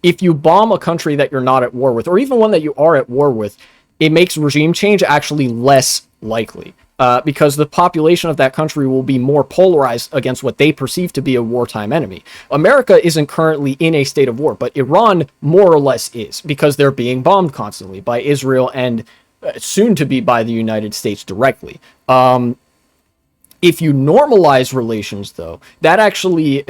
If you bomb a country that you're not at war with, or even one that you are at war with, it makes regime change actually less likely. because the population of that country will be more polarized against what they perceive to be a wartime enemy. America isn't currently in a state of war, but Iran more or less is, because they're being bombed constantly by Israel and soon to be by the United States directly. If you normalize relations, though, that actually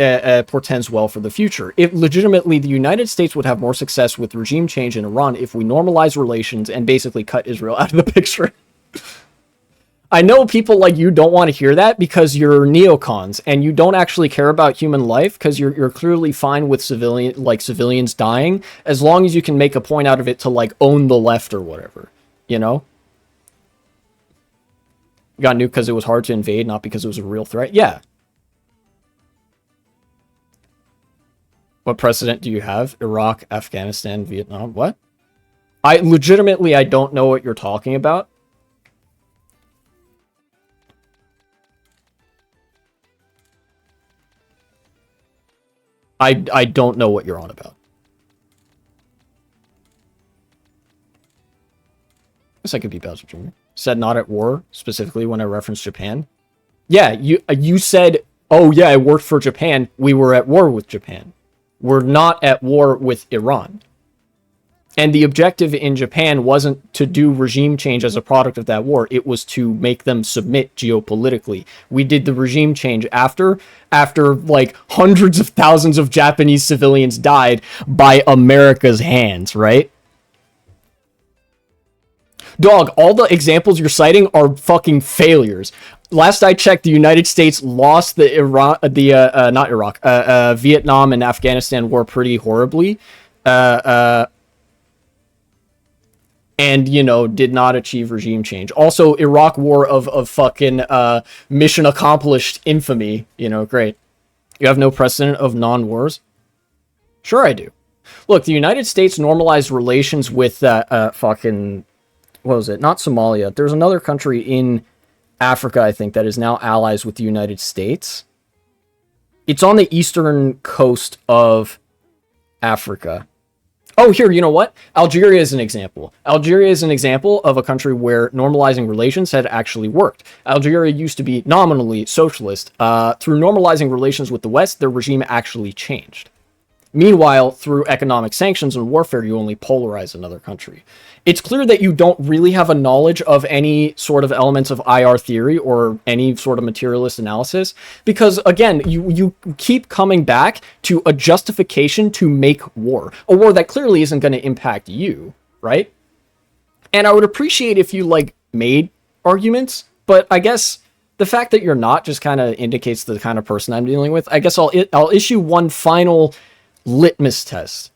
portends well for the future. If legitimately the United States would have more success with regime change in Iran if we normalize relations and basically cut Israel out of the picture. I know people like you don't want to hear that because you're neocons and you don't actually care about human life because you're clearly fine with civilians dying as long as you can make a point out of it to like own the left or whatever, you know? Got nuked because it was hard to invade, not because it was a real threat. Yeah. What precedent do you have? Iraq, Afghanistan, Vietnam? What? I don't know what you're talking about. I don't know what you're on about. Guess I could be Bowser Jr. Said not at war, specifically when I referenced Japan. Yeah, you said, oh yeah, I worked for Japan. We were at war with Japan. We're not at war with Iran. And the objective in Japan wasn't to do regime change as a product of that war. It was to make them submit geopolitically. We did the regime change after like hundreds of thousands of Japanese civilians died by America's hands, right? Dog, all the examples you're citing are fucking failures. Last I checked, the United States lost the Vietnam and Afghanistan war pretty horribly. And, you know, did not achieve regime change. Also, Iraq war of fucking mission accomplished infamy. You know, great. You have no precedent of non-wars? Sure I do. Look, the United States normalized relations with fucking... What was it? Not Somalia. There's another country in Africa, I think, that is now allies with the United States. It's on the eastern coast of Africa. Oh, here, you know what? Algeria is an example. Algeria is an example of a country where normalizing relations had actually worked. Algeria used to be nominally socialist. Through normalizing relations with the West, their regime actually changed. Meanwhile, through economic sanctions and warfare, you only polarize another country. It's clear that you don't really have a knowledge of any sort of elements of IR theory or any sort of materialist analysis, because, again, you keep coming back to a justification to make war. A war that clearly isn't going to impact you, right? And I would appreciate if you, like, made arguments, but I guess the fact that you're not just kind of indicates the kind of person I'm dealing with. I guess I'll issue one final litmus test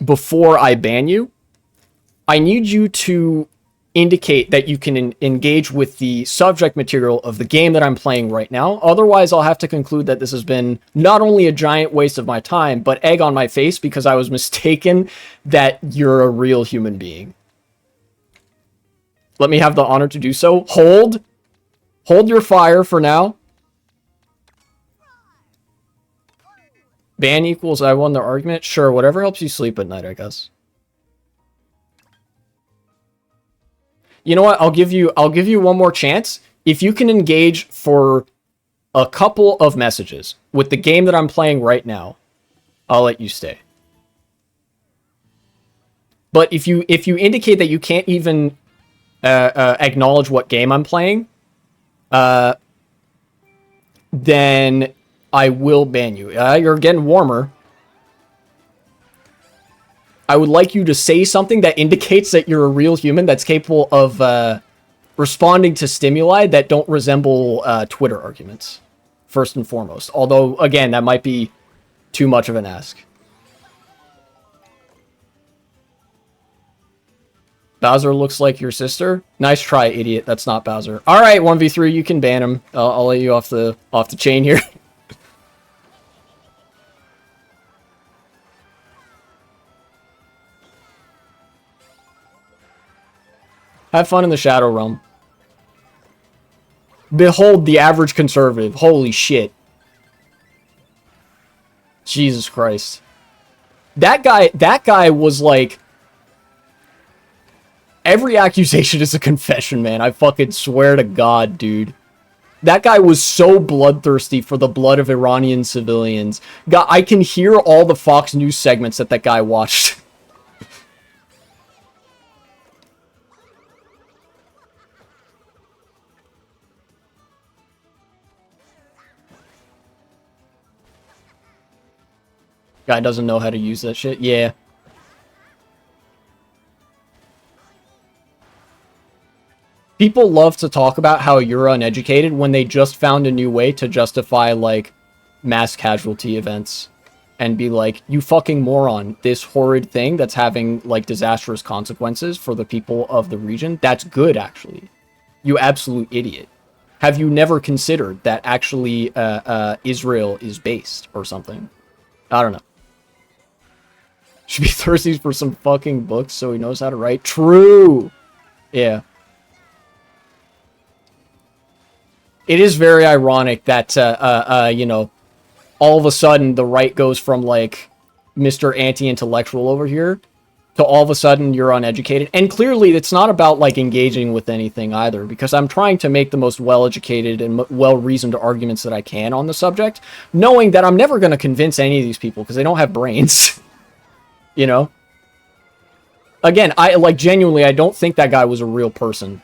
before I ban you. I need you to indicate that you can engage with the subject material of the game that I'm playing right now. Otherwise, I'll have to conclude that this has been not only a giant waste of my time, but egg on my face because I was mistaken that you're a real human being. Let me have the honor to do so. Hold your fire for now. Ban equals I won the argument? Sure, whatever helps you sleep at night, I guess. You know what? I'll give you one more chance. If you can engage for a couple of messages with the game that I'm playing right now, I'll let you stay. But if you indicate that you can't even acknowledge what game I'm playing, then I will ban you. You're getting warmer. I would like you to say something that indicates that you're a real human that's capable of responding to stimuli that don't resemble Twitter arguments, first and foremost. Although, again, that might be too much of an ask. Bowser looks like your sister? Nice try, idiot. That's not Bowser. All right, 1v3, you can ban him. I'll let you off the chain here. Have fun in the Shadow Realm. Behold the average conservative. Holy shit. Jesus Christ. That guy was like... Every accusation is a confession, man. I fucking swear to God, dude. That guy was so bloodthirsty for the blood of Iranian civilians. God, I can hear all the Fox News segments that guy watched. Guy doesn't know how to use that shit. Yeah. People love to talk about how you're uneducated when they just found a new way to justify, like, mass casualty events. And be like, you fucking moron, this horrid thing that's having, like, disastrous consequences for the people of the region, that's good, actually. You absolute idiot. Have you never considered that actually Israel is based or something? I don't know. Should be thirsty for some fucking books so he knows how to write. True! Yeah. It is very ironic that, you know, all of a sudden the right goes from, like, Mr. Anti-Intellectual over here to all of a sudden you're uneducated. And clearly it's not about, like, engaging with anything either, because I'm trying to make the most well-educated and well-reasoned arguments that I can on the subject, knowing that I'm never going to convince any of these people because they don't have brains. You know? Again, genuinely, I don't think that guy was a real person.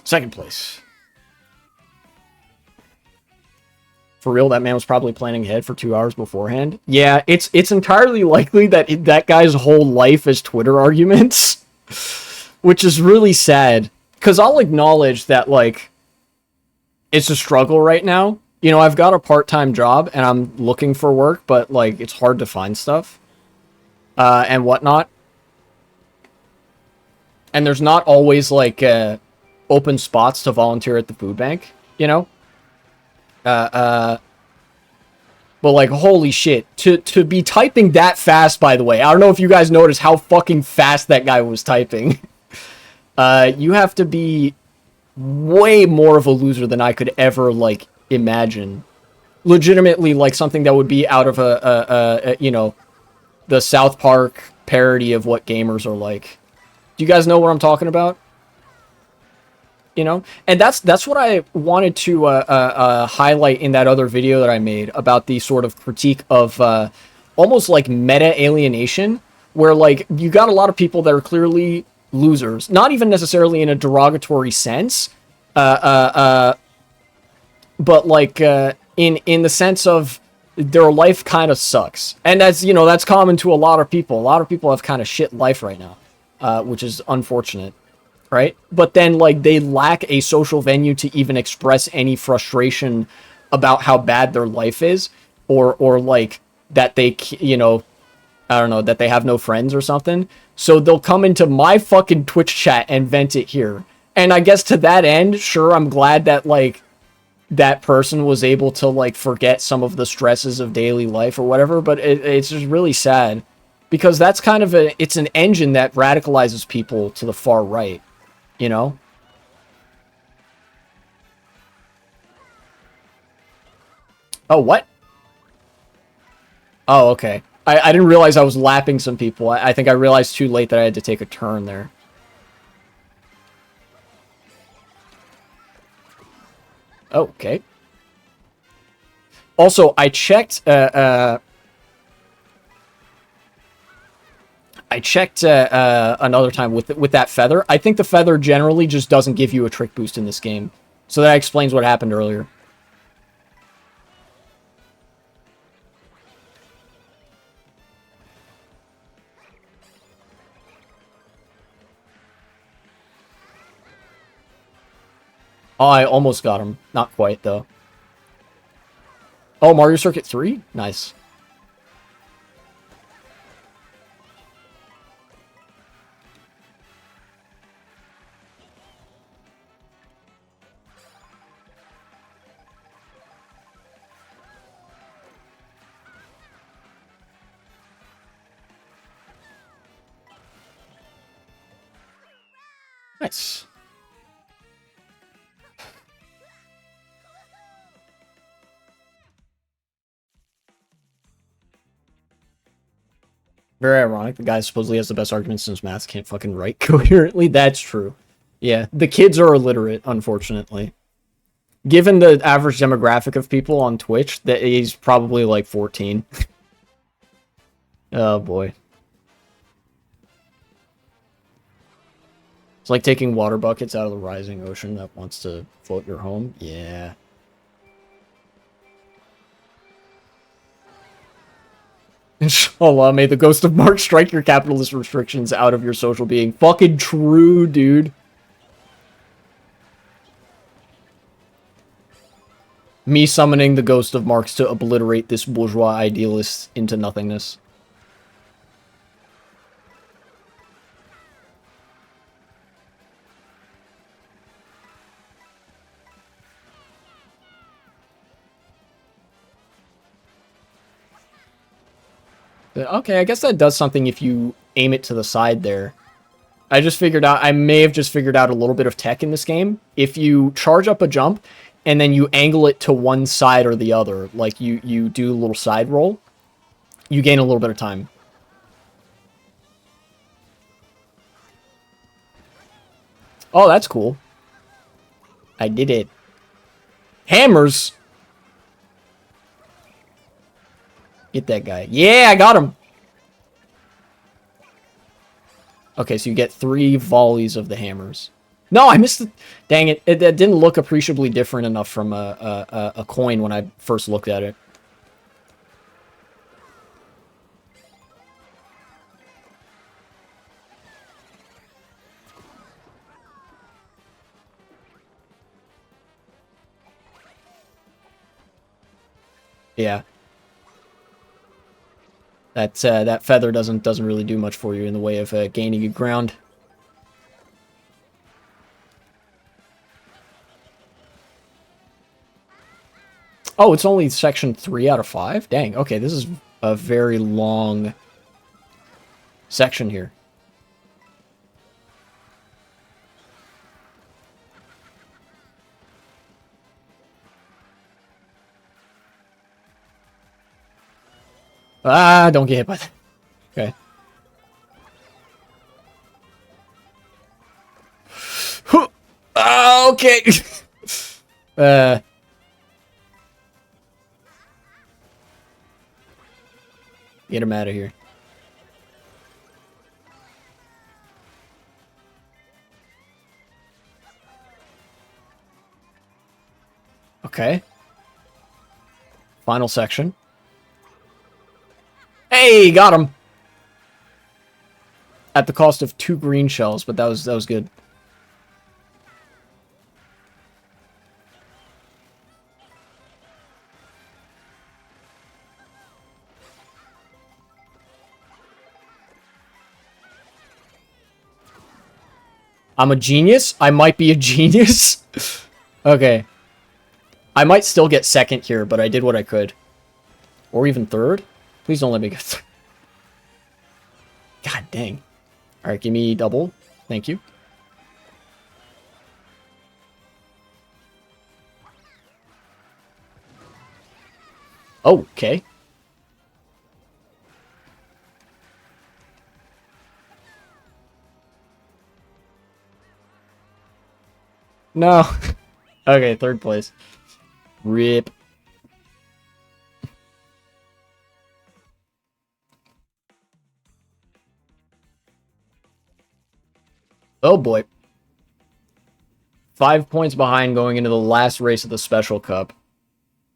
Second place. For real, that man was probably planning ahead for 2 hours beforehand. Yeah, it's entirely likely that that guy's whole life is Twitter arguments, which is really sad. Because I'll acknowledge that, like, it's a struggle right now. You know, I've got a part-time job and I'm looking for work, but, like, it's hard to find stuff and whatnot. And there's not always, like, open spots to volunteer at the food bank, you know? But, like, holy shit. To be typing that fast, by the way. I don't know if you guys noticed how fucking fast that guy was typing. You have to be way more of a loser than I could ever, like, imagine. Legitimately, like, something that would be out of a you know, the South Park parody of what gamers are like. Do you guys know what I'm talking about? You know, and that's what I wanted to highlight in that other video that I made about the sort of critique of almost like meta alienation, where, like, you got a lot of people that are clearly losers, not even necessarily in a derogatory sense, but like in the sense of their life kind of sucks, and that's, you know, that's common to a lot of people. A lot of people have kind of shit life right now, which is unfortunate. Right? But then, like, they lack a social venue to even express any frustration about how bad their life is, or like, that they, you know, I don't know, that they have no friends or something. So they'll come into my fucking Twitch chat and vent it here. And I guess to that end, sure, I'm glad that, like, that person was able to, like, forget some of the stresses of daily life or whatever, but it's just really sad. Because that's kind of it's an engine that radicalizes people to the far right. You know? Oh, what? Oh, okay. I didn't realize I was lapping some people. I think I realized too late that I had to take a turn there. Oh, okay. Also, I checked, another time with that feather. I think the feather generally just doesn't give you a trick boost in this game. So that explains what happened earlier. Oh, I almost got him. Not quite, though. Oh, Mario Circuit 3? Nice. Nice. Very ironic. The guy supposedly has the best argument since math can't fucking write coherently. That's true. Yeah, the kids are illiterate, unfortunately. Given the average demographic of people on Twitch, that he's probably like 14. Oh boy. It's like taking water buckets out of the rising ocean that wants to float your home. Yeah. Inshallah, may the ghost of Mark strike your capitalist restrictions out of your social being. Fucking true, dude. Me summoning the ghost of Marx to obliterate this bourgeois idealist into nothingness. Okay, I guess that does something if you aim it to the side there. I just figured out, I may have just figured out a little bit of tech in this game. If you charge up a jump, and then you angle it to one side or the other, like you do a little side roll, you gain a little bit of time. Oh, that's cool. I did it. Hammers! Get that guy. Yeah, I got him! Okay, so you get 3 volleys of the hammers. No, I missed it. Dang it. It didn't look appreciably different enough from a coin when I first looked at it. Yeah. That feather doesn't really do much for you in the way of gaining you ground. Oh, it's only section 3 out of 5? Dang, okay, this is a very long section here. Ah, don't get hit by that. Okay. Okay. Get him out of here. Okay. Final section. Hey, got him. At the cost of 2 green shells, but that was good. I'm a genius? I might be a genius? Okay. I might still get second here, but I did what I could. Or even third? Please don't let me get third. God dang. Alright, give me double. Thank you. Oh, okay. No. Okay, third place. RIP. Oh boy. 5 points behind going into the last race of the Special Cup.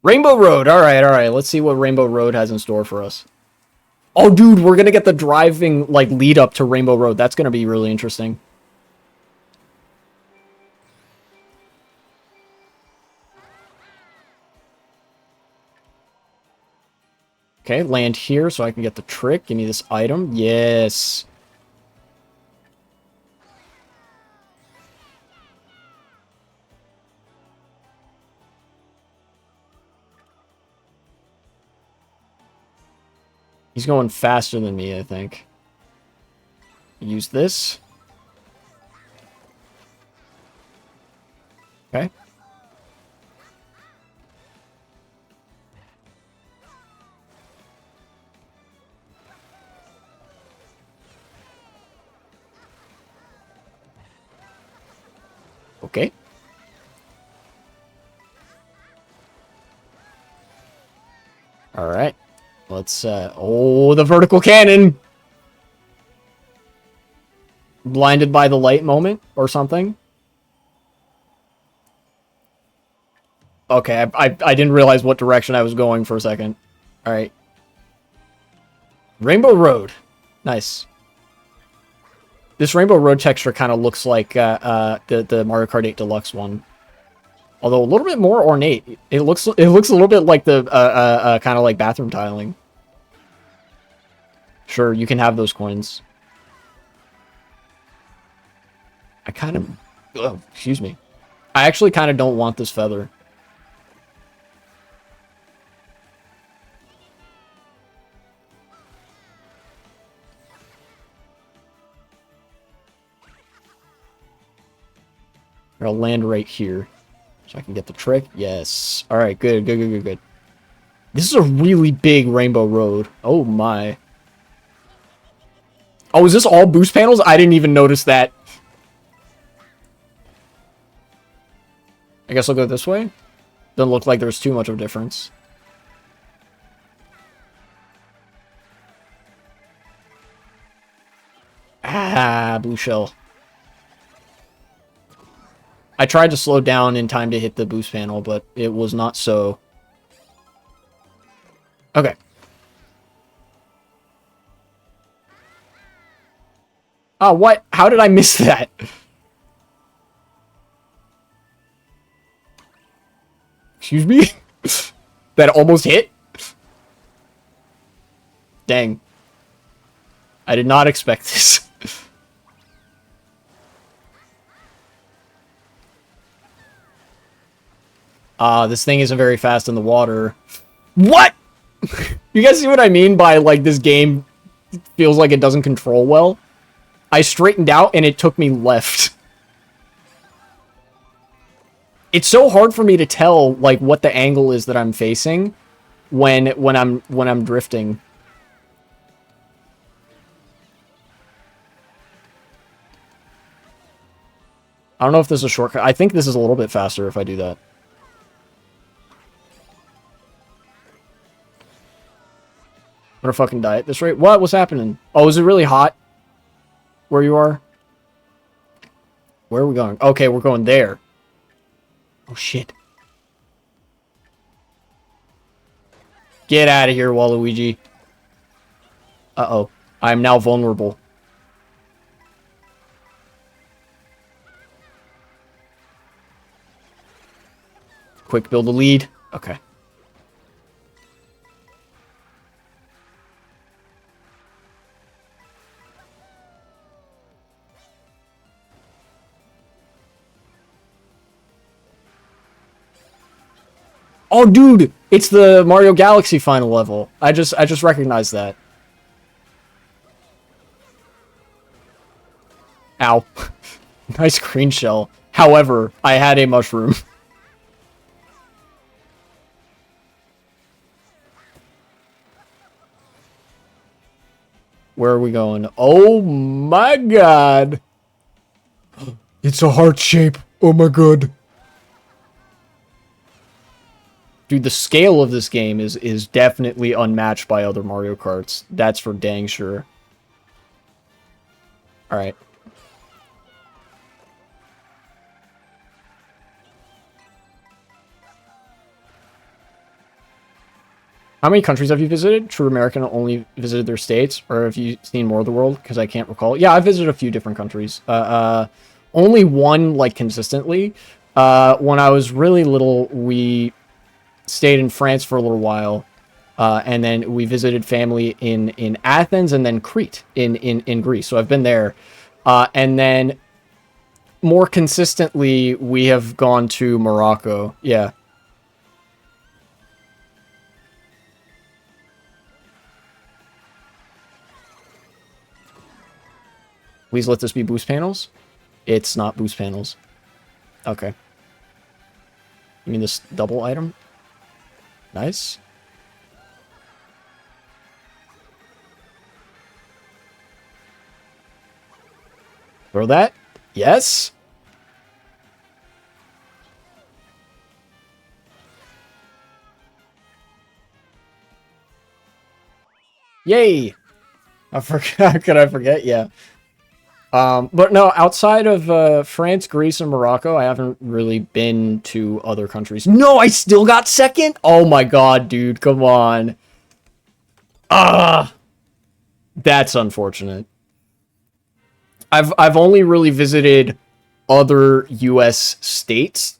Rainbow Road! Alright. Let's see what Rainbow Road has in store for us. Oh, dude, we're gonna get the driving, like, lead up to Rainbow Road. That's gonna be really interesting. Okay, land here so I can get the trick. Give me this item. Yes. He's going faster than me, I think. Use this. Okay. Okay. All right. Let's, oh, the vertical cannon! Blinded by the light moment or something. Okay, I didn't realize what direction I was going for a second. All right. Rainbow Road. Nice. This Rainbow Road texture kind of looks like the Mario Kart 8 Deluxe one. Although a little bit more ornate. It looks a little bit like the kind of like bathroom tiling. Sure, you can have those coins. I kind of... Oh, excuse me. I actually kind of don't want this feather. I'll land right here. So I can get the trick. Yes. Alright, good, good, good, good, good. This is a really big Rainbow Road. Oh my. Oh, is this all boost panels? I didn't even notice that. I guess I'll go this way. Doesn't look like there's too much of a difference. Ah, blue shell. I tried to slow down in time to hit the boost panel, but it was not so. Okay. Oh, what? How did I miss that? Excuse me? That almost hit? Dang. I did not expect this. This thing isn't very fast in the water. What? You guys see what I mean by, like, this game feels like it doesn't control well? I straightened out and it took me left. It's so hard for me to tell, like, what the angle is that I'm facing when I'm drifting. I don't know if this is a shortcut. I think this is a little bit faster if I do that. I'm gonna fucking die at this rate. What? What's happening? Oh, is it really hot where you are? Where are we going? Okay, we're going there. Oh, shit. Get out of here, Waluigi. Uh-oh. I'm now vulnerable. Quick build a lead. Okay. Oh, dude! It's the Mario Galaxy final level. I just recognized that. Ow. Nice green shell. However, I had a mushroom. Where are we going? Oh my god! It's a heart shape. Oh my god. Dude, the scale of this game is definitely unmatched by other Mario Karts. That's for dang sure. Alright. How many countries have you visited? True American only visited their states, or have you seen more of the world? Because I can't recall. Yeah, I visited a few different countries. Only one, like, consistently. When I was really little, we stayed in France for a little while, and then we visited family in Athens and then Crete in Greece. So I've been there. And then more consistently, we have gone to Morocco. Yeah. Please let this be boost panels. It's not boost panels. Okay. You mean this double item? Nice. Throw that. Yes. Yay. I forgot. How could I forget? Yeah. But no, outside of France, Greece, and Morocco, I haven't really been to other countries. No, I still got second? Oh my god, dude. Come on. Ah. That's unfortunate. I've only really visited other US states.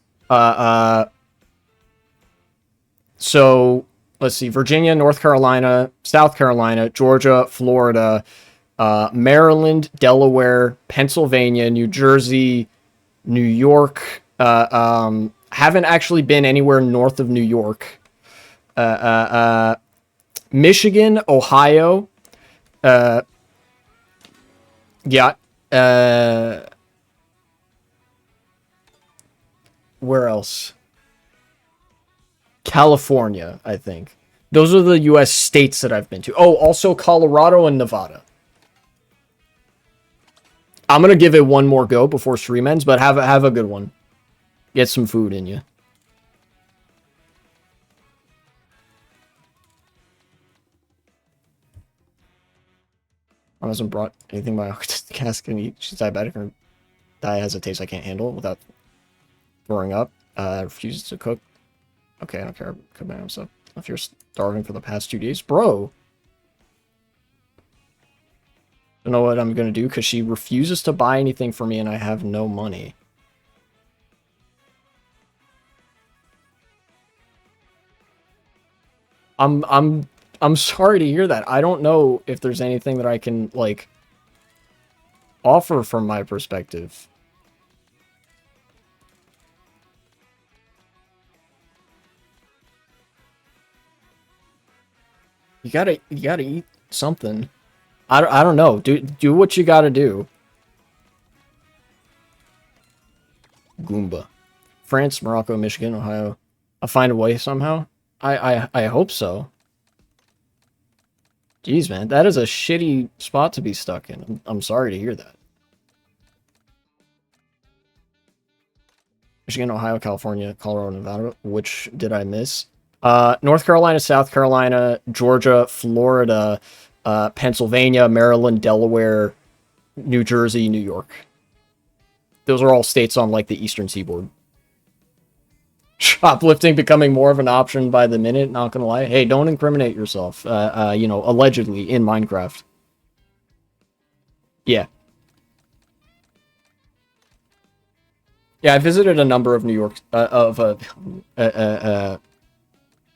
So let's see, Virginia, North Carolina, South Carolina, Georgia, Florida, Maryland, Delaware, Pennsylvania, New Jersey, New York. Haven't actually been anywhere north of New York. Michigan, Ohio. Yeah. Where else? California, I think. Those are the US states that I've been to. Oh, also Colorado and Nevada. I'm gonna give it one more go before stream ends, but have a good one. Get some food in you. I hasn't brought anything my cask can eat. She's diabetic or diet has a taste I can't handle without throwing up. Refuses to cook. Okay, I don't care. Cook my own stuff. If you're starving for the past 2 days, bro. Don't know what I'm gonna do because she refuses to buy anything for me and I have no money. I'm sorry to hear that. I don't know if there's anything that I can like offer from my perspective. You gotta eat something. I don't know. Do what you gotta do. Goomba. France, Morocco, Michigan, Ohio. I'll find a way somehow. I hope so. Jeez, man, that is a shitty spot to be stuck in. I'm sorry to hear that. Michigan, Ohio, California, Colorado, Nevada. Which did I miss? North Carolina, South Carolina, Georgia, Florida, Pennsylvania, Maryland, Delaware, New Jersey, New York. Those are all states on, like, the eastern seaboard. Shoplifting becoming more of an option by the minute, not gonna lie. Hey, don't incriminate yourself, you know, allegedly in Minecraft. Yeah. Yeah, I visited a number of New York,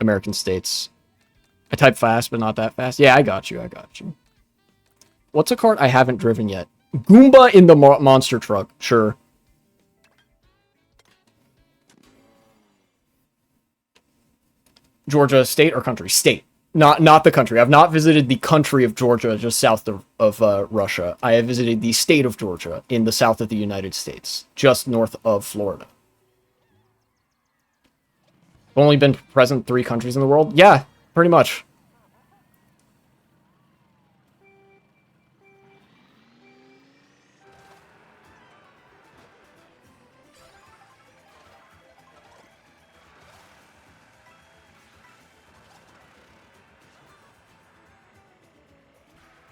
American states. I type fast, but not that fast. Yeah, I got you. What's a cart I haven't driven yet? Goomba in the monster truck. Sure. Georgia, state or country? State. Not the country. I've not visited the country of Georgia, just south of Russia. I have visited the state of Georgia in the south of the United States, just north of Florida. Only been present 3 countries in the world? Yeah, pretty much.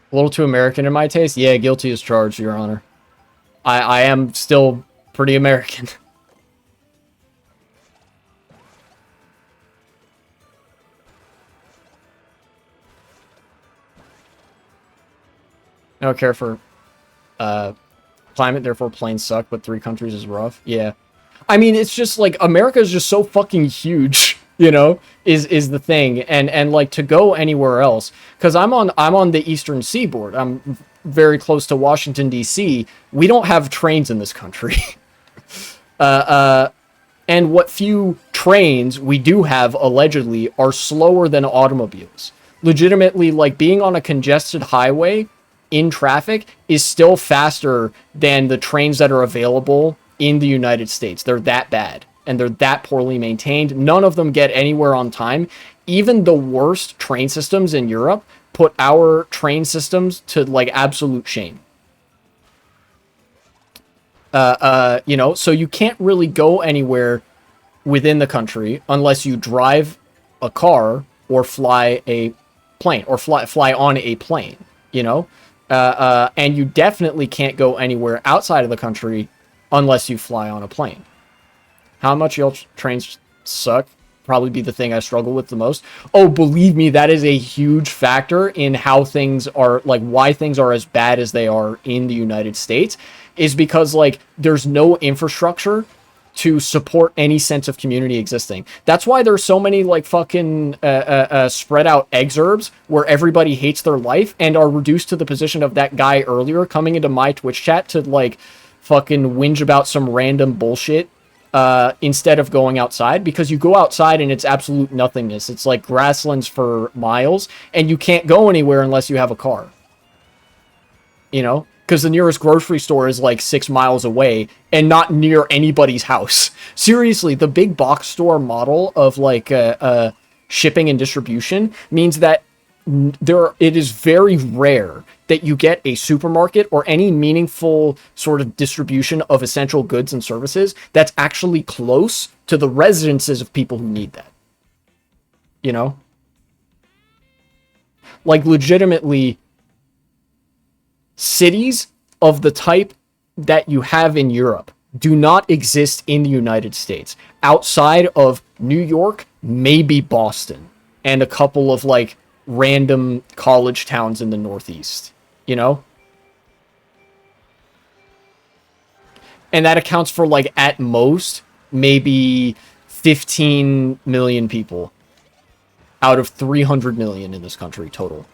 A little too American in my taste? Yeah, guilty as charged, Your Honor. I am still pretty American. I don't care for climate, therefore planes suck, but 3 countries is rough. Yeah. I mean, it's just like America is just so fucking huge, you know, is the thing. And like to go anywhere else, because I'm on the eastern seaboard. I'm very close to Washington D.C. We don't have trains in this country. And what few trains we do have allegedly are slower than automobiles. Legitimately, like being on a congested highway in traffic is still faster than the trains that are available in the United States. They're that bad. and they're that poorly maintained. None of them get anywhere on time. Even the worst train systems in Europe put our train systems to like absolute shame. So you can't really go anywhere within the country unless you drive a car or fly a plane or fly on a plane, and you definitely can't go anywhere outside of the country unless you fly on a plane. How much y'all trains suck? Probably be the thing I struggle with the most. Oh, believe me, that is a huge factor in how things are, like why things are as bad as they are in the United States, is because like there's no infrastructure to support any sense of community existing. That's why there's so many like fucking spread out exurbs where everybody hates their life and are reduced to the position of that guy earlier coming into my Twitch chat to like fucking whinge about some random bullshit instead of going outside, because you go outside and it's absolute nothingness. It's like grasslands for miles and you can't go anywhere unless you have a car. Because the nearest grocery store is like 6 miles away and not near anybody's house. Seriously, the big box store model of like shipping and distribution means that it is very rare that you get a supermarket or any meaningful sort of distribution of essential goods and services that's actually close to the residences of people who need that. Like legitimately, cities of the type that you have in Europe do not exist in the United States. Outside of New York, maybe Boston, and a couple of like random college towns in the Northeast, And that accounts for like at most maybe 15 million people out of 300 million in this country total.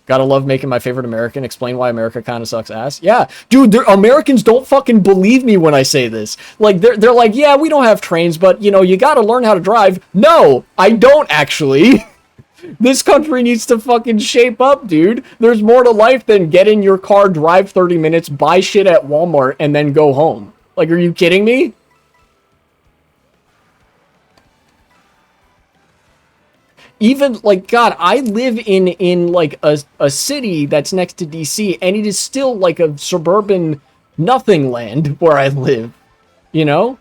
Gotta love making my favorite American explain why America kind of sucks ass. Yeah, dude, Americans don't fucking believe me when I say this. Like, they're like, yeah, we don't have trains, but, you gotta learn how to drive. No, I don't actually. This country needs to fucking shape up, dude. There's more to life than get in your car, drive 30 minutes, buy shit at Walmart, and then go home. Like, are you kidding me? Even like, God, I live in like a city that's next to DC, and it is still like a suburban nothing land where I live, Like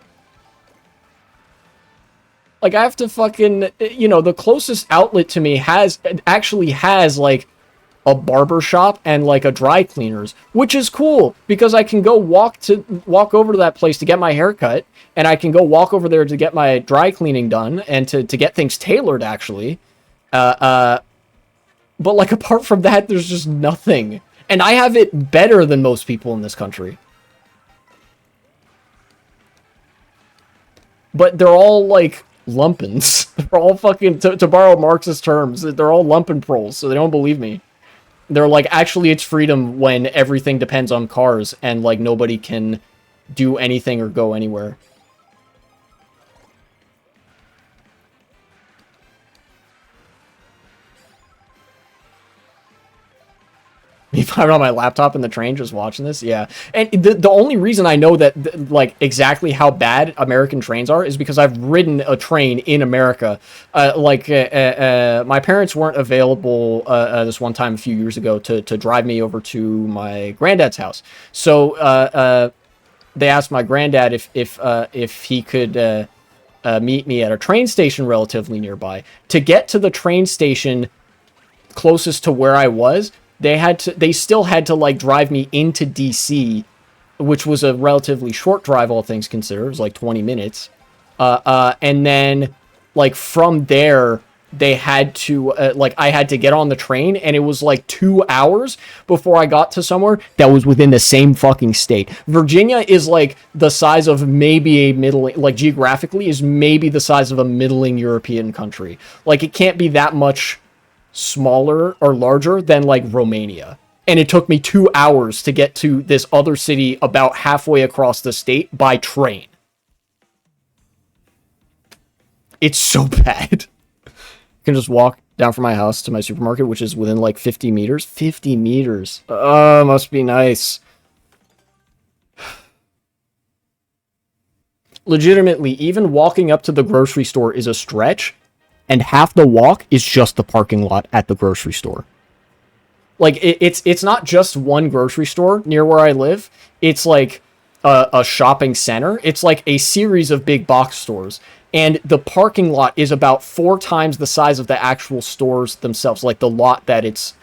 I have to fucking, the closest outlet to me actually has like a barber shop and like a dry cleaners, which is cool because I can go walk over to that place to get my hair cut, and I can go walk over there to get my dry cleaning done and to get things tailored actually. But like apart from that, there's just nothing. And I have it better than most people in this country. But they're all like lumpins. They're all fucking, to borrow Marxist terms, they're all lumpen proles, so they don't believe me. They're like, actually it's freedom when everything depends on cars and like nobody can do anything or go anywhere. If I'm on my laptop in the train just watching this, yeah. And the only reason I know that, like, exactly how bad American trains are is because I've ridden a train in America. My parents weren't available this one time a few years ago to drive me over to my granddad's house. So they asked my granddad if he could meet me at a train station relatively nearby. To get to the train station closest to where I was, they still had to like drive me into DC, which was a relatively short drive, all things considered. It was like 20 minutes. And then like from there, they had to, I had to get on the train, and it was like 2 hours before I got to somewhere that was within the same fucking state. Virginia is like the size of maybe a middling, like geographically is maybe the size of a middling European country. Like it can't be that much smaller or larger than like Romania. And it took me 2 hours to get to this other city about halfway across the state by train. It's so bad. I can just walk down from my house to my supermarket, which is within like 50 meters. 50 meters. Oh, must be nice. Legitimately, even walking up to the grocery store is a stretch, and half the walk is just the parking lot at the grocery store. Like it's not just one grocery store near where I live. It's like a shopping center. It's like a series of big box stores, and the parking lot is about 4 times the size of the actual stores themselves, like the lot that it's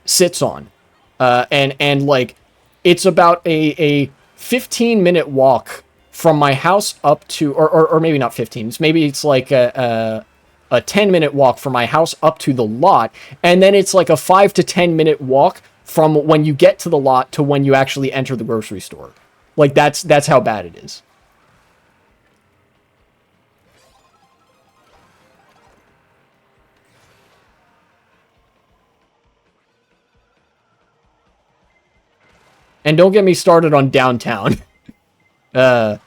sits on, and like it's about a 15-minute walk from my house up to, or maybe not 15. Maybe it's like a 10-minute walk from my house up to the lot, and then it's like a 5 to 10-minute walk from when you get to the lot to when you actually enter the grocery store. Like that's how bad it is. And don't get me started on downtown. uh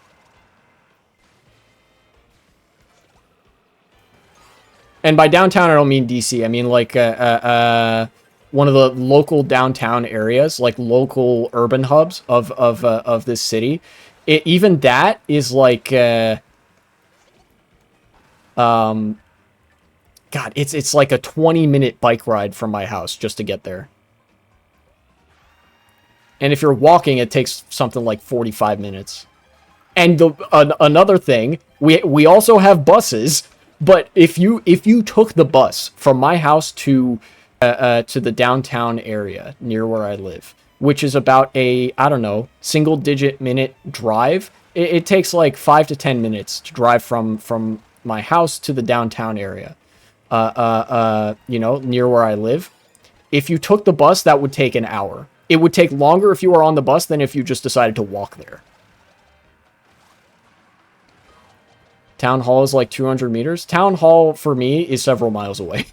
and by downtown I don't mean DC. I mean like one of the local downtown areas, like local urban hubs of this city. Even that is like um God, it's like a 20-minute bike ride from my house just to get there. And if you're walking, it takes something like 45 minutes. And another thing, we also have buses, but if you took the bus from my house to the downtown area near where I live, which is about a, I don't know, single-digit minute drive, it takes like 5 to 10 minutes to drive from my house to the downtown area. Near where I live. If you took the bus, that would take an hour. It would take longer if you were on the bus than if you just decided to walk there. Town Hall is like 200 meters. Town Hall, for me, is several miles away.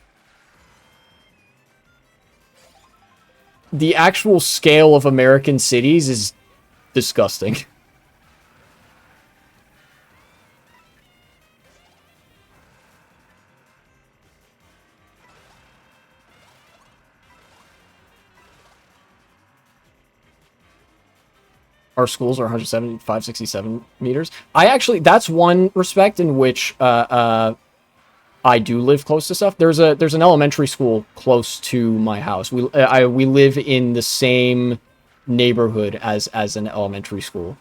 The actual scale of American cities is disgusting. Our schools are 170, 567 meters. I actually, that's one respect in which I do live close to stuff. There's an elementary school close to my house. We live in the same neighborhood as an elementary school.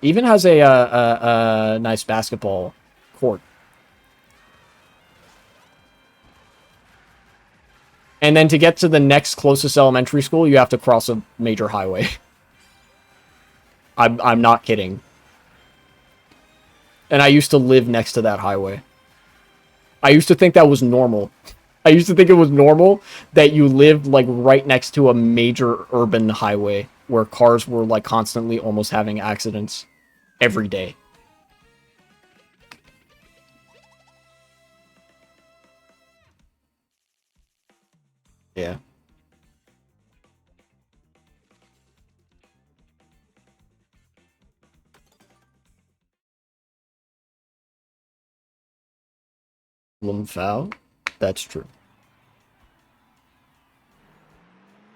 Even has a nice basketball court. And then to get to the next closest elementary school, you have to cross a major highway. I'm not kidding. And I used to live next to that highway. I used to think that was normal. I used to think it was normal that you lived like right next to a major urban highway where cars were like constantly almost having accidents every day. Yeah. Lumfow? That's true.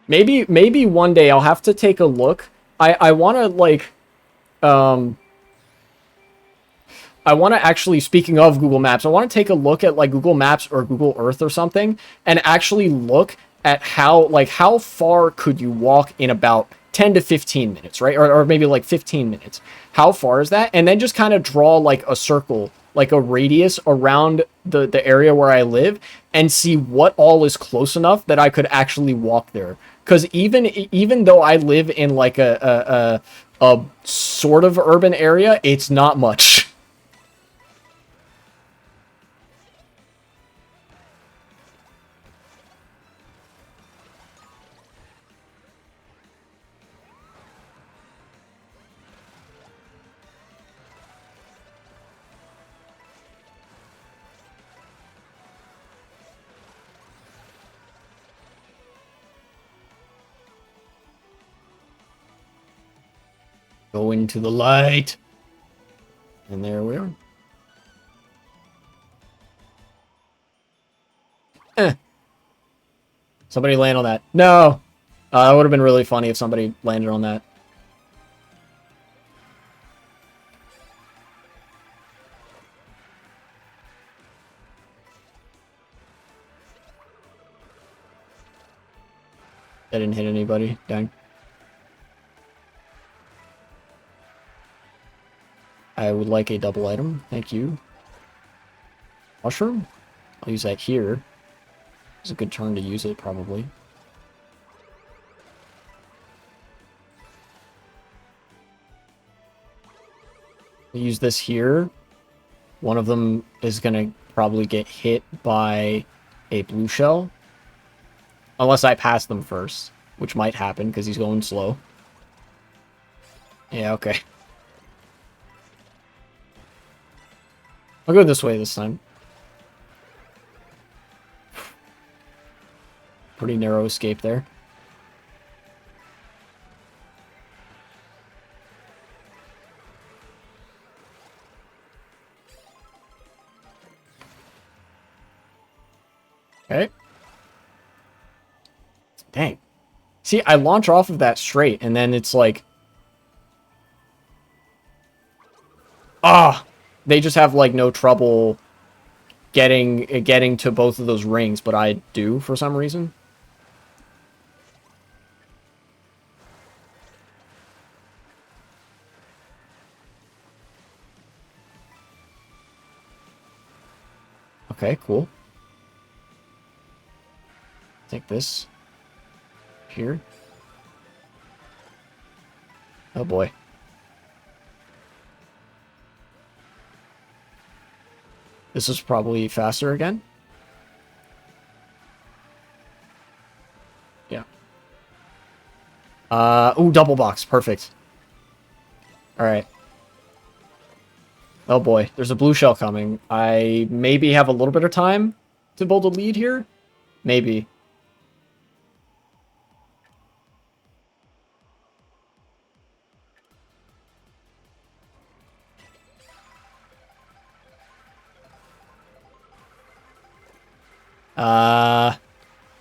Maybe one day I'll have to take a look. I want to like um I want to actually, speaking of Google Maps, I want to take a look at like Google Maps or Google Earth or something and actually look at how far could you walk in about 10 to 15 minutes, right? Or maybe like 15 minutes. How far is that? And then just kind of draw like a circle, like a radius around the area where I live and see what all is close enough that I could actually walk there. Because even though I live in like a sort of urban area, it's not much. Go into the light. And there we are. Somebody land on that. No! That would have been really funny if somebody landed on that. I didn't hit anybody. Dang. I would like a double item. Thank you. Mushroom? I'll use that here. It's a good turn to use it, probably. I'll use this here. One of them is going to probably get hit by a blue shell. Unless I pass them first, which might happen because he's going slow. Yeah, okay. I'll go this way this time. Pretty narrow escape there. Okay. Dang. See, I launch off of that straight, and then it's like... Ah! They just have, like, no trouble getting to both of those rings, but I do for some reason. Okay, cool. Take this. Here. Oh boy. This is probably faster again. Yeah. Ooh, double box. Perfect. Alright. Oh boy, there's a blue shell coming. I maybe have a little bit of time to build a lead here. Maybe.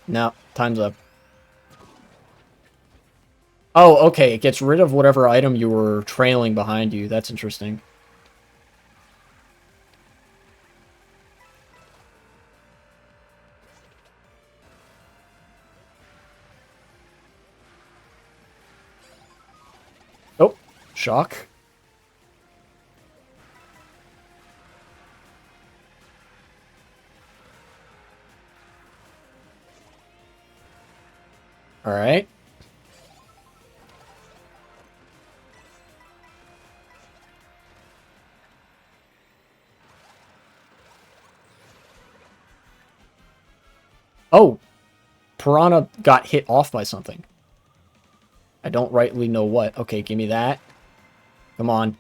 No, time's up. Oh, okay, it gets rid of whatever item you were trailing behind you. That's interesting. Oh, shock. All right. Oh, Piranha got hit off by something. I don't rightly know what. Okay, give me that. Come on.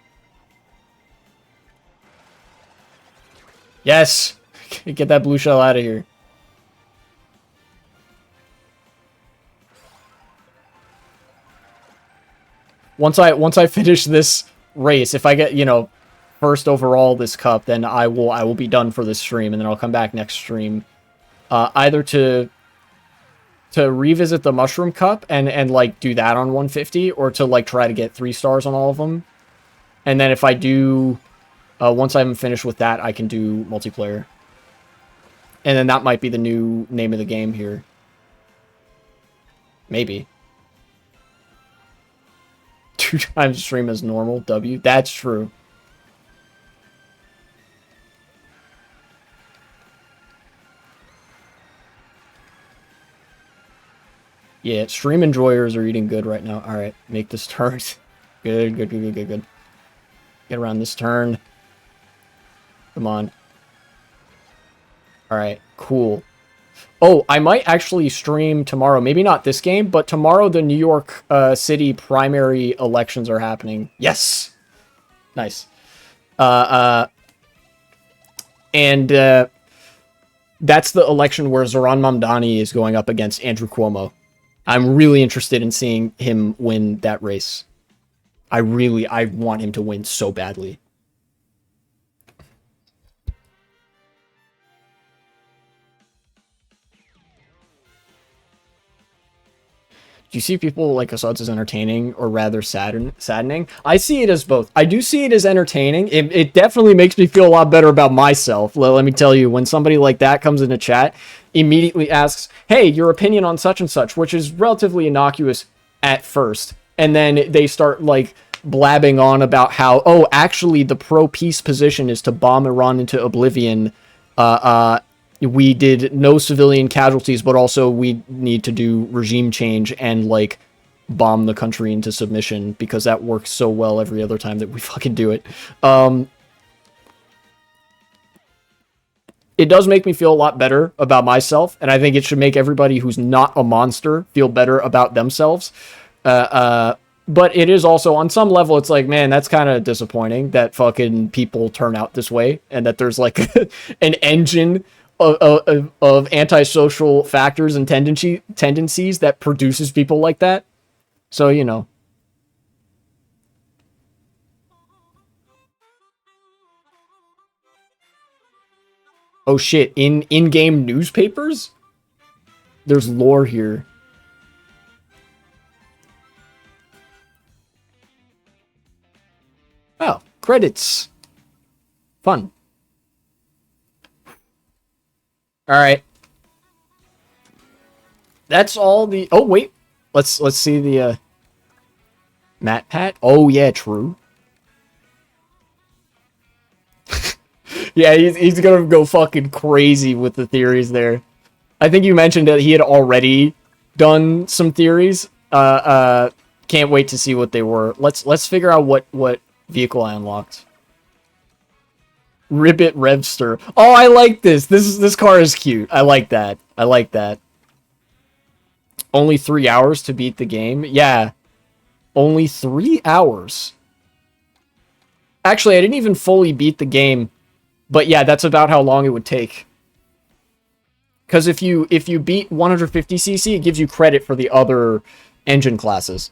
Yes! Get that blue shell out of here. Once I finish this race, if I get, you know, first overall this cup, then I will be done for this stream, and then I'll come back next stream. Either to revisit the Mushroom Cup and like do that on 150, or to like try to get 3 stars on all of them. And then if I do, once I'm finished with that, I can do multiplayer. And then that might be the new name of the game here. Maybe. 2 times stream as normal, W. That's true. Yeah, stream enjoyers are eating good right now. Alright, make this turn. Good, good, good, good, good, good. Get around this turn. Come on. Alright, cool. Oh, I might actually stream tomorrow. Maybe not this game, but tomorrow the New York City primary elections are happening. Yes! Nice. And that's the election where Zoran Mamdani is going up against Andrew Cuomo. I'm really interested in seeing him win that race. I want him to win so badly. Do you see people like Assads as entertaining or rather saddening? I see it as both. I do see it as entertaining. It definitely makes me feel a lot better about myself. Let me tell you, when somebody like that comes into chat, immediately asks, hey, your opinion on such and such, which is relatively innocuous at first. And then they start like blabbing on about how, oh, actually the pro-peace position is to bomb Iran into oblivion. We did no civilian casualties, but also we need to do regime change and like bomb the country into submission because that works so well every other time that we fucking do it. It does make me feel a lot better about myself, and I think it should make everybody who's not a monster feel better about themselves. But it is also, on some level, it's like, man, that's kind of disappointing that fucking people turn out this way, and that there's like an engine of antisocial factors and tendencies that produces people like that. So, you know. Oh shit, in-game newspapers? There's lore here. Oh, credits. Fun. All right. That's all the... Oh, wait. Let's see the MatPat. Oh, yeah, true. Yeah, he's gonna go fucking crazy with the theories there. I think you mentioned that he had already done some theories. Can't wait to see what they were. Let's figure out what vehicle I unlocked. Ribbit Revster. Oh, I like this. This car is cute. I like that. I like that. Only 3 hours to beat the game. Yeah. Only 3 hours. Actually, I didn't even fully beat the game. But yeah, that's about how long it would take. Because if you beat 150cc, it gives you credit for the other engine classes.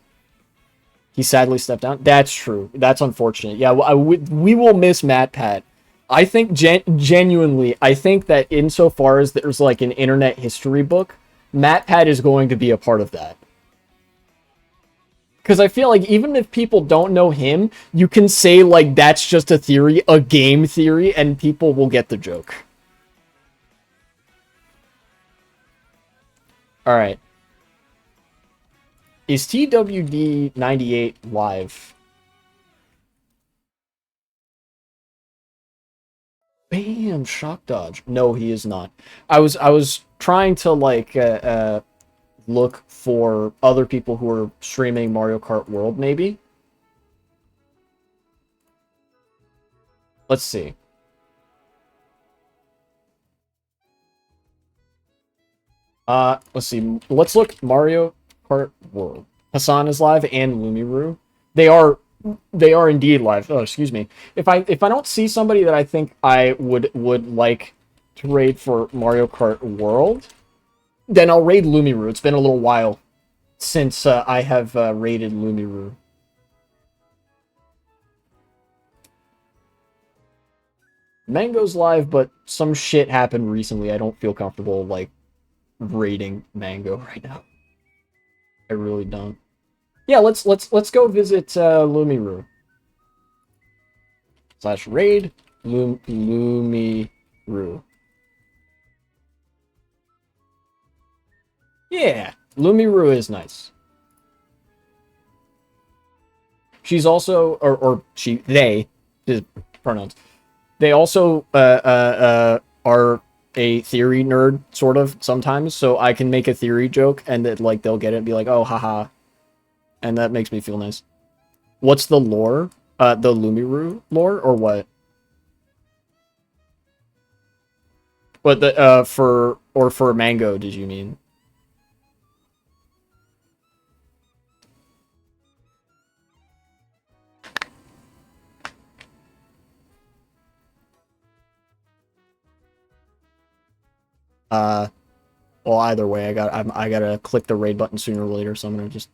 He sadly stepped down. That's true. That's unfortunate. Yeah, we will miss MatPat. I think genuinely, I think that insofar as there's like an internet history book, MatPat is going to be a part of that. Because I feel like even if people don't know him, you can say, like, that's just a theory, a game theory, and people will get the joke. Alright. Is TWD 98 live? Bam! Shock dodge. No, he is not. I was trying to, like, look for other people who are streaming Mario Kart World, maybe. Let's see. Let's see. Let's look Mario Kart World. Hassan is live and Lumiru. They are indeed live. Oh, excuse me. If I don't see somebody that I think I would like to raid for Mario Kart World, then I'll raid Lumiru. It's been a little while since I have raided Lumiru. Mango's live, but some shit happened recently. I don't feel comfortable, like, raiding Mango right now. I really don't. Yeah, let's go visit Lumiru. / raid Lumiru. Yeah, Lumiru is nice. She's also, they, pronouns. They also are a theory nerd, sort of, sometimes, so I can make a theory joke, and that, like, they'll get it and be like, oh, haha. And that makes me feel nice. What's the lore? The Lumiru lore, or what? What, the, for Mango, did you mean? Well, either way, I gotta click the raid button sooner or later, so I'm gonna just,